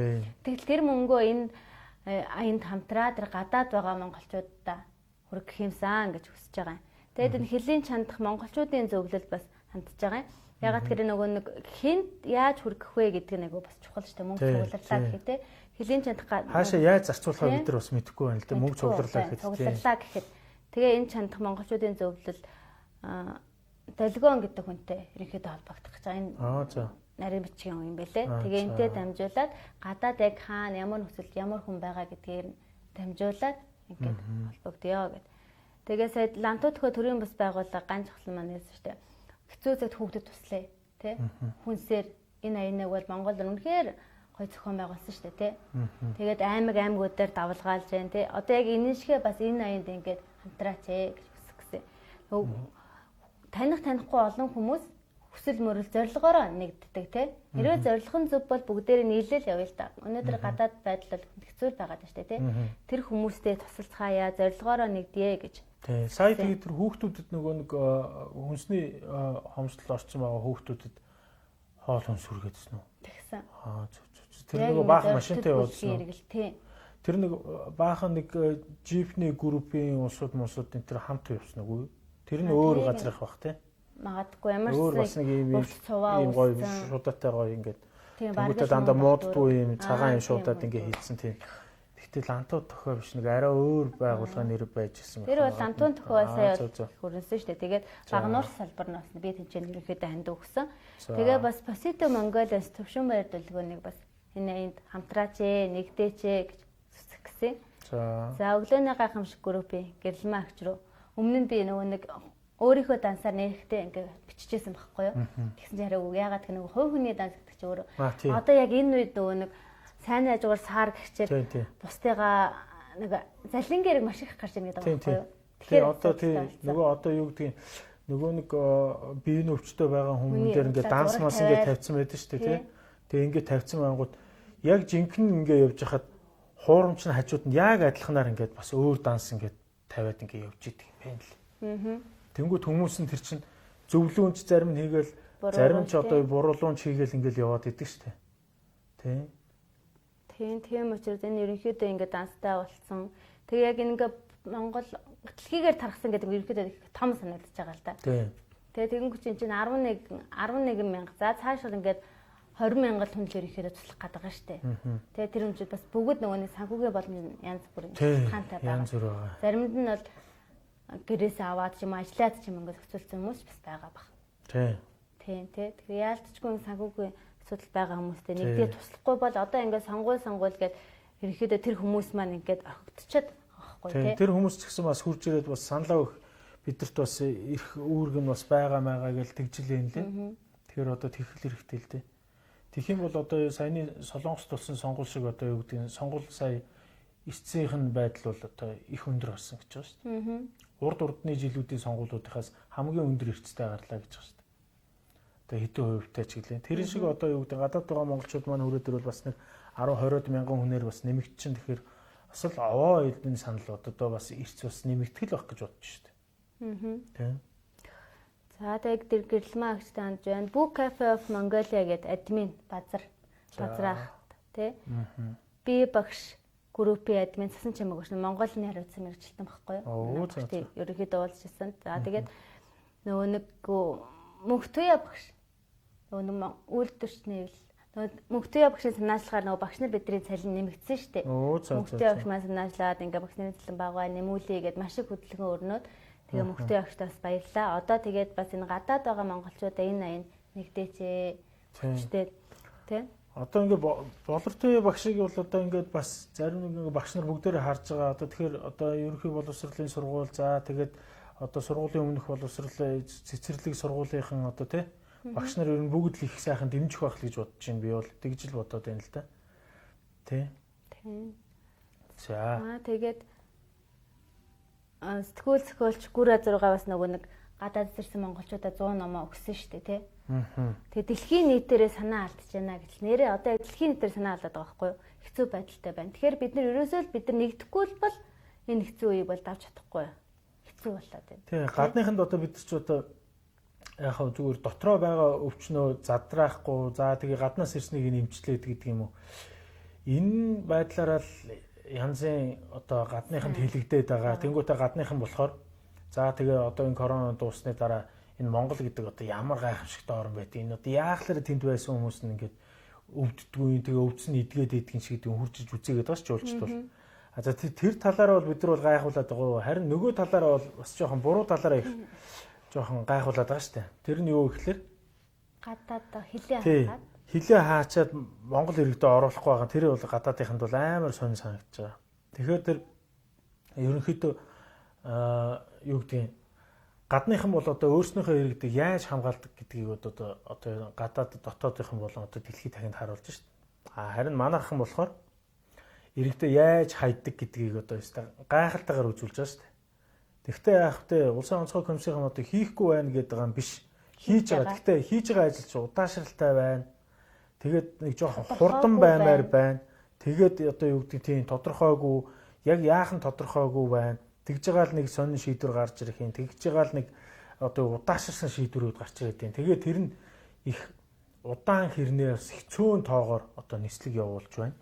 Тэгэл тэр мөнгөө энэ аянд хамтраа тэр гадаад байгаа монголчууддаа хүргэх юмсан гэж хүсэж байгаа юм. Тэгээд энэ хэлийн чандах монголчуудын зөвлөлд бас хандж байгаа юм. Ягаад гэхээр нөгөө нэг хинт яаж хүргэх вэ гэдэг нь айгу бас чухал шүү дээ. Мөнгө цугларлаа гэхээ тий. Хэлийн чандах хаашаа яаж зарцуулахаа бид нар бас мэдэхгүй байна л да. Мөнгө цугларлаа гэхэд. Цугларлаа гэхэд. Тэгээ энэ чандах монголчуудын зөвлөл долгион гэдэг хүнтэй ерөнхийдөө холбогдох гэж байгаа. Энэ нарийн бичгийн юм байлээ. Тэгээ энтэй дамжуулаад гадаад яг хаана ямар нөхцөл ямар хүн байгаа гэдгээр дамжуулаад ингээд холбогдъё гэд. Тэгээ сая лантуудхөө төрийн бас байгууллага ганц хөлн маань хэлсэн шүү дээ. Хэцүү цагт хүүхдэд туслая, тий? Хүнсээр энэ аяныг бол Монгол үнэхээр гой зохион байгуулсан шүү дээ, тий? Тэгээд аймагуудаар давалгаалж जैन, тий? Одоо яг энэ шигэ бас энэ аянд ингээд хамтраач гэж хүсгэсэн. Танихгүй олон хүмүүс хүсэл мөрөл зорилгоороо нэгддэг, тий? Хэрвээ зорилго нь зөв бол бүгдээрээ нийлээл явъя л да. Өнөөдөр гадаад байдал бол хэцүү байгаад байна шүү дээ, тий? Тэр хүмүүсдээ тусалцгаая, зорилгоороо нэгдэе гэж. Тий. Сая тэгээд тэр хүүхдүүдэд нөгөө нэг хүнсний хомсдол орсон байгаа хүүхдүүдэд хоол хүнс хүргээдсэн үү? Тэгсэн. Тэр нөгөө баахан машинтай явуулсан. Тэр нэг баахан нэг джипний группийн улсууд энэ тэр хамт явсан уу? Тэр нь өөр газар их бах тий. Магадгүй ямар ч юм ийм гоё шуудаатай гоё ингээд тэгвэл дандаа моддгүй ийм цагаан юм шуудаад ингээд хийдсэн тийм. Тэгтэл лантууд тохио биш нэг арай өөр байгууллагын нэр байж гисэн байна. Тэр бол лантун тохио сая хүрнэсэн шүү дээ. Тэгээд Багануур салбарнаас би тэнцэн ерөнхийдөө ханд өгсөн. Тэгээ бас Посито Монголиас төвшин байр дэлгөөнийг бас энэ энд хамтраач нэгдээч гэж зүсгэсэн. За өглөөний гайхамшиг группийн гэрэлмэн агч руу өмнө нь би нөгөө нэг өөрийнхөө дансаар нэрхтээ ингээд биччихсэн байхгүй юу. Тэгсэн чинь хараа яагаад гэх нэг хувь хүний данс гэдэг чинь өөрөө. Одоо яг энэ үед нөгөө нэг сайн ажгаар саар гихчээр бусдыгаа нэг залингээр маш их гарч ирнэ гэдэг байхгүй юу. Тэгэхээр одоо тийм нөгөө одоо юу гэдгийг нөгөө нэг биеийн өвчтөй байгаа хүмүүс дээр ингээд данс мас ингээд тавьсан байдаг шүү дээ тий. Тэгээ ингээд тавьсан байнгут яг жинхэнэ ингээд явж хахад хуурамч нь хажууд нь яг адилханаар ингээд бас өөр данс ингээд тавиад ингээд явж идэг юм байна л. Тэнгүүд хүмүүс нь тэр чинь зөвлөөнч зарим нь хийгээл зарим нь ч одоо буруулуунч хийгээл ингээд яваад идэг шүү дээ. Тий. Тийм учраас энэ ерөнхийдөө ингээд данстай болсон. Тэгээ яг ингээд Монгол дэлхийгээр тархсан гэдэг ерөнхийдөө том санагдаж байгаа л да. Тэгээ тэгэнгүүт чинь 11 мянга. За цаашаа ингээд 20 мянган хүн л ерөнхийдөө туслах гэдэг байгаа шүү дээ. Тэгээ тэр хүмүүс бас бүгд нөгөө нэг санхүүгийн боломж янз бүр хаантай байгаа. Заримд нь бол гэрээс аваад ч юм ажиллаад ч юм ингээд зохицуулсан хүмүүс бас байгаа баг. Тий. Тэгэхээр яалтчгүй санхүүгийн асуудал байгаа хүмүүстэй нэгдээ туслахгүй бол одоо ингээд сонгуул гээд ерөнхийдөө тэр хүмүүс маань ингээд орхигдчихад байгаа байхгүй тий. Тэр хүмүүс ч гэсэн бас хурж ирээд бас саналаа өгөх бидэрт бас ирэх үүрэг нь бас байгаа маягаа гэж тэгжилээ юм лээ. Тэгэхээр одоо тэгхэл хэрэгтэй л дээ. Тэгэх юм бол одоо саяны Солонгост болсон сонгуул шиг одоо юу гэдэг нь сонгуул сая эцсийнх нь байдал бол одоо их өндөр болсон гэж байгаа шүү дээ. Урд урдны жилүүдийн сонгуулиудаас хамгийн өндөр эрсдэлтэй гарлаа гэж байгаа шүү дээ. Одоо хэдэн хувьтай ч гэлээ. Тэр шиг одоо юу гэдэг гадаад байгаа монголчууд маань хүрээд ирвэл бас нэг 10-20 мянган хүнээр бас нэмэгдчихэн тэгэхээр бас л овоо эдний санал одоо бас эрс бас нэмэгдэх л байх гэж бодож шүү дээ. Тийм. За тэг тэр гэрэлмэн агчтай хандж байна. Book Cafe of Mongolia гэдэг админ базраах тий. Би багш группийн админ цасан чамаг өгч Монголын хариуцсан мэрэгчлэн багхгүй юу? Тийм. Ерөнхийдөө уулзсан. За тэгээд нөгөө нэг мөнхтуяа багш нөгөө үйлдвэрчний мөнхтуяа багшийн санаачлагаар нөгөө багш нар бидний цалин нэмэгдсэн шүү дээ. Мөнхтуяа багш маань санаачлаад ингээ багш нарын цалин бага нэмүүлээ гэд маш их хөдөлгөөн өрнөд тэгээ мөнхтуяа багштаас баярлаа. Одоо тэгээд бас энэ гадаад байгаа монголчуудаа энэ аян нэгдээчээ. Багштэй тий. Одоо ингээ Болортуяа багшийг бол одоо ингээд бас зарим нэг багш нар бүгдээрээ харж байгаа. Одоо тэгэхээр одоо ерөнхий боловсролын сургууль за тэгээд одоо сургуулийн өмнөх боловсролын цэцэрлэг сургуулийнхан одоо тий багш нар ер нь бүгд л их сайхан дэмжих байх л гэж бодож байна. Би бол тэгж л бодоод байна л да. Тий. За. Тэгээд сэтгүүл зохиолч гүр азургаа бас нөгөө нэг гадаад зэрсэн монголчуудаа 100 номоо өгсөн шүү дээ тий. Тэгээ дэлхийн нийтээрээ санаа алдаж байна гэж нэрээ одоо дэлхийн нийтээр санаа алдаад байгаа байхгүй юу? Хэцүү байдалтай байна. Тэгэхээр бид нар ерөөсөө л бид нар нэгдэхгүй бол энэ хэцүү үеийг бол давж чадахгүй. Хэцүү болоод байна. Тий, гадныханд одоо бид ч одоо яг хөө зүгээр дотроо байгаа өвчнөө задраахгүй за тэгээ гаднаас ирснийг нэмчлээд гэдэг юм уу. Энэ байдлаараа л янзын одоо гадныханд хэлэгдээд байгаа. Тэнгүүтээ гадныхан болохоор за тэгээ одоо энэ корона дуусны дараа энэ Монгол гэдэг одоо ямар гайхамшигтай орн байдгийг энэ одоо яахлаар тэнд байсан хүмүүс нь ингээд өвддгүй тэгээ өвдсөн идгээд идэх шиг гэдэг хуржиж үзээгээд байгаа ч жуулчд бол. А за тэр талаараа бол бид нар бол гайхуулаад байгаа. Харин нөгөө талаараа бол бас жоохон буруу талаараа их жоохон гайхуулаад байгаа шүү дээ. Тэр нь юу гэхээр гадаад хилээ хаагаад хилээ хаачаад Монгол иргэдэд оруулахгүй байгаа. Тэр бол гадаадынханд бол амар сонир санагдаж байгаа. Тэгэхээр тэр ерөнхийдөө юу гэдгийг гадныхан бол одоо өөрснийхөө иргэдийг яаж хамгаалдаг гэдгийг одоо гадаад дотоодынхан болон одоо дэлхийд дахинд харуулж шүү дээ. Харин манайхан болохоор иргэдээ яаж хайддаг гэдгийг одоо гайхалтайгаар үзүүлж байгаа шүү дээ. Тэгвэл яах вэ? Улсын онцгой комиссийн одоо хийхгүй байна гэдэг юм биш. Хийж байгаа. Тэгвэл хийж байгаа ажил чинь удаашралтай байна. Тэгээд нэг жоохон хурдан баймаар байна. Тэгээд одоо юу гэдэг тийм тодорхойгүй яг яахан тодорхойгүй байна. Тэгж байгаа л нэг сонин шийдвэр гарч ирэх юм. Тэгж байгаа л нэг одоо удаашрсан шийдвэрүүд гарч ирээд байна. Тэгээд тэр нь их удаан хэрнээс хэцүүн тоогоор одоо нислэг явуулж байна.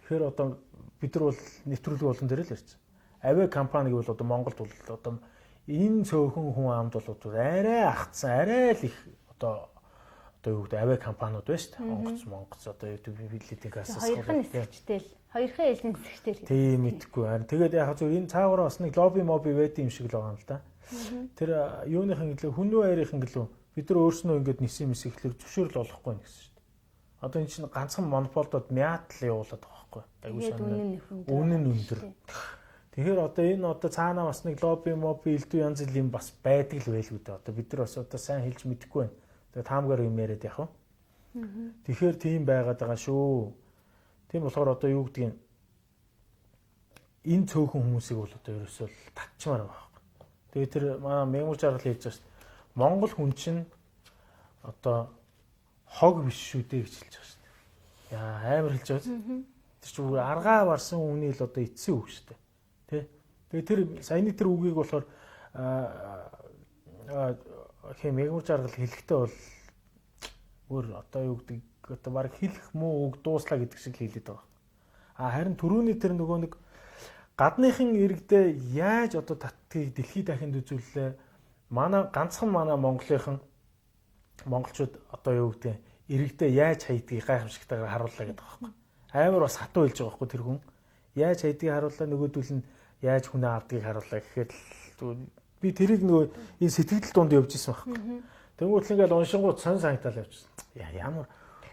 Тэгэхээр одоо бид нар бол нэвтрүүлэг болон дээр л ярьсан. Авиа компани гэвэл одоо Монголд бол одоо энэ цөөхөн хүн амд бол арай агцсан, арай л их одоо юу гэдэг авиа компаниуд байна шүү дээ. Монгоц одоо билетийн кассас хоёрхан нисгчтэй л хоёрхан ээлжийн нисгчтэй л тийм мэдгүй байна. Тэгээд яг зөв энэ цаагаараа бас нэг лобби байд юм шиг л байгаа юм л да. Тэр юуныхан гэлээ хүннүү айрынхан гэлөө бид нар өөрснөө ингээд нисэн мис ихлээр зөвшөөрөл олохгүй нэ гэсэн шүү дээ. Одоо энэ чинь ганцхан монополдод мяатл явуулаад байгаа байхгүй. Айгуу санаа. Үнэн нь өндөр. Тэгэхээр одоо энэ одоо цаанаа бас нэг лобби элдв янз бүрийн бас байдаг л байлгүй дээ. Одоо бид нар бас одоо сайн хэлж мэдэхгүй байна. Тэгээ таамгаар юм яриад яах вэ? Тэгэхээр тийм байгаад байгаа шүү. Тийм болохоор одоо юу гэдгийг энэ цөөхөн хүмүүсийг бол одоо ерөөсөө татчмаар байгаа байхгүй. Тэгээ тэр манай мемор жаргал хэлж байгаа шүү дээ. Монгол хүн чинь одоо хог биш шүү дээ гэж хэлж байгаа шүү дээ. Яа амар хэлж байгаа. Тэр чинь аргаа барсан үний л одоо эцсийн үг шүү дээ. Тэ. Тэгээ тэр саяны тэр үгийг болохоор мемор жаргал хэлэхдээ бол өөр одоо юу гэдэг одоо баг хэлэх муу үг дууслаа гэдэг шиг хэлээд байгаа. Харин түрүүний тэр нөгөө нэг гадныхан иргэдээ яаж одоо татдгийг дэлхийд дахинд үзүүллээ. Ганцхан манай монголчууд одоо юу гэдэг иргэдээ яаж хайдгийг гайхамшигтайгаар харууллаа гэдэг байгаа байхгүй. Амар бас хатуу хэлж байгаа байхгүй тэр хүн. Яаж хайдгийг харууллаа, нөгөөдөл нь яаж хүнээ авдгийг харууллаа гэхэд би тэрийг нөгөө энэ сэтгэл дунд явж исэн байхгүй. Тэнгүүт л ингээл уншингууд сонь санагтал явчихсан. Ямар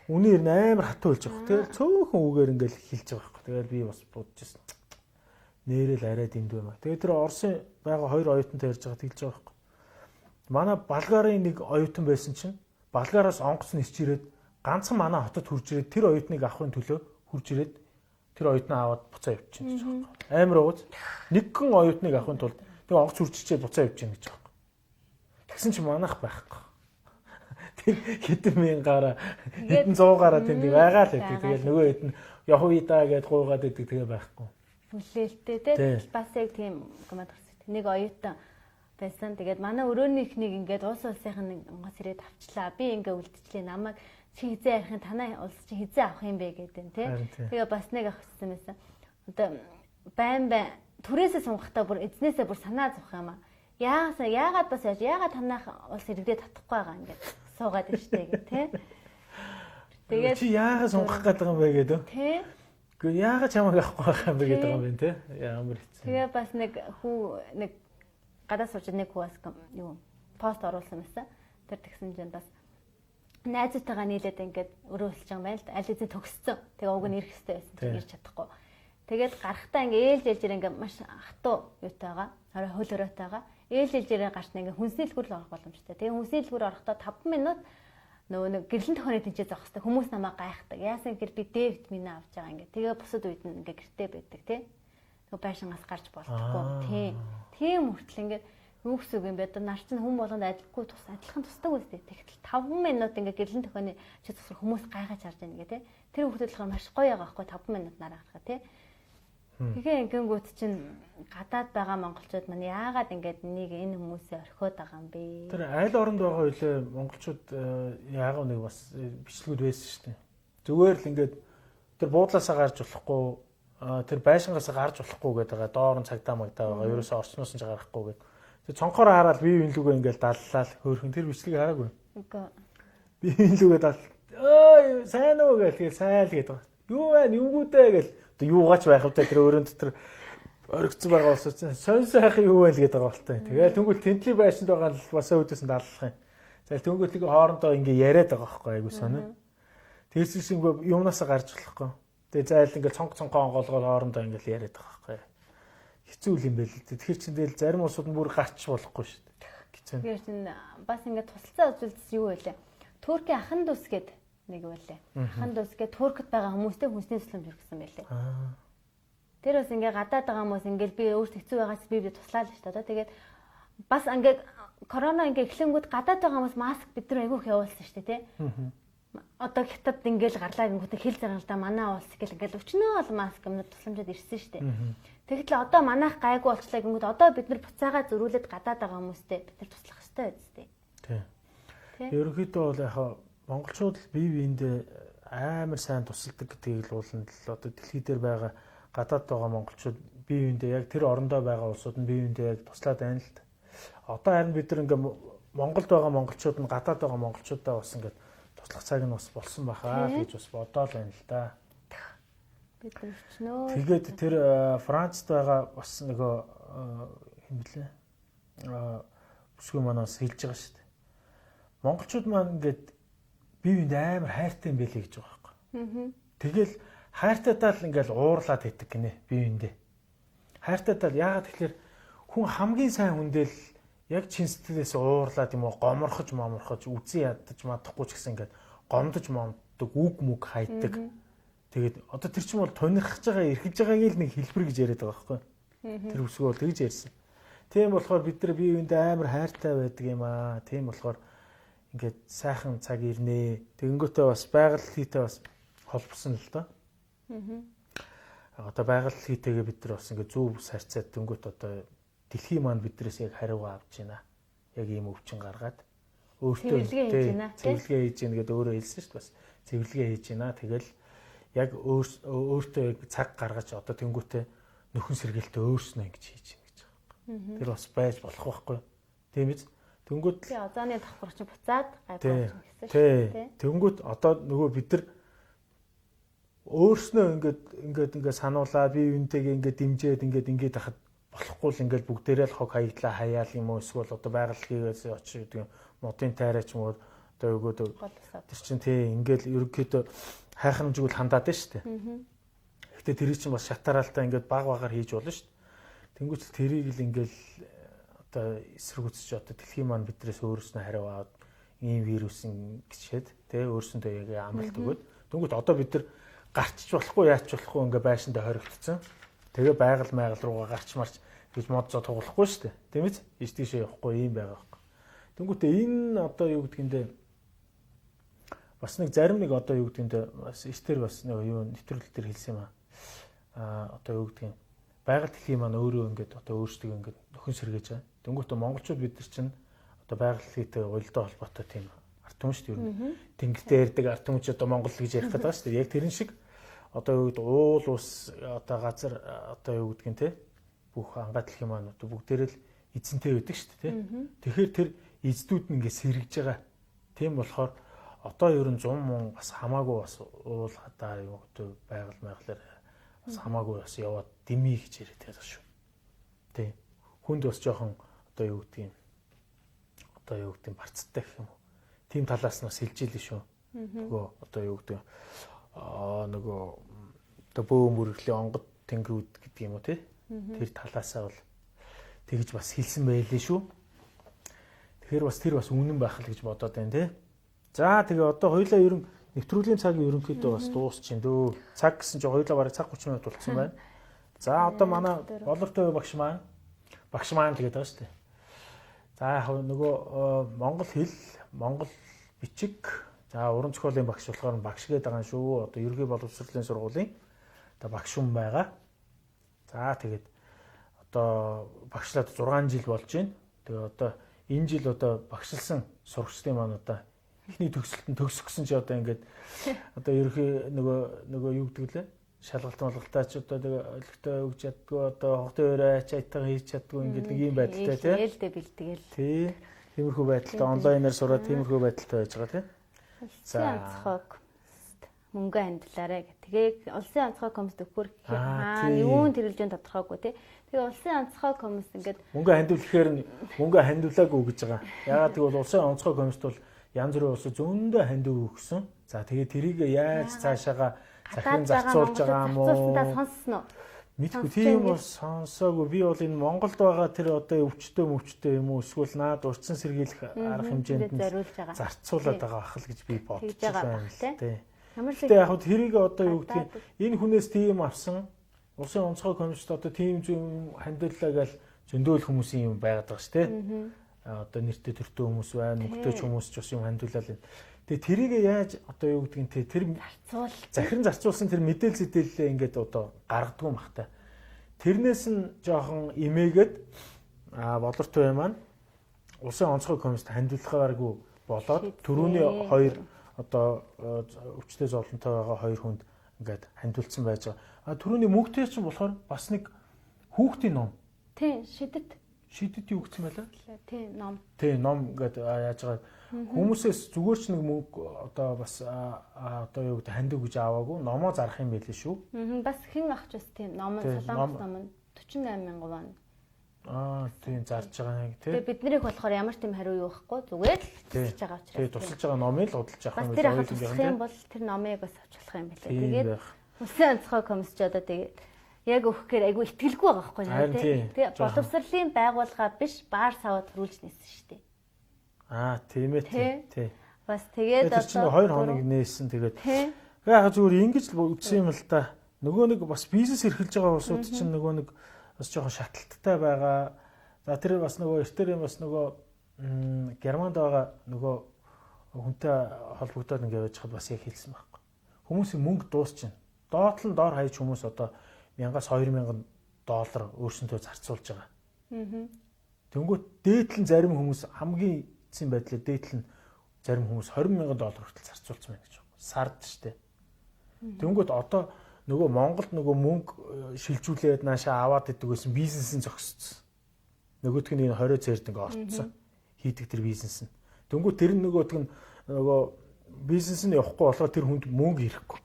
үнээр амар хатуу хэлж байгаа. Тэгээд цөөхөн үгээр ингээл хэлж байгаа байхгүй. Тэгээд би бас бодчихсон. Нэрэл арай дэнд байма. Тэгээд тэр Оросын байгаа хоёр оюутантай ярьж байгаа хэлж байгаа байхгүй. Манай Болгарын нэг оюутан байсан чинь Болгараас онгоц нисч ирээд ганцхан манай хотод хурж ирээд тэр оюутныг авахын төлөө хурж ирээд тэр оюутнаа аваад буцаа явчихсан гэж байгаа байхгүй. Амар ууз. Нэгэн оюутныг авахын тулд тэр онгоц хурчичээд буцаа явчихсан гэж байгаа байхгүй. Тэгсэн чинь манайх байхгүй. Хэдэн мянгаараа хэдэн зуугаараа тэнд байгаа л гэдэг. Тэгэл нөгөө хэд нь явуйдаа гэд гуугаад идэг тэгээ байхгүй. Хүлээлттэй те бас яг тийм команд гарсан. Нэг оюутан байсан. Тэгээд манай өрөөнийхнийг ингээд улс улсынхан нэг онгоц ирээд авчлаа. Би ингээ үлдчихлээ. Намайг чи хизээ ярихын танай улс чи хизээ авах юм бэ гэдэг те. Тэгээ бас нэг авчихсан байсан. Одоо байн түрээсээ сунгахтаа бүр эзнээсээ бүр санаа зовх юм аа. Яагаад бас яагаад танайх улс иргэдээ татахгүй байгаа ингээд суугаад байна штэ гэх те. Тэгээд чи яагаад сунгах гэдэг юм бэ гэдэг. Тэ. Гэхдээ яагаад чамайг авахгүй байх юм бэ гэдэг юм бэ те. Ямар хэцүү. Тэгээ бас нэг гадаа сууж нэг хүү бас юу пост оруулсан байсан. Тэр тэгсэн чинь бас найзтайгаа нийлээд ингээд өрөөлж байгаа юм байна л да. Аль хэзээ төгссөн. Тэгээ уг нь ирэх хэрэгтэй байсан. Тэг ирч чадахгүй. Тэгээд гарахтаа ингээд ээлжээр ингээд маш хатуу юутайгаа, орой хөл өрөөтэйгаа ээлжээр гарч ингээд хүнсний дэлгүүр орох боломжтой. Тэгээ хүнсний дэлгүүр орохдоо 5 минут нөгөө нэг гэрлэн төхөөрэй тэнцээ зогх хэвээр хүмүүс намайг гайхдаг. Яасан гэхээр би D витамин авч байгаа ингээд. Тэгээ бусад үед нь ингээд гэртээ байдаг тий. Нөгөө байшингаас гарч болтхгүй. Тий. Тийм хүртэл ингээд юу гэсэн үг юм бэ? Одоо нар чинь хүн болгонд адилхан тусдаг үстэй. Тэгтэл 5 минут ингээд гэрлэн төхөөний чи тусах хүмүүс гайхаж харж байна гэ тий. Тэр хүүхдүүд болохоор маш гоё байгаа байхгүй 5 минут нараа гарах тий. Тэгэхээр ингэнгүүт чинь гадаад байгаа монголчууд маань яагаад ингээд энэ хүмүүсээ орхиод байгаа юм бэ? Тэр айл оронд байгаа үйлээ монголчууд яагаад нэг бас бичлэгүүд байсан шүү дээ. Зүгээр л ингээд тэр буудлаасаа гарч болохгүй, тэр байшингаасаа гарч болохгүй гэдэг доор нь цагдаа магдаа байгаа. Ерөөсөө орчноос нь гарахгүй гэдэг. Тэр цонхоор хараад бие биенлүүгээ ингээд даллаа л хөөрхөн тэр бичлэгийг хараагүй. Үгүй. Бие биенлүүгээ дал. Өө Ой сайн уу гэл сайн л гэдэг. Юу байна юугүүдээ гэл одоо юугаач байх вэ тэр өөрөнд дотор оригдсон байгаа улс сонь сайхан юу байл гэдэг байгаа болтой. Тэгээд тэнгуэл тентлийн байшинд байгаа л бас өөдөөс нь даллах юм. За тэнгуэл нэг хоорондоо ингээ яриад байгаа байхгүй айгуу сонио. Тэрс шиг юмнасаа гарч болохгүй. Тэгээд зайл ингээ цонхоо онгоолгоод хоорондоо ингээл яриад байгаа байхгүй. Хэцүү юм байл л дээ. Тэгэхээр чинь тэгэл зарим улсууд нь бүр гарч болохгүй шүү дээ. Хэцүү. Тэгэхээр чинь бас ингээ тусалцаа үзүүлсэн юу вэ? Туркийн ахан дус гээд нэг байлаа. Ахан дус гээд Туркид байгаа хүмүүстэй хүнсний тусламж өргөсөн байлээ. Тэр бас ингээ гадаад байгаа хүмүүс ингээл би өөрт хэцүү байгаас би туслаа л шүү дээ. Тэгээд бас ингээ корона ингээ эхлэнгүүд гадаад байгаа хүмүүс маск бид нар айгүйх явуулсан шүү дээ, тий. Одоо хятад ингээл гарлаа гингүүт хил заргалдаа манай улс гэл ингээл өчнөө бол маск юмнууд тусламжууд ирсэн шүү дээ. Тэгэхдээ одоо манайх гайгүй болчлаа гингүүд одоо бид нар буцаагаа зөрүүлээд гадаад байгаа хүмүүстэй бид нар туслах хэрэгтэй үстэй. Тий. Ерөнхийдөө бол яг монголчууд л бие биендээ амар сайн тусалдаг гэдгийг л ууланд л одоо дэлхийгээр байгаа гадаад байгаа монголчууд бие биендээ яг тэр орондоо байгаа улсууд нь бие биендээ яг туслаад байна л да. Одоо харин бид нар ингээ Монголд байгаа монголчууд нь гадаад байгаа монголчуудаа бас ингээ туслах цаг нь бас болсон бахаа гэж бас бодоол байна л да. Бид өчнөө. Тэгээд тэр Францд байгаа бас нөгөө хэм блэ? Бүсгүй манаас хэлж байгаа шүү дээ. Монголчууд маань ингээд бие биend амар хайртай юм байлээ гэж байгаа байхгүй. Тэгэл хайртайдаа л ингээл уурлаад идэг гинэ бие биендээ. Хайртайдаа л яагаад тэгэхээр хүн хамгийн сайн хүндэл яг чин сэтгэлээс уурлаад юм уу гоморхож үзэн ядаж мадахгүй ч гэсэн ингээд гомдож момддог үг мүг хайдаг. Тэгээд одоо тэр чинь бол тунирхаж байгаа эрхэж байгааг л нэг хэлбэр гэж яриад байгаа байхгүй. Тэр үсгүй бол тэгж ярьсан. Тийм болохоор бид нар бие биендээ амар хайртай байдаг юм аа. Тийм болохоор ингээд сайхан цаг ирнэ. Тэгэнгүүтээ бас байгаль хийтэй бас холбосон л доо. Одоо байгаль хийтэйгээ бид нар бас ингээд зөв сарцаад дөнгөт одоо дэлхий маань биднээс яг хариугаа авч байна. Яг ийм өвчин гаргаад өөртөө цэвэрлэгээ хийж гин гэдэг өөрөө хэлсэн шүү дээ. Бас цэвэрлэгээ хийж байна. Тэгэл яг өөртөө яг цаг гаргаж одоо тэнгүүтээ нөхөн сэргээлтээ өөрснөө ингэж хийж гин гэж байгаа. Тэр бас байж болох байхгүй. Тийм биз? Тэнгүүт тий озооны давхар чи буцаад гайгүй гэсэн шүү дээ. Тэнгүүт одоо нөгөө бид нар өөрснөө ингээд сануулаа бие биентэйгээ ингээд дэмжээд ингээд хахад болохгүй л ингээд бүгдээрээ л хог хаяглаа хаяал юм уу эсвэл одоо байгальлагээс очиж гэдэг модын тайраач юм уу одоо өгөөд тэр чинь тий ингээд ерөнхийдөө хайхрамжгүй л хандаад байна шүү дээ. Гэхдээ тэр чинь бас шатараалтаа ингээд баг хийж болно шүү дээ. Тэнгүүт тэрийг л ингээд одоо эсэргүүцэж одоо дэлхийн маань бидрээс өөрснөө хариу аваад ийм вирусын гिचээд тий өөрсөндөө яг амралт өгөөд тэнгүүт одоо бид нар гарчч болохгүй яач болохгүй ингээ байшиндаа хоригдсон. Тэгээ байгаль руугаа гарч марч гэж мод зоо тоглохгүй шүү дээ. Тийм биз? Иш тийшээ явахгүй юм байгаа байхгүй. Тэнгүүтээ энэ одоо юу гэдгэндээ бас нэг зарим нэг одоо юу гэдгэндээ бас эстер бас нэг юу нэвтрүүлэл төр хэлсэн юм аа. Одоо юу гэдгийг байгаль дэлхийн маань өөрөө ингээд одоо өөрсдөө ингээд нөхөн сэргээж байгаа. Тэнгүүтээ монголчууд бид нар чинь одоо байгаль хэлхийтэй уялдаа холбоотой тийм арт түмэн шүү дээ. Тэнгэртэй ярьдаг арт түмэн ч одоо монгол гэж ярих гэдэг байгаа шүү дээ. Яг тэрэн шиг одоо юу гэдэг уул ус одоо газар одоо юу гэдгийг те бүх ангаа дэлхийн маань одоо бүгдээрээ л эзэнтэй байдаг шүү дээ. Тэгэхээр тэр эздүүд нь ингээд сэргэж байгаа. Тийм болохоор одоо ер нь 100 мөн бас хамаагүй бас уул хадаа юу одоо байгаль бас хамаагүй бас яваад дими гэж яриад байгаа шүү. Тийм. Хүнд бас жоохон одоо юу гэдгийг барцтай гэх юм уу. Тим талаас нь бас хэлжээлээ шүү. Нөгөө одоо юу гэдэг нөгөө одоо бөөм бүрэглийн онгод тэнгэрүүд гэдэг юм уу тий. Тэр талаасаа бол тэгж бас хэлсэн байлээ шүү. Тэгэхээр бас тэр бас үнэн байх л гэж бодоод байна тий. За тэгээ одоо хоёлаа ер нь нэвтрүүлгийн цагийн ерөнхийдөө бас дуусчихин дөө. Цаг гэсэн чинь хоёлаа бараг цаг 30 минут болцсон байна. За одоо манай Болортуяа багш маань тэгээд байгаа шүү дээ. За нөгөө монгол хэл, монгол бичиг, за уран зохиолын багш болохоор багш гээд байгаа шүү. Одоо ерөнхий боловсролын сургуулийн одоо багш хүн байгаа. За тэгээд одоо багшлаад 6 жил болж байна. Тэгээ одоо энэ жил одоо багшлсан сурагчдын маань одоо эхний төгсөлтөнд төгсгсөн чи одоо ингээд одоо ерөнхий нөгөө юу гэдэг лээ? Шалгалт малгалтаа ч одоо тэгээ олигтой өгч чаддгүй одоо хогтой өрөөч айтайгаа хийж чаддгүй ингээд нэг юм байдалтай тийм. Ээлдэ бэлтгэл. Тиймэрхүү байдалтай онлайнаар сураад тиймэрхүү байдалтай байж байгаа тийм. За онцлог мөнгө хандилаарэ гэх. Тэгээ улсын онцгой комисс өгөхөр юун тэрэлжэн тодорхойгүй тий. Тэгээ улсын онцгой комисс ингээд мөнгө хандуулахаар мөнгө хандуулаагүй гэж байгаа. Яагаад гэвэл улсын онцгой комиссд бол янз бүрийн улс зөндөө хандив өгсөн. За тэгээ тэрийг яаж цаашаага захин зарцуулж байгаа юм уу? Сонссон уу? Мэдгүй тийм бол сонсоогүй. Би бол энэ Монголд байгаа тэр одоо өвчтөе юм уу эсвэл наад урьдчилан сэргийлэх арга хэмжээнд зарцуулаад байгаа ахал гэж би бодож байна л дээ. Гэхдээ яг хөө тэрийг одоо юу гэдгийг энэ хүнээс тийм авсан улсын онцгой комиссд одоо тийм зөв хандууллаа гэж зөндөөл хүмүүсийн юм байгаад байгаа шүү дээ. Одоо нэртэй төртөө хүмүүс байна, мөнгөтэй хүмүүс ч бас юм хандуулаад байна. Тэгээ тэрийг яаж одоо юу гэдгийг тэр захиран зарцуулсан тэр мэдээлэл зэтэлээ ингээд одоо гаргадаг юм бахтай. Тэрнээс нь жоохон имээгээд Болортуяа маань улсын онцгой комиссд хандуулахааргүй болоод түрүүний хоёр одоо өвчтөе зовлонтой байгаа хоёр хүнд ингээд хандуулсан байж байгаа. Түрүүний мөнгөтэй чинь болохоор бас нэг хүүхдийн ном. Тийм, шидэт юу гэсэн байлаа? Тийм, ном. Тийм, ном гэдэг яаж байгаа хүмүүсээс зүгээр ч нэг мөнгө одоо бас одоо юу гэдэг хандив гэж аваагүй номоо зарах юм байлээ шүү. Бас хэн авч бас тийм ном Солонгос ном 48,000 байна. Тийм зарж байгаа нэг тийм. Тэгээ биднэрийг болохоор ямар тийм хариу юу байхгүй зүгээр л тусалж байгаа учраас. Тийм тусалж байгаа номыг л худалдаж авах юм байна. Бас тэр авах юм бол тэр номыг бас авч болох юм байлээ. Тэгээд улсын онцгой комисс ч одоо тэгээд яг өгөхээр айгүй итгэлгүй байгаа байхгүй наа тийм. Тэгээ боловсролын байгууллага биш баар савд хөрүүлж нээсэн шүү дээ. Тийм ээ тий. Бас тэгээд одоо 2 хоног нээсэн тэгээд яг зүгээр ингэж л үтсэн юм л да. Нөгөө нэг бас бизнес эрхэлж байгаа улсууд чинь нөгөө нэг бас жоохон шатлалттай байгаа. За тэр бас нөгөө эртээр бас нөгөө Германд байгаа нөгөө хүнтэй холбогдоод ингээд байж хад бас яг хэлсэн байхгүй. Хүмүүсийн мөнгө дуусчихна. Доотлон доор хаяж хүмүүс одоо 1000-аас 2000 доллар өөрсөндөө зарцуулж байгаа. Тэнгүүт дээдлэн зарим хүмүүс хамгийн эцсийн байдлаар дээдлэн зарим хүмүүс 20,000 доллар хүртэл зарцуулсан байна гэж байна. Сард штэ. Тэнгүүт одоо нөгөө Монголд нөгөө мөнгө шилжүүлээд наашаа аваад идэг гэсэн бизнес нь зогссон. Нөгөөдг нь энэ 20 цэрд ингээ ортсон. Хийдэг тэр бизнес нь. Тэнгүүт тэр нөгөөдг нь нөгөө бизнес нь явахгүй болохоор тэр хүнд мөнгө ирэхгүй.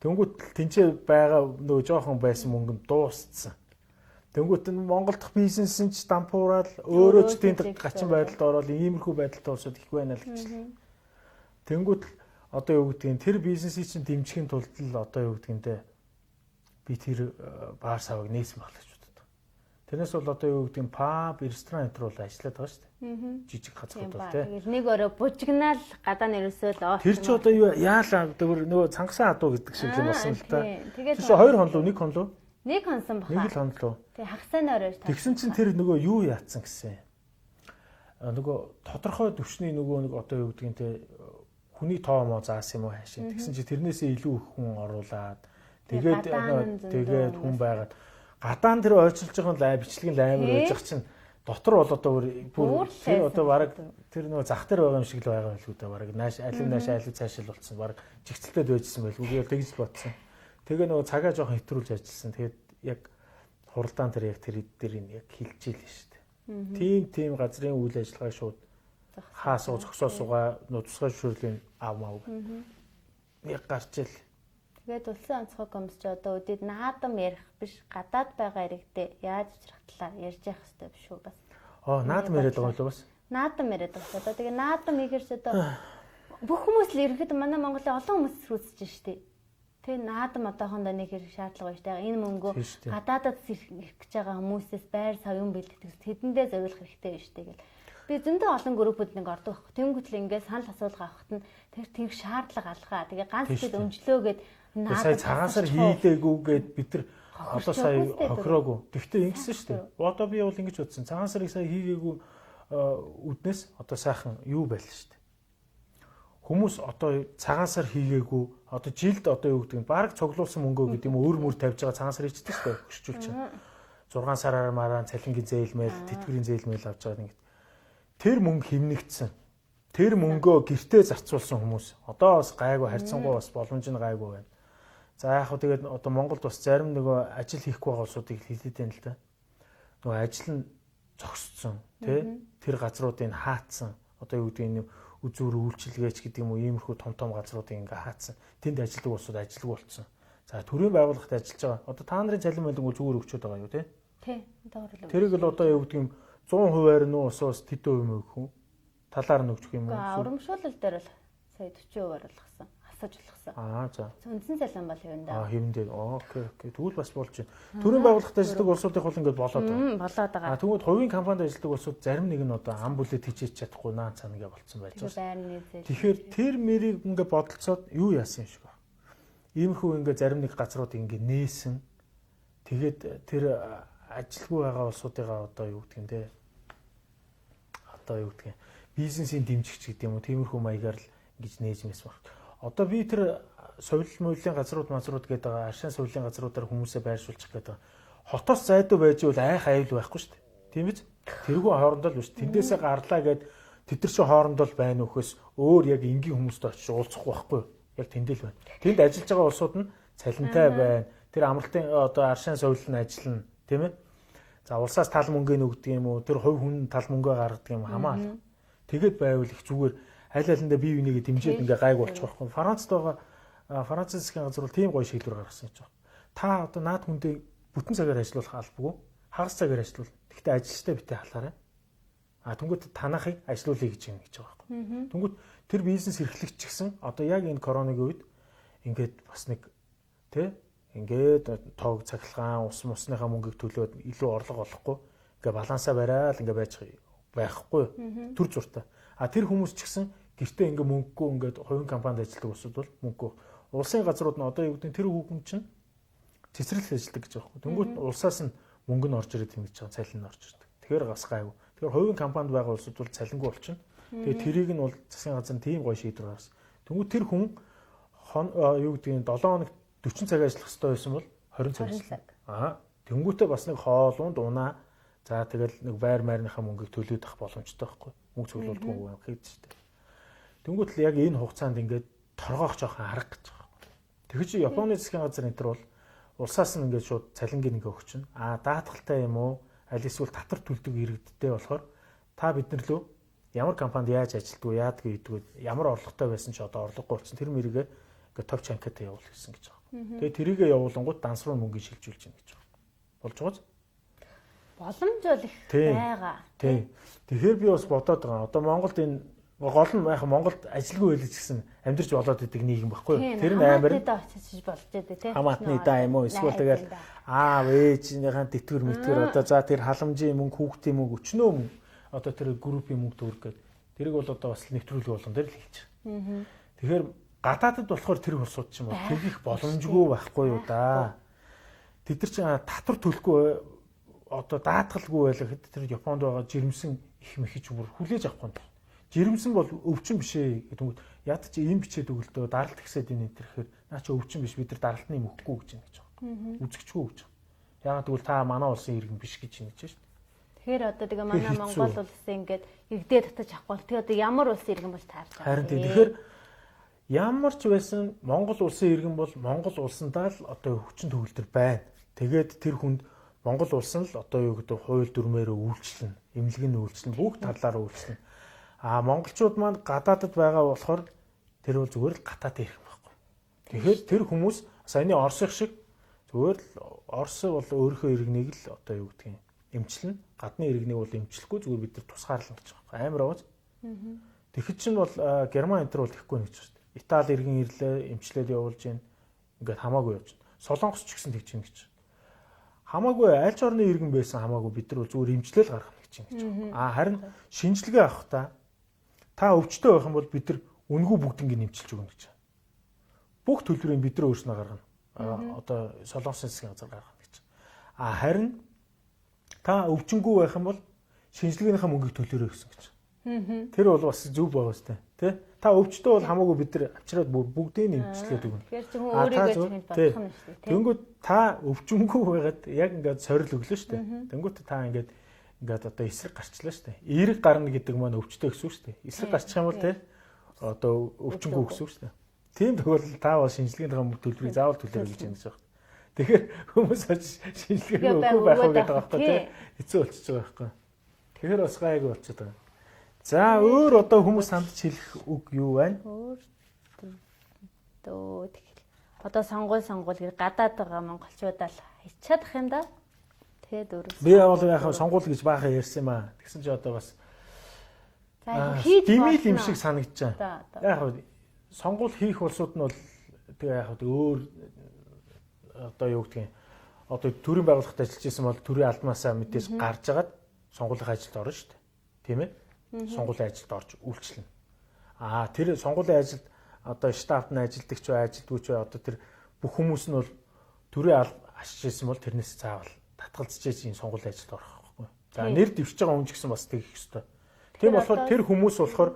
Тэнгүүт тэнцээ байгаа нөгөө жоохон байсан мөнгө нь дууссан. Тэнгүүт нь Монгол дахь бизнес нь ч дампуураад өөрөө ч тэнд гачин байдалд ороод иймэрхүү байдалд уусаад их байна л гэж. Тэнгүүт одоо юу гэдгийг тэр бизнесийг чинь дэмжихийн тулд л одоо юу гэдгиймтэй би тэр баар савыг нээсэн байна гэж боддог. Тэрнээс бол одоо юу гэдгийг паб, ресторан энэ төр бол ажиллаад байгаа шүү дээ. Жижиг газрууд бол тий. Тэгэл нэг өрөө бужигнаал гадаа нэрсэл оо. Тэр чи одоо юу яалаа нөгөө цангасан адуу гэдэг шиг юм болсон л да. Тэр чи 2 хонлоо 1 хонлоо. Нэг хонсон баха. Нэг л хонлоо. Тэгээ хагасны оройр таа. Тэгсэн чинь тэр нөгөө юу яатсан гэсэн. Нөгөө тодорхой төвчний нөгөө нэг одоо юу гэдгийг те хүний тоомоо заасан юм уу хаашаа. Тэгсэн чи тэрнээсээ илүү их хүн оруулаад тэгээд хүн байгаад гадаан тэр ойрчилж байгаа бичлэгийн лаймер байж байгаа чинь дотор бол одоо бүр тэр одоо баг тэр нөгөө зах дээр байгаа юм шиг л байгаа юм л үү да баг нааш алив цаашаал болцсон баг жигцэлтэд байжсэн байл үгүй тэгж л бодсон. Тэгээ нөгөө цагаа жоохон хэтрүүлж ажилласан. Тэгээд яг хуралдаан тэр яг тэр дээр яг хилж ийлээ шүү дээ. Тийм газрын үйл ажиллагаа шууд хаасуу зогсоосуугаа тусгай зөвшөөрлийн авмаа. Яг гарч ил. Тэгээд улсын онцгой комисс ч одоо үдэд наадам ярих биш гадаад байгаа иргэдээ яаж учрахтлаа ярьж явах хэрэгтэй биш үү бас. Наадам яриад байгаа юм уу бас? Наадам яриад байгаа. Одоо тэгээ наадам хийгэрч одоо бүх хүмүүс л ерөнхийдөө манай Монголын олон хүмүүс рүүсэж штеп. Тэгээ наадам одоохондоо нэг хэрэг шаардлага байна штеп. Энэ мөнгөө гадаадад ирэх гэж байгаа хүмүүсээс байр савын бэлтгэх тэдэндээ зориулах хэрэгтэй байна штеп гэл. Би зөндөө олон группууд нэг ордог байхгүй. Тэнгүүтэл ингээд санал асуулга авахт нь тэр тийм шаардлага алгаа. Тэгээ ганц хэд өмжлөөгээд сая цагаансаар хийлээгүйгээд бид нар одоо сая хохироогүй. Тэгтээ ингэсэн шүү дээ. Одоо би бол ингэж бодсон. Цагаансарыг сая хийгээгүй үднээс одоо сайхан юу байл шүү дээ. Хүмүүс одоо цагаансаар хийгээгүй одоо жилд одоо юу гэдэг нь баг цоглуулсан мөнгөө гэдэг юм өөр мөр тавьж байгаа цагаансаар хийчихдэг шүү дээ. Өшчүүлж. 6 сараар мараа цалингийн зээлмэл, тэтгэврийн зээлмэл авч байгаа нэг. Тэр мөнгө хэмнэгдсэн. Тэр мөнгөө гэртээ зарцуулсан хүмүүс. Одоо бас гайгүй харьцангуй бас боломж нь гайгүй байна. За яг хөө тэгээд одоо Монголд бас зарим нөгөө ажил хийхгүй байгаа улсуудыг хэлээд байна л да. Нөгөө ажил нь зогссон, тий? Тэр газруудыг хаацсан. Одоо юу гэдэг нь үзүүр үйлчилгээч гэдэг юм уу иймэрхүү том газруудыг ингээ хаацсан. Тэнд ажилладаг улсууд ажилгүй болцсон. За төрийн байгууллагад ажиллаж байгаа. Одоо та нарын цалин байлгүй зүгээр өгчөөд байгаа юу те? Тий. Дагвар. Тэрийг л одоо юу гэдэг юм 100% нь усаас тэдэн хувь өгөх үү? Талаар нь өгчих юм уу? Урамшуулал дээр бол сая 40% болгосон. Асаж болгосон. За. Үндсэн цалин бол хэвэн даа. Хэвэн дээр. Окей. Тэгвэл бас болж байна. Төрийн байгууллагад ажилладаг улсуудын хул ингээд болоод байгаа. Болоод байгаа. Тэгвэл хувийн компанид ажилладаг улсууд зарим нэг нь одоо ам бүлэд хичээж чадахгүй наан цана гэж болцсон байж байгаа. Тэгэхээр тэр мэрийг ингээд бодолцоод юу яасан юм шиг байна. Иймэрхүү ингээд зарим нэг газрууд ингээд нээсэн. Тэгээд тэр ажилгүй байгаа улсуудыгаа одоо юу гэдэг юм те. Одоо юу гэдэг юм. Бизнесийн дэмжигч гэдэг юм уу тиймэрхүү маягаар л ингэж нээж мэс баг. Одоо би тэр совил муулийн газрууд гэдэг байгаа аршин совилын газруудаар хүмүүсээ байршуулчих гэдэг. Хотоос зайдуу байж бол айх аюул байхгүй шүү дээ. Тийм биз? Тэргүй хоорондоо л биш. Тэндээсээ гарлаа гэд тэд нар чинь хоорондоо л байна нөхөс өөр яг энгийн хүмүүстэй очиж уулзахгүй байхгүй. Яг тэндэл байна. Тэнд ажиллаж байгаа улсууд нь цалинтай байна. Тэр амралтын одоо аршин совил нь ажиллана, тийм ээ? За улсаас тал мөнгө нөгдөг юм уу? Тэр хувь хүн тал мөнгөө гаргадаг юм хамаалал. Тэгэд байвал их зүгээр аль алиндаа бие бинийгээ дэмжиж ингээ гайг болчих واخхой. Францд байгаа Франц засгийн газар бол тийм гоё шийдвэр гаргасан гэж байна. Та одоо наад хүндээ бүтэн цагаар ажиллах албагүй, хагас цагаар ажиллавал. Гэхдээ ажилчтай битээ халаарай. Тэнгүүт танахыг ажилуулъя гэж юм гэж байгаа байхгүй. Тэнгүүт тэр бизнес эрхлэгч гэсэн одоо яг энэ коронавигийн үед ингээд бас нэг тий ингээд тоог цахилгаан ус мусныхаа мөнгийг төлөөд илүү орлого олохгүй ингээ балансаа барайл ингээ байж байхгүй төр зуртай. Тэр хүмүүс ч гэсэн гэртээ ингээ мөнгөгүй ингээд хувийн компанид ажилладаг улсууд бол мөнгөгүй. Улсын газрууд нь одоо юу гэдэг тэр хүүхэн чинь цэцэрлэг ажилладаг гэж байгаа. Тэнгүүт улсаас нь мөнгө нь орж ирээд юм гэж байгаа, цалин нь орж ирдэг. Тэгэхээр бас гайгүй. Тэгэхээр хувийн компанид байгаа улсууд бол цалингүй болчихно. Тэгээ тэрийг нь бол засгийн газар нь тийм гоё шийдвэр гаргасан. Тэнгүүт тэр хүн юу гэдэг нь 7 хоног 40 цаг ажиллах хэрэгтэй байсан бол 20 цаг ажиллана. Тэнгүүтээ бас нэг хоолунд унаа. За тэгэл нэг байр майрныхаа мөнгийг төлөөд авах боломжтой байхгүй. Мөнгө цуглуулдаггүй юм хэд ч тийм. Тэнгүүт л яг энэ хугацаанд ингээд торгоох жоохон арга гэж байгаа. Тэгэхээр чи Японы засгийн газар энэ төр бол улсаас нь ингээд шууд цалингийн нэг өгч чинь. Даатгалтай юм уу? Аль эсвэл татвар төлдөг иргэдтэй болохоор та биднэр лөө ямар компанид яаж ажилтдаг, яадаг гэдэг, ямар орлоготой байсан ч одоо орлогогүй болсон. Тэр мэрийгээ ингээд топ чанкатай явуул гэсэн гэж байгаа. Тэгээ тэрийгээ явуулангууд данс руу мөнгө шилжүүлж чинь гэж байгаа. Болж байгааз? Боломж бол их байгаа. Тийм. Тэгэхээр би бас бодоод байгаа. Одоо Монголд энэ гол нь яг Монголд ажилгүй байлж гэсэн амьдарч болоод идэг нийгэм байхгүй юу? Тэр нь амар очиж болж байгаа тийм. Хамаатны даа юм уу? Эсвэл тэгэл аав ээжийнхээ тэтгэр мэтгэр одоо за тэр халамжийн мөнгө, хүүхдийн мөнгө, өчнөө мөнгө одоо тэр группийн мөнгө төгрөг гэдэг. Тэрийг бол одоо бас нэвтрүүлэг болгон дээр л хэлж байгаа. Тэгэхээр гадаадд болохоор тэр улсууд ч юм уу тэгэх боломжгүй байхгүй юу да. Тэд нар ч татвар төлөхгүй одоо даатгалгүй байлаа хэд тэр Японд байгаа жирэмсэн их мэхэж бүр хүлээж авахгүй юм. Жирэмсэн бол өвчин биш ээ гэдэг. Яд чи ийм бичээд өгөлдөө даралт гэсэд энэ тэрхээр наа чи өвчин биш бид нар даралтны мөхгүй гэж байна гэж байгаа. Үзэгчгүй гэж. Яагаад гэвэл та манай улсын иргэн биш гэж хэлж шүү дээ. Тэгэхээр одоо тэгээ манай Монгол улсын ингээд иргэдээ татаж авахгүй. Тэгээ одоо ямар улсын иргэн бол таарч байгаа. Харин тэгэхээр ямар ч байсан Монгол улсын иргэн бол Монгол улсандаа л одоо хүчин төгөлдөр байна. Тэгээд тэр хүнд Монгол улс нь л одоо юу гэдэг хууль дүрмээр үйлчлэн, эмнэлгийн үйлчлэн, бүх талаар үйлчлэн. Монголчууд маань гадаадд байгаа болохоор тэр бол зүгээр л гатаад ирэх байхгүй. Тэгэхээр тэр хүмүүс саяны Оросх шиг зүгээр л Орос бол өөрийнхөө иргэнийг л одоо юу гэдэг юм эмчлэн, гадны иргэнийг бол эмчлэхгүй зүгээр бид нар тусгаарлана гэж байгаа. Амар аваад. Тэгэхэд чинь бол Герман энтер бол ихгүй нэг ч шүү дээ. Итали иргэн ирлээ, эмчлээд явуулж гин ингээд хамаагүй явж байна. Солонгос ч гэсэн тэгж гин гэж. Хамаагүй аль ч орны иргэн байсан хамаагүй бид нар бол зүгээр эмчлэл гаргах гэж юм гэж. Харин шинжилгээ авах та өвчтөй байх юм бол бид нар үнгүй бүгднийг нэмчилж өгнө гэж. Бүх төлбөрийг бид нар өөрснөө гаргана. Одоо Солонгосын засгийн газар гаргана гэж. Харин та өвчнгүй байх юм бол шинжилгээнийхээ мөнгийг төлөөрэй гэсэн гэж. Тэр бол бас зөв байгаа сте. Тэ? Та өвчтөй бол хамаагүй бид нар авчираад бүгдийг нэмчлээд өгнө. Тэгэхээр зөвхөн өөрийгөө чинь бодох юм шүү дээ. Тэнгүүд та өвчнгүй байгаад яг ингээд сорил өглөө шүү дээ. Тэнгүүд та ингээд одоо эсрэг гарчлаа шүү дээ. Эерэг гарна гэдэг маань өвчтөй гэсэн шүү дээ. Эсрэг гарчих юм бол те одоо өвчнгүй гэсэн шүү дээ. Тийм тохиолдолд та бол шинжилгээнийхээ төлбөрийг заавал төлөөрэй гэж хэлж байгаа. Тэгэхээр хүмүүс шинжилгээ өгөхгүй байх уу гэдэг байгаа байхгүй те. Хэцүү болчихж байгаа байхгүй. Тэгэхээр бас гайгүй болчиход байгаа. За өөр одоо хүмүүс сандж хэлэх үг юу байна? Өөр дөө тэгэл. Одоо сонгуул гэж гадаад байгаа монголчуудаа л хичаадах юм да. Тэгээд өөрөөс. Би бол яг сонгуул гэж баахан ярьсан юм аа. Тэгсэн чи одоо бас димил юм шиг санагдаж байна. Яг сонгуул хийх улсууд нь бол тэгээ яг өөр одоо юу гэдгийг одоо төрийн байгууллагад ажиллаж исэн бол төрийн албанасаа мэдээж гарч агаад сонгуулийн ажилд орно шүү дээ. Тийм ээ? Сонгуулийн ажилд орж үйлчлэнэ. Тэр сонгуулийн ажилд одоо штабт нь ажилдагч бай, ажилдгүйч бай одоо тэр бүх хүмүүс нь бол төрийн ашиж исэн бол тэрнээс заавал татгалзаж ийм сонгуулийн ажилд орох байхгүй. За нэр дэвшиж байгаа хүн ч гэсэн бас тэгэх ёстой. Тийм болохоор тэр хүмүүс болохоор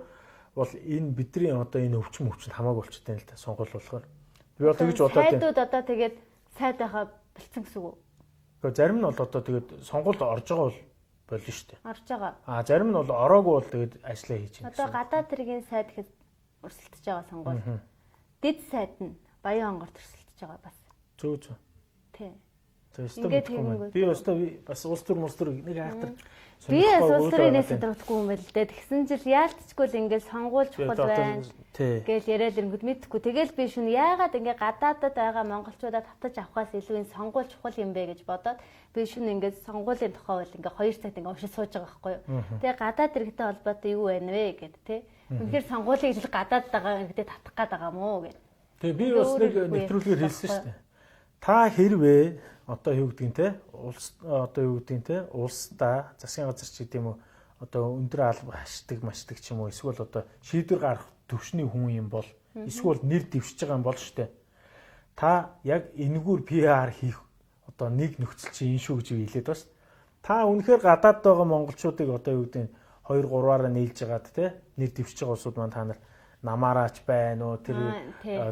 бол энэ бидний одоо энэ өвчин хамаагүй болчихтой юм л да сонгуул болохоор. Би бол тэгж бодоод байна. Сайдууд одоо тэгээд сайд байхаа бэлдсэн гэсэн үг үү? Гэхдээ зарим нь бол одоо тэгээд сонгуульд орж байгаа бол болно шүү дээ. Орж байгаа. Зарим нь бол ороогүй бол тэгээд ажиллаа хийж байна. Одоо гадаад тэргийн сайд гэхэд өрсөлдөж байгаа сонгуул. Дэд сайд нь баян онгорт өрсөлдөж байгаа бас. Зөө. Тий. Би бас улс төр нэг айхтар. Би улс төрийн нэсэдрэггүй юм байл дээ. Тэгсэн жил яалтчгүй л ингээд сонгуул чухал байна гэж яриад ирэнгүүт мэдхгүй. Тэгэл би шүн яагаад ингээд гадаадад байгаа монголчуудаа татаж авахаас илүү энэ сонгуул чухал юм бэ гэж бодоод би шүн ингээд сонгуулийн тухай бол ингээд 2 цагт ингээд уншиж сууж байгаа байхгүй юу. Тэгээ гадаад иргэдтэй холбоотой юу байна вэ гэд тэ. Үнэхээр сонгуулийн ижил гадаад байгаа иргэдэд татах гээд байгаа мó гэд. Тэгээ би бас нэг нэвтрүүлгээр хэлсэн шүү дээ. Та хэрвээ одоо юу гэдгийг те улс одоо юу гэдгийг те улсдаа засгийн газар ч гэдэм үү одоо өндөр алба хашдаг машдаг ч юм уу эсвэл одоо шийдвэр гарах төвшний хүн юм бол эсвэл нэр дэвшиж байгаа юм бол штэ та яг энэгээр PR хийх одоо нэг нөхцөл чинь энэ шүү гэж хэлээд бас та үнэхээр гадаад байгаа монголчуудыг одоо юу гэдгийг 2 3-аараа нийлж байгаад те нэр дэвшиж байгаа улсууд маань та нар намаараач байна уу тэр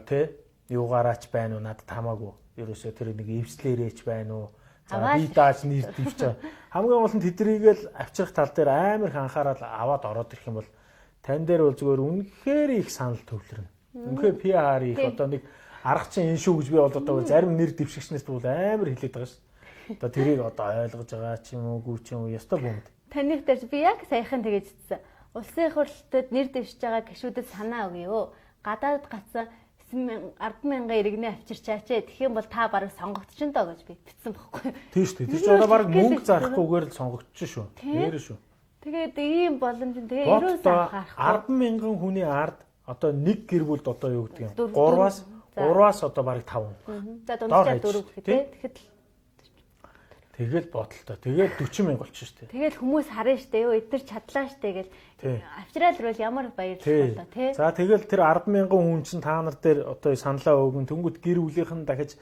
те юугаараач байна уу надад хамаагүй ерөөсөө тэр нэг эвслэрээч байна уу? За би дааж нэр дэвч. Хамгийн гол нь тэдрийг л авчрах тал дээр амар их анхаарал аваад ороод ирэх юм бол тань дээр бол зүгээр үнэхээр их санал төвлөрнө. Үнэхээр PR их одоо нэг арга чинь энэ шүү гэж би бол одоо зарим нэр дэвшигчнээс бол амар хэлээд байгаа шүү. Одоо тэрийг одоо ойлгож байгаа ч юм уу гүү ч юм уу ёстой бомд. Таних дээр би яг саяхан тэгэж хэлсэн. Улсын хурлтад нэр дэвшиж байгаа гишүүдэд санаа өгье. Гадаад гацсан 10,000 иргэнээ авчирчаач. Тэгэх юм бол та бараг сонгогдчихно доо гэж би битсэн бохгүй. Тийм шүү дээ. Тэр чинь одоо бараг мөнгө зарахгүйгээр л сонгогдчихно шүү. Нэрэ шүү. Тэгээд ийм боломж нь тэгээ ерөөс анхаарах. 10,000 хүний ард одоо нэг гэр бүлд одоо юу гэдэг юм. 3-аас одоо бараг 5. За дундчаа 4 гэхэд тэгэхэд тэгэл бодолтой. Тэгээд 40,000 болчих шүү дээ. Тэгээд хүмүүс харна шүү дээ. Йоо эдгээр чадлаа шүү дээ гэл. Авчраад ирвэл ямар баярлалаа тий. За тэгэл тэр 10,000 хүн чинь та нар дээр одоо саналаа өгөн тэнгууд гэр бүлийнх нь дахиж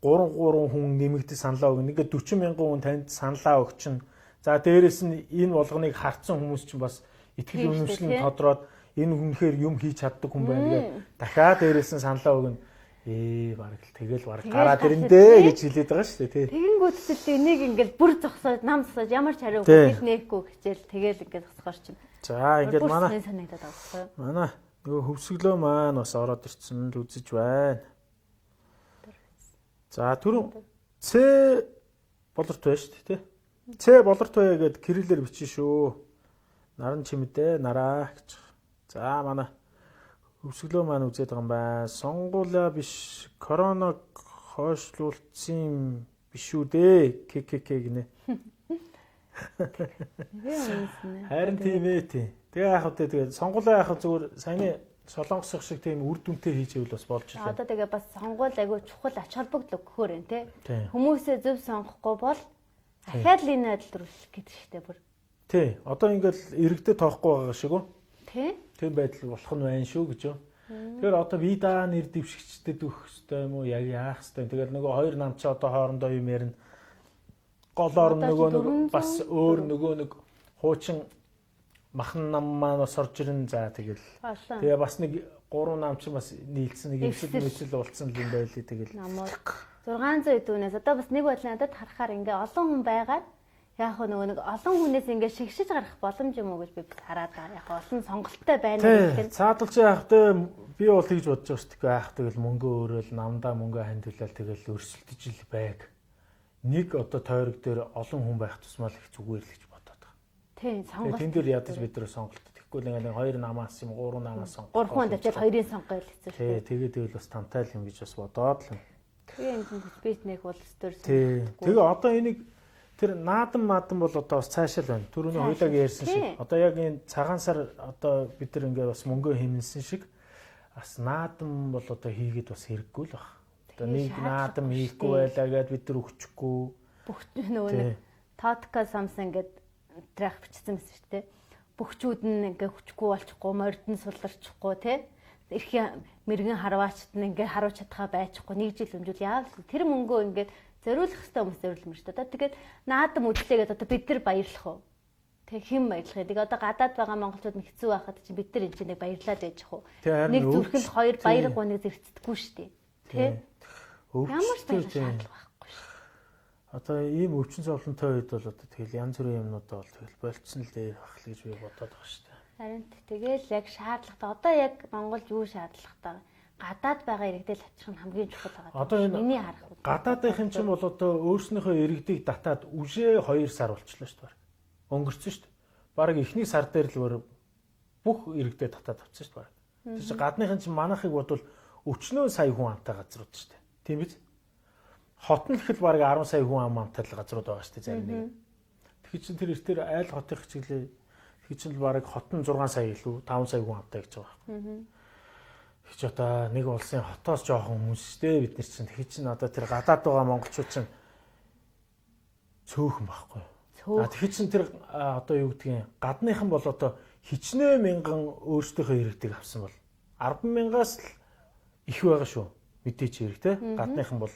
3 хүн нэмэгдэж саналаа өгөн. Ингээд 40,000 хүн танд саналаа өгчин. За дээрэс нь энэ болгоныг харцсан хүмүүс чинь бас итгэл үнэмшлэн тодроод энэ хүнхээр юм хийж чаддаг хүн байна гэдэг. Дахиад дээрэс нь саналаа өгөн. Бараг л тэгэл бараг гараад ирэндээ гэж хэлээд байгаа шүү дээ тий. Тэгэнгүүтсэл энийг ингээл бүр зогсоод нам зогсоод ямар ч хариу хэл нээхгүй гэжэл тэгэл ингээд зогсохоор чинь. За ингээд манай санагдаад байгаа байхгүй юу? Манай нөгөө хөвсгөлөө маань бас ороод ирсэн л үзэж байна. За түрүү Ц.Болортуяа шүү дээ тий. Ц.Болортуяа гэдэг кириллээр бичсэн шүү. Наран чимэдэ нараа гэж. За манай хөвсгөлөө маань үзээд байгаа юм байна. Сонгуулаа биш короног хойшлуулсан биш үү дээ. ККК гинэ. Харин тийм ээ тий. Тэгээ яах вэ? Тэгээ сонгуулаа яах зүгээр саяны солонгос шиг тийм үр дүнтэй хийж ивэл бас болж байна. Одоо тэгээ бас сонгуул айгүй чухал ач холбогдол өгөхөөр юм тий. Хүмүүсээ зөв сонгохгүй бол дахиад л энэ адил рүүлэх гэдэг шигтэй бүр. Тий. Одоо ингээл иргэдэд тоохгүй байгаа шиг үү? Тий. Тийм байдал болох нь байна шүү гэж юу. Тэгэхээр одоо вида нэр дэвшигчдэд өгөх ёстой юм уу? Яг яах ёстой. Тэгэл нөгөө хоёр нам чи одоо хоорондоо юм ярина. Голоор нөгөө бас өөр нөгөө нэг хуучин махан нам маань бас орж ирэн за тэгэл. Тэгээ бас нэг 3 нам чи бас нийлсэн нэг эвсэл уулцсан юм байлээ тэгэл. 600 дүүнээс одоо бас нэг бодлоо надад харахаар ингээ олон хүн байгаад яг нөгөө нэг олон хүнээс ингээ шигшиж гарах боломж юм уу гэж би хараад байгаа. Яг олон сонголттой байна гэх нь. Цаадалч яахтай би бол тэгж бодож байгаа шүү дээ. Яах тэгэл мөнгө өрөөл намдаа мөнгө хандуулаад тэгэл өрсөлдөж ил байг. Нэг одоо тойрог дээр олон хүн байх тусмал их зүгээр л гэж бодоод байгаа. Тийм сонголт. Тэн дээр ядаж бид нэр сонголтод их Тэгэхгүй л ингээл 2 намаас юм 3 намаас сонгох. 3 хүн тавьчаад 2-ын сонгоё л хэцүү шүү. Тэгээд ивэл бас тантай л юм гэж бас бодоод л. Тэгээ энэ битнэх бол стор. Тэгээ одоо энийг тэр наадан бол одоо бас цаашаа л байна. Түрүүний хоёлаг ярьсан шиг. Одоо яг энэ цагаан сар одоо бид нар ингээ бас мөнгө хэмнэсэн шиг бас наадан бол одоо хийгээд бас хэрэггүй л баг. Одоо нэг наадам хийхгүй байлаа гэд бид нар өгчихгүй. Бүх нөгөө нэг подкаст самсан ингээд трах бичсэн мэт шүү дээ. Бөхчүүд нь ингээ хүчгүй болчихгүй, мордон суларчихгүй тий. Эрхийн мэрэгэн харваачд нь ингээ харуулж чадхаа байчихгүй. Нэг жил өмжүүл яав л тэр мөнгөө ингээ зориулах хэрэгтэй хүмүүс зориулмаар шүү дээ. Тэгээд наадам үдлээгээд одоо бид нар баярлах уу? Тэг хэн баярлах юм? Тэгээд одоо гадаад байгаа монголчууд нь хэцүү байхад чинь бид нар энэ чинь баярлаад байж хуу. Нэг зүрхэнд 2 баяр гоныг зэрэгцдэггүй шүү дээ. Тий. Ямар ч баярлах шаардлага байхгүй шүү. Одоо ийм өвчин зовлонтой үед бол одоо тэгэл янз бүрийн юмнуудаа бол тэгэл болцсон л дээр байх л гэж би бодоод байгаа шүү дээ. Харин тэгэл яг шаардлагатай. Одоо яг Монголд юу шаардлагатай? Гадаад байгаа иргэдэл очих нь хамгийн чухал байгаа. Одоо энэ миний харах үед. Гадаадынхын чинь бол одоо өөрснийхөө иргэдийг татаад үжээ 2 сар болчихлоо шүү дээ. Өнгөрцөн шүү дээ. Бараг эхний сар дээр л бүх иргэдээ татаад авчихсан шүү дээ. Тэр чинь гадныхын чинь манайхыг бодвол өчнөө сая хүн амтай газрууд шүү дээ. Тийм биз? Хот нь л ихэл бараг 10 сая хүн амтай л газрууд байгаа шүү дээ зарим нэг. Тэгэхээр чинь тэр эртээр айл хотын хичээлээ тэгэхээр чинь бараг хот нь 6 сая илүү 5 сая хүн амтай гэж байгаа. Хич одоо нэг улсын хотоос жоохон хүмүүстэй бид нар чинь тэгэхээр чинь одоо тэр гадаад байгаа монголчууд чинь цөөхөн байхгүй. Тэгэхээр чинь тэр одоо юу гэдгийг гадныхан бол одоо хичнээн мянган өөрсдийнхөө иргэдэг авсан бол 10,000-аас л их байгаа шүү. Мэдээч хэрэг те. Гадныхан бол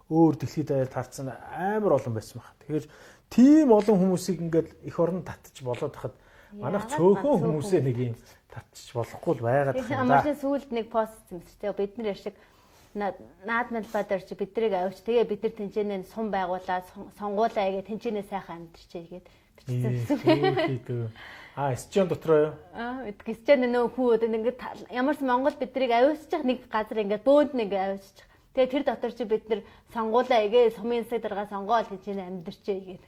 өөр дэлхийд тархсан амар олон байсан баг. Тэгэхээр тийм олон хүмүүсийг ингээд их орон татчих болоод хахад манайх цөөхөн хүмүүсээ нэг юм татчих болохгүй л байгаад байна. Амарчны сүүлд нэг пост хийсэн мэт бид нар шиг наадмал бадар чи бидрийг авч тэгээ бид нар тэнцэнэ сум байгуулаад сонгуулаа гээ тэнцэнэ сайхан амьдэрчээ гээд бичсэн. Эсчэн дотроо юу? Эсчэн нөө хүү ингээд ямарч Монгол бидрийг авчиж нэг газар ингээд бөөнд нэг авчиж. Тэгээ тэр дотор чи бид нар сонгуулаа гээ сумын сэг дарга сонгоол тэнцэнэ амьдэрчээ гээд.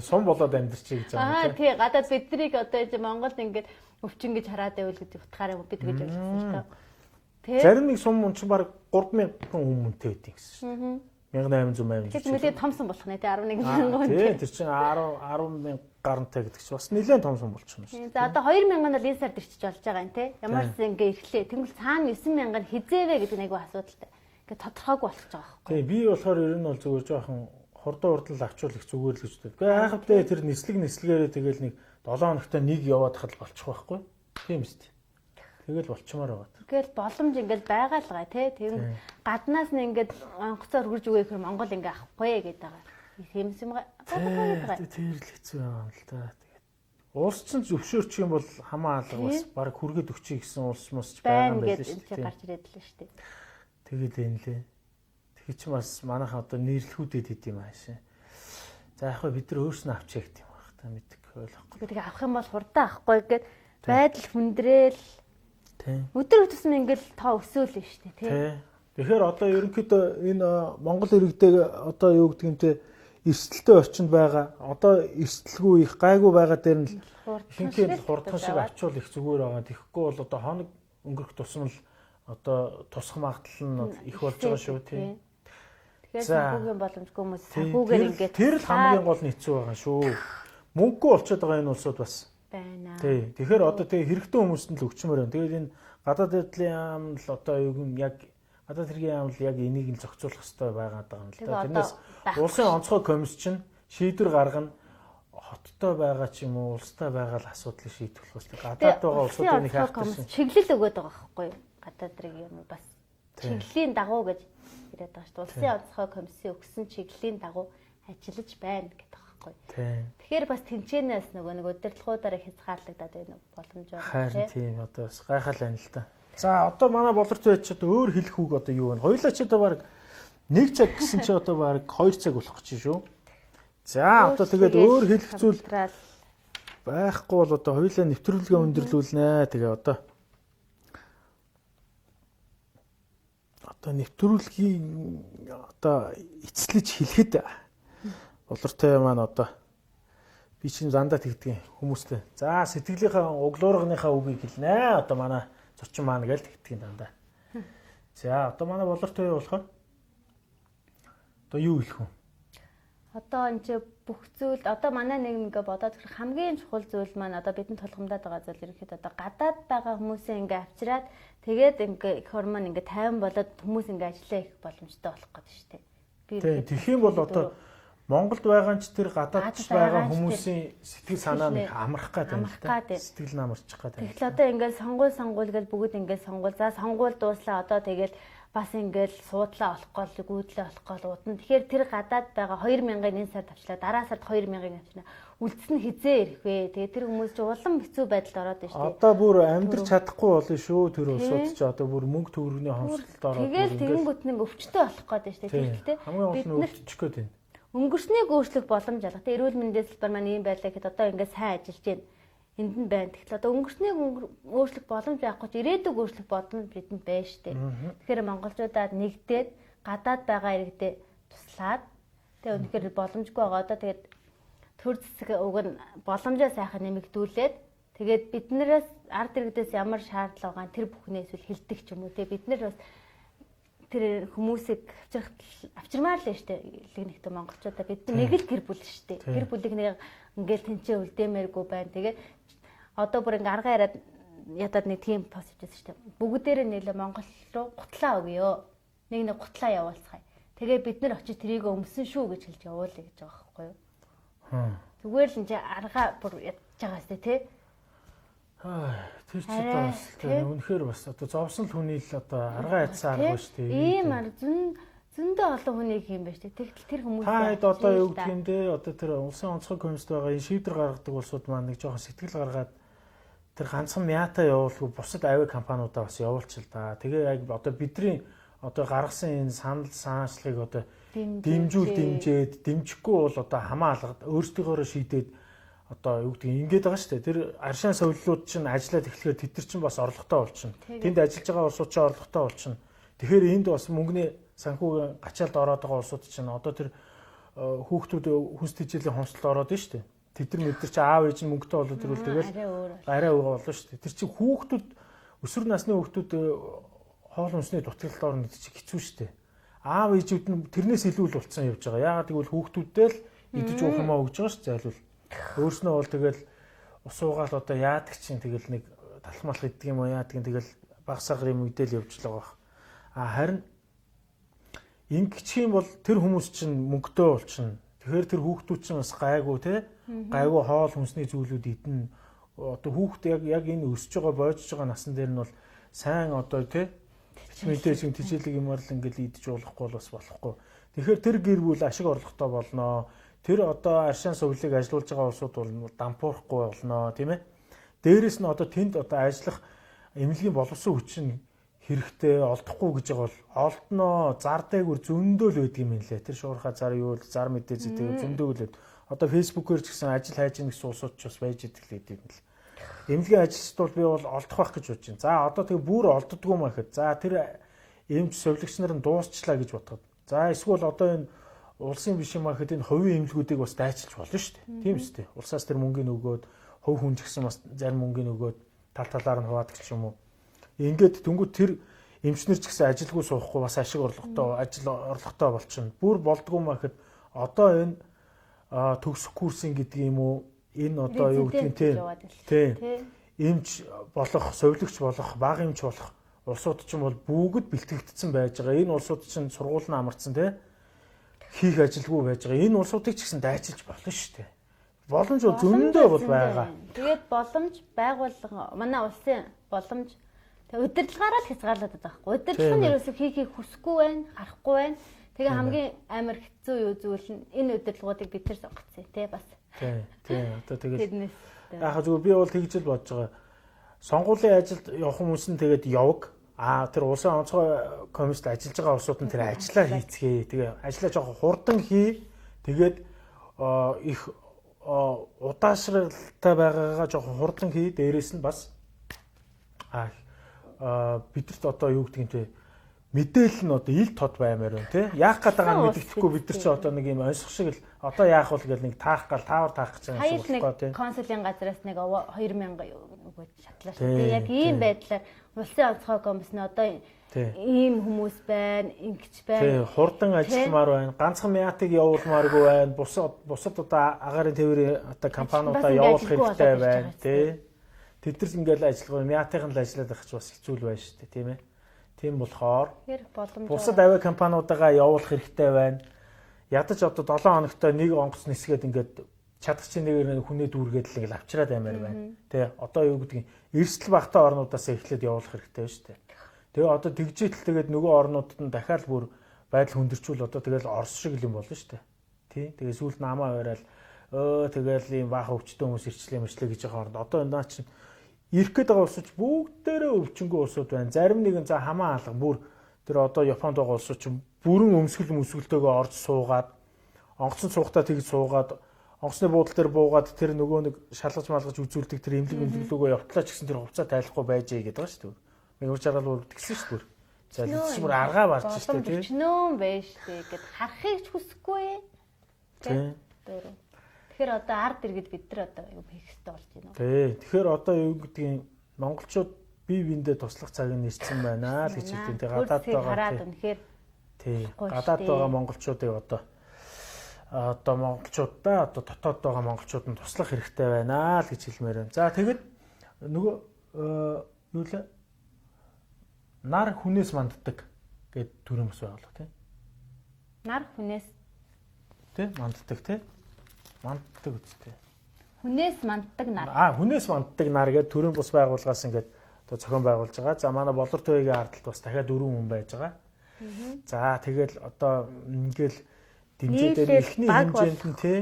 Сум болоод амьдэрчээ гэж байгаа юм тий гадаад бидрийг одоо Монголд ингээд өвчин гэж хараад байвал гэж утгаараа бид гэж ойлгосон л тоо. Зарим нэг сум мөн чинь баг 3,000 хүнтэй байдаг гэсэн шүү. 1800 Тэгэхээр нэлээд том сум болох нэ тий 11,000 хүн. Тий тэр чинь 10,000 гарантай гэдэг чинь бас нэлээд том сум болчихно шүү. За одоо 2,000 нь бол энэ сард ирчиж болж байгаа юм тий. Ямар ч ингээ ирэхлээ. Тэгвэл цаана 9,000 нь хизээвэ гэдэг нэг асуудалтай. Ингээ тодорхойгүй болчихж байгаа байхгүй. Тий би болохоор ер нь бол зүгээр жоохон хурдан урдл авчруулах зүгээр л гэж боддог. Гэхдээ яахад тэр нислэгээрээ тэгэл нэг 7 хоногтой нэг яваад хад болчих байхгүй. Тийм үст. Тэгэл болчмоор байгаа. Тэгэл боломж ингээд байгаа л гай тий. Тэр гаднаас нь ингээд онгоцоор хурж өгөө гэхээр Монгол ингээ авахгүй гэдэг байгаа. Тийм юм байгаа. Тэр л хэцүү байгаа юм л да. Тэгээд улс чинь зөвшөөрч юм бол хамаа алга бас баг хүргээд өгчий гэсэн улс мус байгаа юм байл шүү дээ. Гарч ирээд л шүү дээ. Тэгээд энэ лээ. Тэг чи бас манайхаа одоо нийрлэхүүдэд хэд юм аашаа. За яг бид нар өөрснөө авчаа гэдэг юм байна. Та мэддэг ойлгохгүй. Тэгээ авах юм бол хурдан авахгүй гэд байдал хүндрээл. Өдөр өтсөн ингээл тоо өсөөлөө шүү дээ тий. Тэгэхээр одоо ерөнхийдөө энэ Монгол иргэдэг одоо юу гэдэг юм те эрсдэлтэй орчинд байгаа. Одоо эрсдэлгүй их гайгүй байгаа дээр нь ихэнх хурдан шиг авчвал их зүгээр байгаа. Тэгэхгүй бол одоо хоног өнгөрөх тусам л одоо тусах магадлал нь их болж байгаа шүү тий. Тэгэхээр санхүүгийн боломжгүй хүмүүс санхүүгээр ингээд тэр л хамгийн гол нь хэцүү байгаа шүү. Мөнгөгүй болчиход байгаа энэ улсууд бас байна. Тий. Тэгэхээр одоо тэгээ хэрэгтэй хүмүүст нь л өгчмөр байна. Тэгээд энэ гадаад байдлын яам л одоо юу юм яг гадаад хэргийн яам л яг энийг нь зохицуулах хэрэгтэй байгаад байгаа юм л да. Тэрнээс улсын онцгой комисс чинь шийдвэр гаргана. Хоттой байгаа ч юм уу, улстай байгаа л асуудлыг шийдэх болох хэрэгтэй. Гадаад байгаа улсуудын нэг хаалтсан чиглэл өгöd байгаа байхгүй юу? Гадаад хэргийн юм бас чиглэлийн дагуу гэж яриад байгаа шүү дээ. Улсын онцгой комиссийн өгсөн чиглэлийн дагуу ажиллаж байна гэдэг. Тэгэхээр бас тэнцэнээс нэг удирдлагуудаараа хязгаарлагдаад байна боломж байна тийм одоо бас гайхал байна л да. За одоо манай Болортуяа ч одоо өөр хэлэх үг одоо юу вэ? Хоёулаа ч одоо баг 1 цаг гэсэн чи одоо баг 2 цаг болох гэж шүү. За одоо тэгээд өөр хэлэх зүйл байхгүй бол одоо хоёулаа нэвтрүүлгээ өндөрлүүлнэ. Тэгээ одоо нэвтрүүлгийн одоо эцэлж хэлэхэд Болортуяа маань одоо би чинь дандаа тэгдэг хүмүүстэй. За сэтгэлийнхаа углуурганыхаа үгийг хэлнэ. Одоо манай зочин маань гэж тэгдэг дандаа. За одоо манай Болортуяа болохоор одоо юу хэлэх вэ? Одоо энэ чи бүх зүйл одоо манай нийгэм ингээ бодоод хамгийн чухал зүйл маань одоо бидэнд тулгамдаад байгаа зүйл ерөнхийдөө одоо гадаад байгаа хүмүүсээ ингээ авчираад тэгээд ингээ их хормон ингээ тайван болоод хүмүүс ингээ ажиллаа их боломжтой болох гэдэг шүү дээ. Тэгэх юм бол одоо Монголд байгаа ч тэр гадаадч байгаа хүмүүсийн сэтгэл санаа нэг амрах гэдэг. Сэтгэл намарчих гэдэг. Тэгэхээр одоо ингээл сонгуул гэж бүгд ингээл сонгуул. За сонгуул дууслаа одоо тэгэл бас ингээл суудлаа олох гол гүйдлээ олох гол удна. Тэгэхээр тэр гадаад байгаа 2000-ын энэ сард авчлаа. Дараа сард 2000-ыг авчна. Үлдсэн хизээ ирэх вэ? Тэгээ тэр хүмүүс чи улам хэцүү байдалд ороод байна шүү дээ. Одоо бүр амьдрч чадахгүй болно шүү. Тэр улсууд ч одоо бүр мөнгө төгрөгийн хомсголд ороод. Тэгээд тэгэнгүүт нэг өвчтөй болох гээд байна шүү дээ. Тэгэхдээ хамгийн гол нь өвччих гээд байна. Өнгөрснийг өөрчлөх боломж алга. Тэгээ эрүүл мэндийн салбар маань ийм байлаа гэхэд одоо ингээд сайн ажиллаж байна. Энд нь байна. Тэгэхээр одоо өнгөрснийг өөрчлөх боломж байхгүй ч ирээдүг өөрчлөх боломж бидэнд байна шүү дээ. Тэгэхээр монголчуудаа нэгдээд гадаад байгаа иргэдээ туслаад тэгээ үнэхээр боломжгүй байгаа. Одоо тэгээд төр зэсэг уг нь боломжоо сайхан нэмэгдүүлээд тэгээд биднээс ард иргэдээс ямар шаардлага байгаа тэр бүхнээ эсвэл хилдэг ч юм уу. Тэгээ бид нар бас тэр хүмүүсийг авчирмаар л штэ нэгдэх монголчуудаа бид нэг л гэр бүл штэ гэр бүлийг нэг ингээл тэнцээ үлдээмээргүй байна. Тэгээд одоо бүр ингээ арга яриад ядаад нэг тийм пост хийжсэн штэ бүгдээрээ нэлээ Монгол руу гутлаа өгөө нэг гутлаа явуулцгаая. Тэгээ бид нар очиж тэрийг өмсөн шүү гэж хэлж явуулъя гэж байгаа байхгүй юу. Зүгээр л энэ арга бүр ядж байгаа штэ тий. Тэр ч одоо бас үнэхээр бас одоо зовсон л хүний л одоо арга айцсан арга шүү дээ. Ийм зөндөө олон хүний юм байна шүү дээ. Тэгтэл тэр хүмүүс таад одоо юу гэх юм бэ? Одоо тэр улсын онцгой комиссд байгаа энэ шийдвэр гаргадаг улсууд маань нэг жоохон сэтгэл гаргаад тэр ганцхан мята явуулгүй бусад авиа компаниудаа бас явуулчих л да. Тэгээ яг одоо бидний одоо гаргасан энэ санаачлагыг одоо дэмжээд дэмжихгүй бол одоо хамаа алгад өөрсдийнхөө шийдээд одоо юу гэдэг ингээд байгаа шүү дээ. Тэр аршин совллууд чинь ажиллаад эхлэхээр тэд нар чинь бас орлоготой болчихно. Тэнд ажиллаж байгаа улсууд чинь орлоготой болчихно. Тэгэхээр энд бас мөнгөний санхүүгийн гачаалд ороод байгаа улсууд чинь одоо тэр хүүхдүүд хүнс тэжээлийн хомсдолд ороод байна шүү дээ. Тэд нар мэдэр чи аав ээж нь мөнгөтэй болоод ирвэл тэгэл арай өөр болно шүү дээ. Тэр чинь хүүхдүүд өсвөр насны хүүхдүүд хоол хүнсний дутагдлалд орно гэдэг чинь хэцүү шүү дээ. Аав ээжүүд нь тэрнээс илүү л болцсон явж байгаа. Яагаад гэвэл хүүхдүүдтэй л идэж уух юмаа өгж байгаа шүү дээ зайлвал. Өөрснөө бол тэгэл ус уугаал одоо яадаг чинь тэгэл нэг талмалх иддэг юм уу яадаг тэгэл багсаагаар юм үдэл явж л байгаа. Харин ингэчих юм бол тэр хүмүүс чинь мөнгөтэй болчихно. Тэгэхээр тэр хүүхдүүд чинь бас гайгүй те гайгүй хоол хүнсний зүйлүүд идэн одоо хүүхд яг энэ өсөж байгаа боожж байгаа насан дээр нь бол сайн одоо те мэдээж юм тижээлэг юмар л ингээл идэж уулахгүй бол бас болохгүй. Тэгэхээр тэр гэр бүл ашиг орлоготой болноо. Тэр одоо аршин сувлыг ажиллуулж байгаа улсууд бол дампуурахгүй болно тийм ээ. Дээрээс нь одоо тэнд одоо ажиллах эмнэлгийн боловсон хүчин хэрэгтэй олдохгүй гэж байгаа бол олдноо зар дээгүр зөндөө л байдаг юм лээ. Тэр шуурхаа зар юу л зар мэдээ зэдэг зөндөө л. Одоо фэйсбүүкээр ч гэсэн ажил хайж ийн гэсэн улсууд ч бас байж идэг л гэдэг юм л. Эмнэлгийн ажилчид бол би бол олдох байх гэж бодож байна. За одоо тэгээ бүр олддггүй маа гэхэд за тэр эмч сувлагч нар нь дуусчлаа гэж бодоход. За эсвэл одоо энэ улсын биш юм ахэд энэ хувийн эмнэлгүүдийг бас дайчилж болно шүү дээ. Тийм шүү дээ. Улсаас тэр мөнгөний өгөөд хувь хүн ч гэсэн бас зарим мөнгөний өгөөд талаар нь хуваадаг ч юм уу. Ингээд тэнгуү тэр эмчнэр ч гэсэн ажилгүй суухгүй бас ашиг орлоготой ажил орлоготой болчихно. Бүр болдгоо махэд одоо энэ төгсөх курсын гэдэг юм уу? Энэ одоо юу гэдэг тийм. Эмч болох, сувлагч болох, бага эмч болох улсууд ч юм бол бүгд бэлтгэгдсэн байж байгаа. Энэ улсууд чинь сургууль нь амарсан тийм хийх ажилгүй байж байгаа. Энэ улсуудыг ч гэсэн дайчилж болно шүү дээ. Боломж бол зөндөө бол байгаа. Тэгээд боломж байгууллага манай улсын боломж удирдлагаараа л хязгаарлаад байгаа байхгүй. Удирдлага нь ерөөсөө хийхийг хүсэхгүй байна, харахгүй байна. Тэгээ хамгийн амар хэцүү юу зүйл нь энэ удирдлагуудыг бид нар сонгоцсон тий бас. Тий. Одоо тэгээд яхаа зүгээр би бол тэгж л бодож байгаа. Сонгуулийн ажилд явах хүмүүс нь тэгээд яваг. Тэр улсын онцгой комиссд ажиллаж байгаа улсууд нь тэр ажиллаа хийцгээе. Тэгээ ажиллаа жоохон хурдан хий. Тэгээд их удаашралтай байгаагаа жоохон хурдан хий. Дээрээс нь бас бидэрт одоо юу гэдэг юм те мэдээлэл нь одоо ил тод баймаар байна тий. Яах гээд байгаа нь мэддэхгүй бид нар ч одоо нэг юм онцлох шиг л одоо яах вэ гэж нэг таах гал таавар таах гэж байгаа юм шиг байна тий. Консулын газраас нэг 2000 үгүй шатлаа шүү дээ. Яг ийм байдлаар улсын онцгой комиссны одоо ийм хүмүүс байна, ингэч байна. Тий, хурдан ажилламаар байна. Ганцхан мяатыг явуулмааргүй байна. Бусад одоо агарын тээврийн одоо компаниудаа явуулах хэрэгтэй байна тий. Тэд нар ингээл ажиллах мяатын л ажиллаад байх ч бас хэцүү л байна шүү дээ тийм ээ. Тийм болохоор бусад авиа компаниудаа явуулах хэрэгтэй байна. Ядаж одоо 7 хоногт нэг онгоц нисгээд ингээд чадчих нэгээр хүнээ дүүргээд л ингээд авчираад аймаар байна. Тэ одоо юу гэдгийг эрсдэл багтаа орнуудаас эхлээд явуулах хэрэгтэй байна шүү дээ. Тэгээ одоо тэгжээтэл тэгээд нөгөө орнуудад нь дахиад бүр байдал хүндэрчүүл одоо тэгэл Орос шиг юм болно шүү дээ. Тий. Тэгээ сүүлд намаа байрал тэгэл ийм баахан өвчтөн хүмүүс ирчлээ мэрчлээ гэж байгаа орнд одоо энэ чинь ирэх гээд байгаа улсууд бүгдээрээ өвчнгөө улсууд байна. Зарим нэгэн за хамаа алга бүр тэр одоо Японд байгаа улсууд чинь бүрэн өмсгөлтэйгөө орж суугаад онгоцон цугтаа тэгж суугаад онгоцны буудлын дээр буугаад тэр нөгөө нэг шалгаж малгаж үзүүлдэг тэр эмнэлэг эмнэлгөөгөө явтлаа ч гэсэн тэр хувцас тайлахгүй байж гэдэг байгаа шүү дээ. Нэг ур жаргал бүр тэгсэн шүү дээ. За тэгсэн бүр аргаа барж шүү дээ тийм. Чинөө байж дээ гэд харахыг ч хүсэхгүй. Тийм. Тэгэхээр одоо ард иргэд бид нар одоо юу хийх хэрэгтэй болж байна уу? Тий. Тэгэхээр одоо юу гэдгийг монголчууд бие биендээ туслах цаг нь ирсэн байна л гэж хэлдэг. Тий гадаад байгаа. Тий. Гадаад байгаа монголчуудыг одоо монголчууддаа одоо дотоод байгаа монголчууд нь туслах хэрэгтэй байна л гэж хэлмээр байна. За тэгэд нөгөө юу лээ нар хүнээс манддаг гэд төрөм бас байгалаа тий. Нар хүнээс тий манддаг тий. Манддаг үстэй. Хүнээс манддаг нар. Хүнээс манддаг нар гэдэг төрийн бус байгууллагаас ингээд одоо зохион байгуулж байгаа. За манай Болортуяагийн ардалт бас дахиад 4 хүн байж байгаа. За тэгэл одоо ингээл дэмжээдээ эхний хэмжээнд нь тий.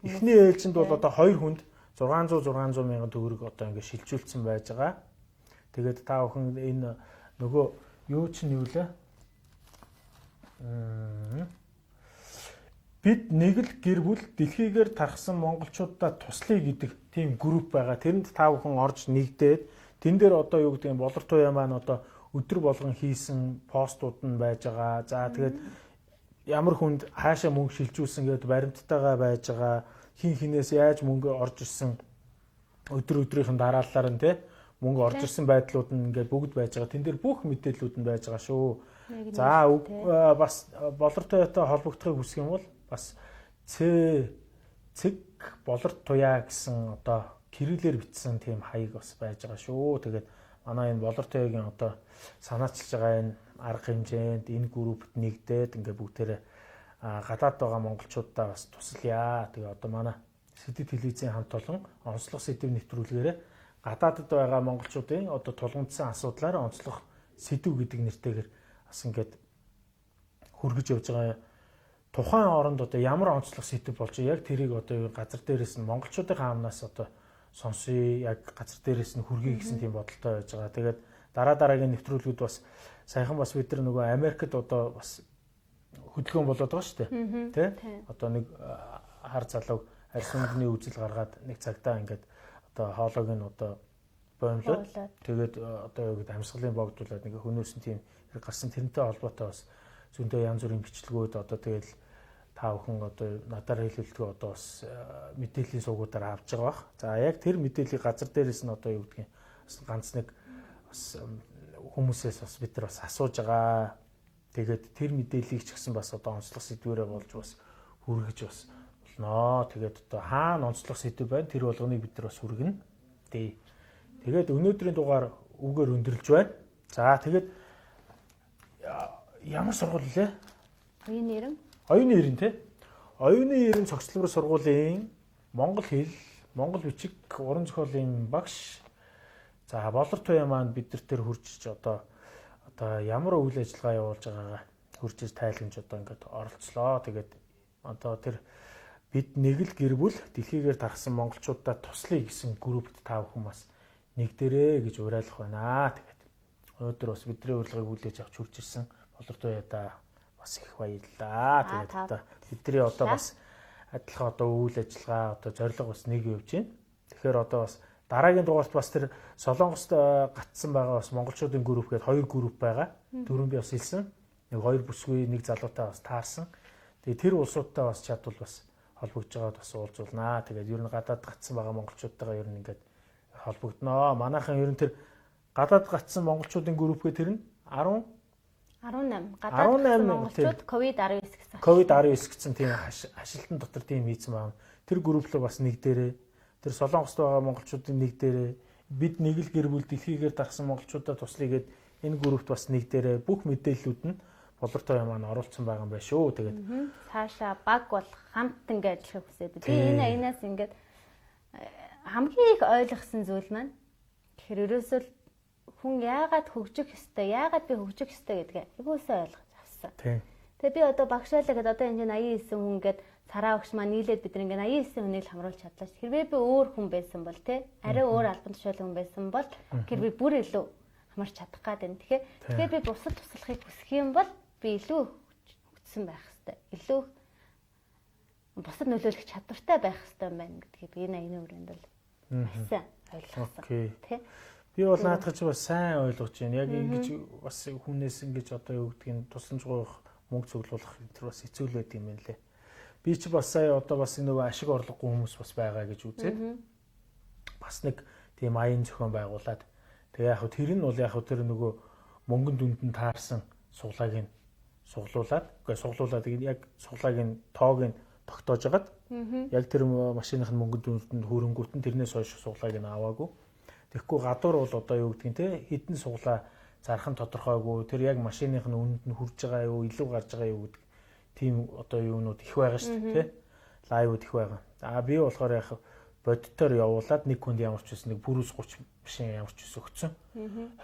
Эхний ээлжинд бол одоо 2 хүнд 600 мянган төгрөг одоо ингээд шилжүүлсэн байж байгаа. Тэгээд та бүхэн энэ нөгөө юу чинь юу лээ? Бид нэг л гэр бүл дэлхийгээр тархсан монголчууддаа туслая гэдэг тийм групп байгаа. Тэрэнд та бүхэн орж нэгдээд тэн дээр одоо юу гэдэг нь Болортуяа маань одоо өдөр болгон хийсэн постууд нь байж байгаа. За тэгээд ямар хүнд хаашаа мөнгө шилжүүлсэн гэдэг баримттайгаа байж байгаа. Хин хинээс яаж мөнгө орж ирсэн өдрийн дараалалаар нь тий мөнгө орж ирсэн байдлууд нь ингээд бүгд байж байгаа. Тэн дээр бүх мэдээллүүд нь байж байгаа шүү. За бас Болортуяатай холбогдохыг хүсэх юм бол бас Ц.Болортуяа гэсэн одоо кириллээр бичсэн тийм хаяг бас байж байгаа шүү. Тэгээд манай энэ Болортуяагийн одоо санаачлагч байгаа энэ арга хэмжээнд энэ группт нэгдээд ингээ бүгдээрээ гадаад байгаа монголчууддаа бас туслая. Тэгээ одоо манай Сэдэв телевизийн хамт олон онцлох сэдэв нэвтрүүлгээрээ гадаадд байгаа монголчуудын одоо тулгамдсан асуудлаар онцлох сэдэв гэдэг нэртэйгээр бас ингээд хүргэж явж байгаа. Тухайн оронд одоо ямар онцлог сэдэв болж яг тэрийг одоо газар дээрээс нь монголчуудын хаамнаас одоо сонсъё, яг газар дээрээс нь хүргэе гэсэн тийм бодолтой байж байгаа. Тэгээд дараагийн нэвтрүүлгүүд бас саяхан бас бид нар нөгөө Америкт одоо бас хөдөлгөөн болоод байгаа шүү дээ. Тэ? Одоо нэг хар залуу арьс хөнгөний үзэл гаргаад нэг цагтаа ингээд одоо хоолойг нь одоо боомлоод тэгээд одоо юу гэдэг амьсгалын богдуулаад нэг хөнөөс нь тийм гарсан тэрнтэй холбоотой бас зөндөө янз бүрийн бичлэгүүд одоо тэгэл та бүхэн одоо надаар хэлэлтгөө одоо бас мэдээллийн сувгуудаар авч байгаа бах. За яг тэр мэдээллийг газар дээрээс нь одоо юу гэдгийг бас ганц нэг бас хүмүүсээс бас бид нар бас асууж байгаа. Тэгээд тэр мэдээллийг ч гэсэн бас одоо онцлох сэдвэрээ болж бас хүргэж бас болно. Тэгээд одоо хаана онцлох сэдв байна тэр болгоныг бид нар бас хүргэнэ. Тэгээд өнөөдрийн дугаар үгээр өндөрлж байна. За тэгээд ямар сургууль лээ? Оюуны иргэн тий. Оюуны иргэн цогцлбор сургуулийн монгол хэл, монгол бичиг уран зохиолын багш. За Болортуяа маань бид нар тэр хурж одоо ямар үйл ажиллагаа явуулж байгаагаа хурж тайлгнаж одоо ингээд оролцлоо. Тэгээд одоо тэр бид нэг л гэр бүл дэлхийгээр тархсан монголчууддаа туслая гэсэн группт та бүхэн бас нэгдэрээ гэж уриалах байна. Тэгээд өнөөдөр бас бидний урилгыг хүлээж авч хурж ирсэн Болортуяадаа бас их баярлалаа. Тэгээд одоо бидний одоо бас адилхан одоо үйл ажиллагаа одоо зорилго бас нэг явж байна. Тэгэхээр одоо бас дараагийн дугаарт бас тэр Солонгост гатсан байгаа бас монголчуудын групп гээд 2 групп байгаа. Дөрөв би бас хэлсэн. Нэг 2 бүсгүй, нэг залуутай бас таарсан. Тэгээ тэр улсуудтай бас чадвал бас холбогдож байгаад бас уулзуулнаа. Тэгээд ер нь гадаад гатсан байгаа монголчуудтайгаа ер нь ингээд холбогдноо. Манайхан ер нь тэр гадаад гатсан монголчуудын группгээ тэр нь 18 гадаад монголчууд ковид-19 гэсэн. Ковид-19 гэсэн тийм ашиглалтын дотор тийм хийсэн байна. Тэр групплөө бас нэг дээрээ тэр Солонгост байгаа монголчуудын нэг дээрээ бид нэг л гэр бүл дэлхийгээр тархсан монголчуудаа туслая гэд энэ группт бас нэг дээрээ бүх мэдээллүүд нь Болортуяа маань оруулсан байгаа юм байна шүү. Тэгээд цаашаа баг бол хамт ингээд ажиллахыг хүсээд. Би энэс ингээд хамгийн их ойлгосон зүйл маань тэгэхээр ерөөсөө хүн яагаад хөгжих ёстой, яагаад би хөгжих ёстой гэдгээ айгуусаа ойлгож авсан. Тэгээ би одоо багшаалаа гэдэг одоо энэ 89 хүн ингээд цараа өгч маань нийлээд бид нэг 89 хүнийг л хамруулж чадлаа ш. Хэрвээ би өөр хүн байсан бол те арай өөр албан тушаалын хүн байсан бол тэр би бүр илүү хамарч чадах гад байна. Тэгэхээр би бусад туслахыг хүсэх юм бол би илүү хөгжсөн байх хэрэгтэй. Илүү бусад нөлөөлөх чадвартай байх хэрэгтэй юм байна гэдгийг би энэ өрөөнд бол маш сайн ойлгосон. Тэ. Би бол наадах чи бас сайн ойлгож байна. Яг ингэж бас хүнээс ингэж одоо юу гэдгийг тусламжгүй мөнгө цуглуулах тэр бас хэцүү л байд юм байна лээ. Би ч бас сая одоо бас нөгөө ашиг орлогогүй хүмүүс бас байгаа гэж үзээд бас нэг тийм аян зохион байгуулад тэгээ яг тэр нь бол яг тэр нөгөө мөнгөн дүнд нь таарсан суглааг нь суглуулад яг суглааг нь тоог нь тогтоож агаад яг тэр машиных нь мөнгөн дүнд хөрөнгөт нь тэрнээс хойш суглааг нь аваагүй. Тэгэхгүй гадуур бол одоо юу гэдгийг те хідэн суглаа зархан тодорхойгүй тэр яг машиных нь үнэнд нь хүрж байгаа юу илүү гарч байгаа юу гэдэг тийм одоо юунууд их байгаа шүү дээ тий. Лайвууд их байгаа. За би болохоор яг бодитоор явуулаад нэг хүнд ямар ч байсан нэг пүрүс 30 машин ямар ч байсан өгсөн.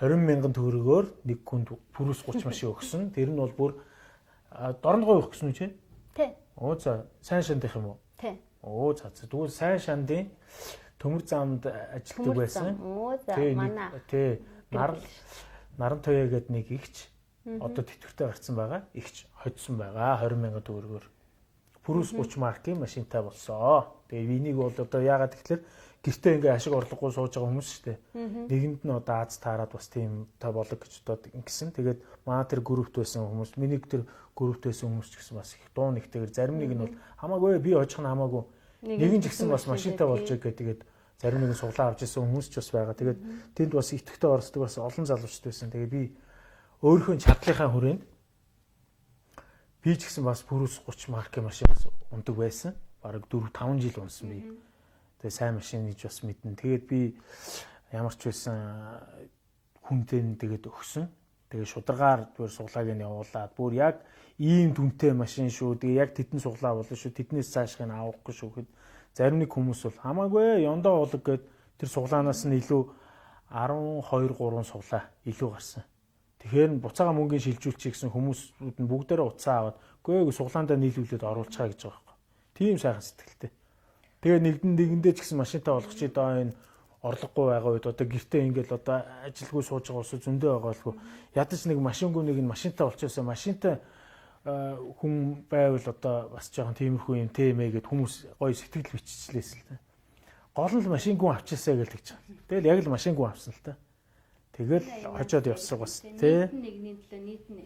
20,000 төгрөгөөр нэг хүнд пүрүс 30 машин өгсөн. Тэр нь бол бүр дорногоо өгсөн үү чи? Тий. Оо за сайн шандах юм уу? Тий. Оо за тэгвэл сайн шандын төмөр замд ажилладаг байсан. Оо за манай. Тий. Наран тояа гэдэг нэг игч одоо тэтгэвртэй гарсан байгаа. Игч хоцсон байгаа 20,000 төгрөгөөр. Пүрүс 30 маркийн машинтай болсон. Тэгээ энийг бол одоо яагаад гэвэл гэртээ ингээ ашиг орлогогүй сууж байгаа хүмүүс шүү дээ. Нэгэнд нь одоо аз таарад бас тийм та болог гэж одоо ингэсэн. Тэгээд манай тэр группт байсан хүмүүс, миний тэр группт байсан хүмүүс ч гэсэн бас их дуу нэгтэйгээр зарим нэг нь бол хамаагүй би очих нь хамаагүй нэгэн ч гэсэн бас машинтай болж байгаа тэгээд зарим нэг нь суглаа авч ирсэн хүмүүс ч бас байгаа. Тэгээд тэнд бас итгэвтэй орсдог бас олон залуучд байсан. Тэгээд би өөрийнхөө чадлынхаа хүрээнд би ч гэсэн бас пүрүс 30 маркийн машин бас ундаг байсан. Бараг 4-5 жил унсан би. Тэгээ сайн машин гэж бас мэднэ. Тэгээд би ямар ч байсан хүнтэй тэгээд өгсөн. Тэгээ шударгаар бүр суглааг нь явуулаад бүр яг ийм дүнтэй машин шүү. Тэгээ яг тэдэн суглаа болно шүү. Тэднээс цаашх нь авахгүй шүү гэхэд зарим нэг хүмүүс бол хамаагүй ёндоо улаг гээд тэр суглаанаас нь илүү 12-3 суглаа илүү гарсан. Тэгэхээр буцаага мөнгөний шилжүүлчих гэсэн хүмүүсүүд нь бүгдээрээ утсаа аваад үгүй суглаандаа нийлүүлээд оруулцгаа гэж байгаа байхгүй. Тийм сайхан сэтгэлтэй. Тэгээ нэгэндээ ч гэсэн машинтай болгоч доо энэ орлогогүй байгаа үед одоо гэртээ ингээл одоо ажилгүй сууж байгаа ус зөндөө байгаа болгүй. Ядаж нэг машингүй нэг нь машинтай болчихсон. Машинтай хүн байвал одоо бас жоохон тиймэрхүү юм тэмээ гэд хүмүүс гоё сэтгэл биччихлээс л та. Гол нь машингүй авчихсаа гэж тэгж байгаа. Тэгэл яг л машингүй авсан л та. Тэгэл хожоод явсан бас тий. Нэгний төлөө нийтнэ.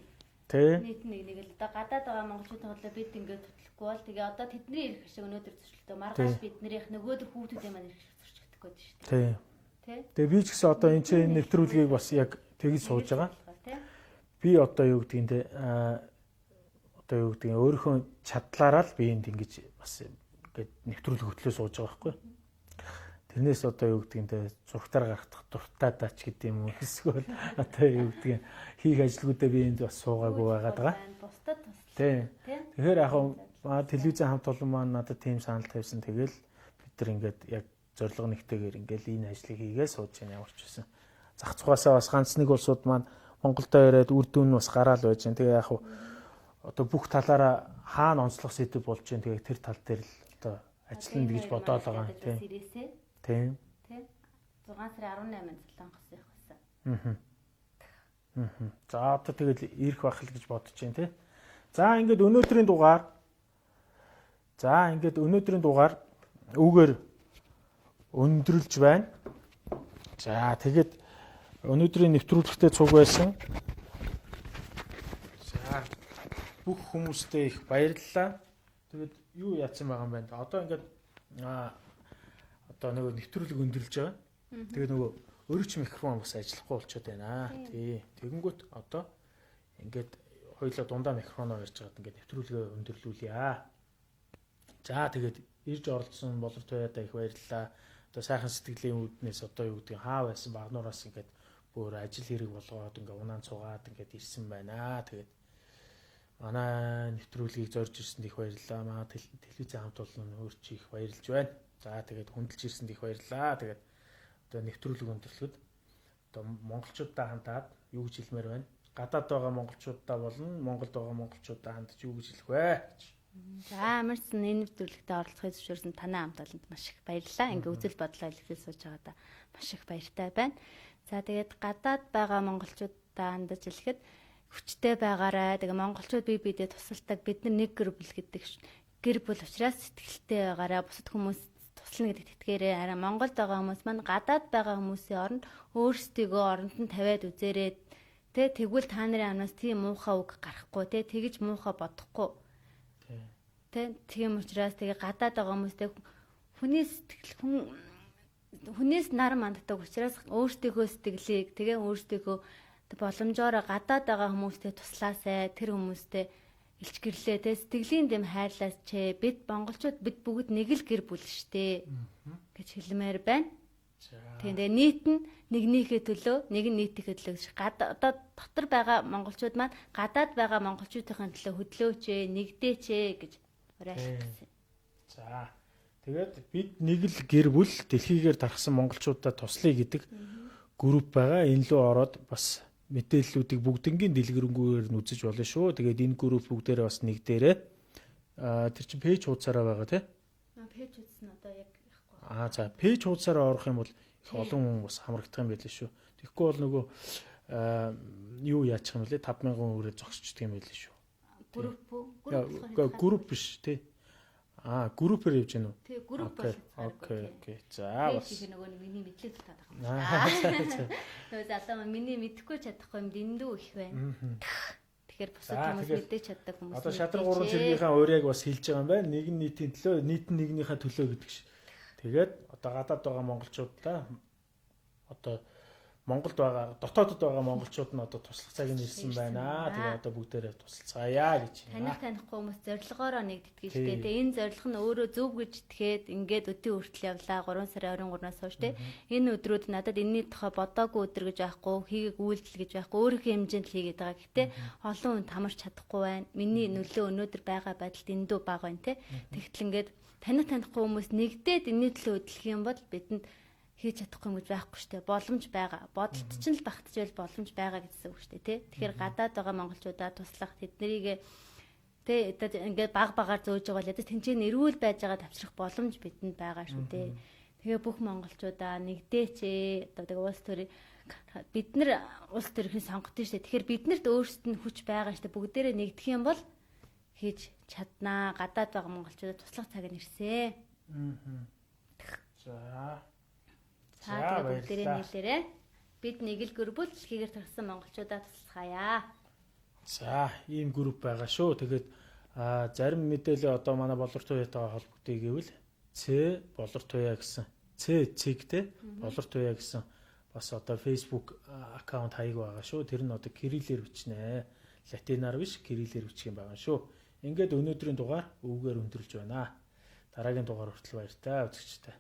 Тий. Нийтнэ л одоо гадаад байгаа монголчуудын хоолой бид ингээд төтлөхгүй бол тэгээ одоо тэдний ирэх шиг өнөөдөр зөрчилтөө маргааш биднийх нөгөөдөр хүүхдүүдийн маань ирэх зөрчих гэдэг шүү дээ. Тий. Тий. Тэгээ би ч гэсэн одоо энэ чинь нэвтрүүлгийг бас яг тэгж сууж байгаа. Би одоо юу гэдгийг те одоо юу гэдгийг өөрийнхөө чадлаараа л би энд ингэж бас ингээд нэвтрүүлэг хөтлөө сууж байгаа байхгүй. Тэрнээс одоо юу гэдгийг те зургатаар гаргах дуртай даач гэдэг юм уу эсвэл одоо юу гэдгийг хийх ажлуудаа би энд бас суугаагүй байгаад байгаа. Бусдад туслах. Тий. Тэгэхээр яг телевизэн хамт олон маань надад тийм санал тавьсан. Тэгэл бид нар ингээд яг зорилго нэгтэйгээр ингээд энэ ажлыг хийгээ сууж байна ямар ч байсан. Зах цугаасаа бас ганц нэг улсууд маань Монголдо ирээд үр дүн нь бас гараал байж байна. Тэгээ яг одоо бүх талаараа хаана онцлох сэдэв болж байна. Тэгээ тэр тал дээр л одоо ажиллана гэж бодоод байгаа юм тийм. Тийм. Тэ. 6 сарын 18-нд Солонгос явах байсан. За одоо тэгэл ирэх байх л гэж бодож байна тий. За ингээд өнөөдрийн дугаар үгээр өндөрлж байна. За тэгээд өнөөдрийн нэвтрүүлэгтээ цуг байсан. За бүх хүмүүстээ их баярлалаа. Тэгээд юу яатсан байгаа юм бэ? Одоо ингээд одоо нөгөө нэвтрүүлэг өндөрлж байгаа. Тэгээд нөгөө өөрөө ч микрофон бас ажиллахгүй болчиход байна. Тий. Тэгэнгүүт одоо ингээд хоёулаа дундаа микрофоноор ярьж байгаад ингээд нэвтрүүлгээ өндөрлүүлье. За тэгээд ирж оролцсон Болортуяадаа их баярлалаа. Одоо сайхан сэтгэлийн үүднээс одоо юу гэдэг хаа байсан Багануураас ингээд бүр ажил хэрэг болгоод ингээд унаан цугаад ингээд ирсэн байна. Тэгээд манай нэвтрүүлгийг зорж ирсэнд их баярлалаа. Манай телевизийн хамт олон өөр чи их баярлж байна. За тэгээд хүндэлж ирсэнд их баярлалаа. Тэгээд одоо нэвтрүүлэг өндөрлөхөд одоо монголчууддаа хандаад юу гэж хэлмээр байна? Гадаад байгаа монголчууддаа болон Монголд байгаа монголчууддаа хандаж юу гэж хэлэх вэ? За амарсан энэ нэвтрүүлэгтээ оролцохыг зөвшөөрсөн танай хамт олонд маш их баярлалаа. Ингээ үзэл бодлоо илэрхийлж сууж байгаадаа маш их баяртай байна. За тэгээд гадаад байгаа монголчууддаа хандаж хэлэхэд хүчтэй байгаарай. Тэгээ монголчууд бие биедээ тусалдаг. Бид нар нэг гэр бүл гэдэг гэр бүл учраас сэтгэлтэй байгаарай. Бусад хүмүүс туслана гэдэг тэтгээрээ. Харин Монголд байгаа хүмүүс маань гадаад байгаа хүмүүсийн оронд өөрсдийгөө оронд нь тавиад үзээрэй. Тэгвэл та нарын амнаас тийм муухай үг гарахгүй. Тэгэж муухай бодохгүй. Тийм учраас тэгээ гадаад байгаа хүмүүстэй хүнээс нар манддаг учраас өөрсдийнхөө сэтгэлийг тэгээ өөрсдийнхөө боломжоор гадаад байгаа хүмүүстэй туслаасай, тэр хүмүүстэй илч гэрлээ, сэтгэлийн дэм хайрлаас ч бид монголчууд бид бүгд нэг л гэр бүл штэ гэж хэлмээр байна. Тэгээ нийт нь нэгнийхээ төлөө, нэг нь нийтийнхээ төлөө одоо дотор байгаа монголчууд маань гадаад байгаа монголчуудын төлөө хөдлөөч, нэгдээч гэж уриалсан. За тэгээд бид нэг л гэр бүл дэлхийгээр тархсан монголчууддаа туслая гэдэг групп байгаа. Энэ лөө ороод бас мэдээллүүдийг бүгднгийн дэлгэрэнгээр нь үзэж болно шүү. Тэгээд энэ групп бүгдээрээ бас нэгдээрээ тэр чинь пэйж хуудасаараа байгаа тий? Пэйж хуудас нь одоо яг яахгүй. За пэйж хуудасаараа орох юм бол их олон хүн бас хамрагдах юм байл шүү. Тэгэхгүй бол нөгөө юу яачих юм бэлээ 5,000 өрөө зогсчдөг юм байл шүү. Групп биш тий. Группээр явж гэнэ үү? Тий, групп бол. Окей. За бас. Пэйж нөгөө миний мэдлэг татаад байгаа юм шиг. Тэгээ залуу миний мэдэхгүй чадахгүй юм дэндүү их байна. Тэгэхээр бусад хүмүүс мэдээж чаддаг хүмүүс. Одоо шатран гурван цэргийнхаа урьяг бас хэлж байгаа юм байна. Нэг нь нийтийн төлөө, нийт нь нэгнийхээ төлөө гэдэг ш. Тэгээд одоо гадаад байгаа монголчуудаа одоо Монголд байгаа, дотоодод байгаа монголчууд нь одоо туслах цагийг нэрсэн байна. Тэгээ одоо бүгдээрээ тусалцгаая гэж байна. Танихгүй хүмүүс зорилгоороо нэгддэг шүү дээ. Энэ зорилго нь өөрөө зөв гэж итгээд ингээд өдөө хүртэл явлаа. 3 сарын 23-наас хойш тий. Энэ өдрүүд надад энэний тухай бодоогүй өдөр гэж байхгүй, хийгээг үйлдэл гэж байхгүй, өөрийнхөө хэмжээнд л хийгээд байгаа. Гэхдээ олон хүн тамарч чадахгүй байна. Миний нөлөө өнөөдөр байгаа байдалд эндүү бага байна тий. Тэгтэл ингээд танихгүй хүмүүс нэгдээд энэний төлөө хөдлөх юм бол бидэнд хийж чадахгүй юм гэж байхгүй шүү дээ. Боломж байгаа. Бодолт ч л багтжэл боломж байгаа гэсэн үг шүү дээ, тий. Тэгэхээр гадаад байгаа монголчуудаа туслах тэднийг тий ингээд баг багаар зөөж байгаа л ядаж тэнцэн эрүүл байж байгаа тавчрах боломж бидэнд байгаа шүү дээ. Тэгээ бүх монголчуудаа нэгдээч одоо тэгээ улс төрийн бид нар улс төрийн сонгосон шүү дээ. Тэгэхээр биднэрт өөрсдөд нь хүч байгаа шүү дээ. Бүгдээрээ нэгдэх юм бол хийж чаднаа. Гадаад байгаа монголчуудаа туслах цаг нь ирсэн. За бүгдээрээ нийлээрээ бид нэг л гэр бүл дэлхийгээр тархсан монголчуудаа туслахая. За ийм групп байгаа шүү. Тэгээд зарим мэдээлэл одоо манай Болортуяатай холбогдъё гэвэл Ц.Болортуяа гэсэн цэгтэй Болортуяа гэсэн бас одоо Facebook аккаунт хаяг байгаа шүү. Тэр нь одоо кириллээр бичнэ. Латинаар биш кириллээр бичих юм байгаа шүү. Ингээд өнөөдрийн дугаар өвгөр өндөрлж байна. Дараагийн дугаар хүртэл баяртай үзэгчтэй.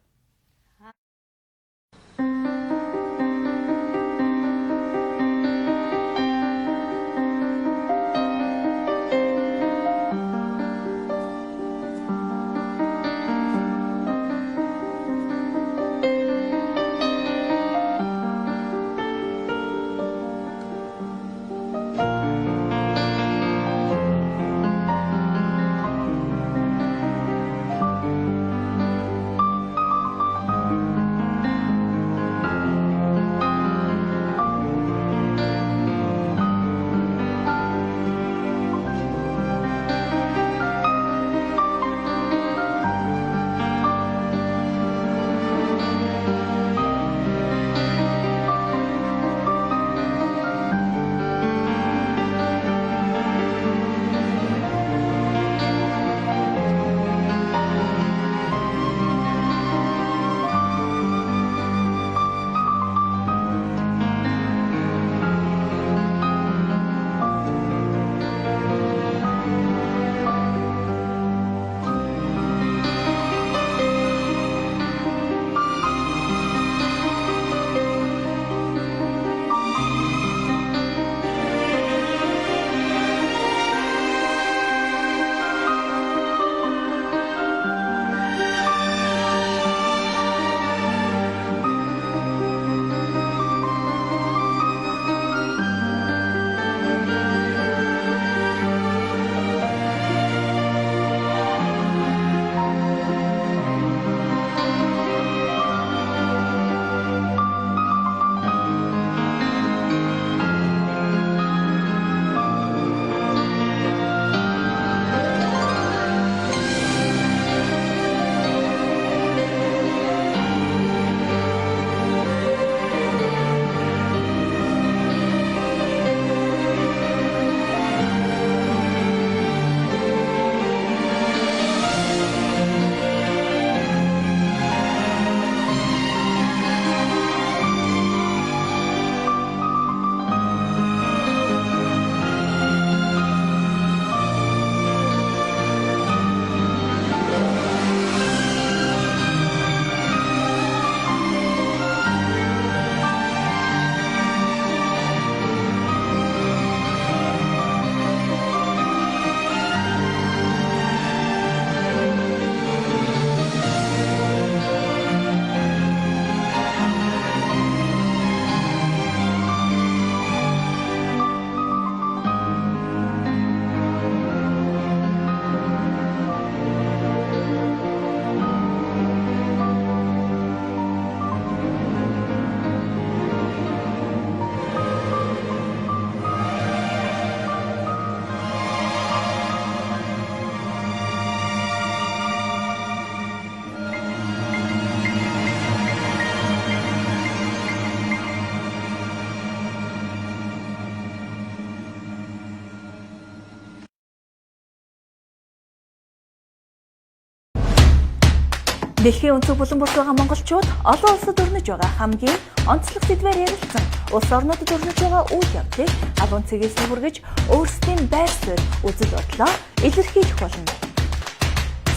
Дэлхийн өнцөг булан бүрт байгаа монголчууд олон улсад өрнөж байгаа хамгийн онцлог сэдвээр ярилцсан. Улс орнуудад өрнөж байгаа үйл явдлыг алуун цэгээс хүргэж өөрсдийн байр суурь, үзэл бодлоо илэрхийлэх болно.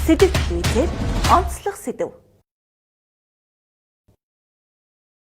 Сэдэв телевизээр онцлог сэдэв.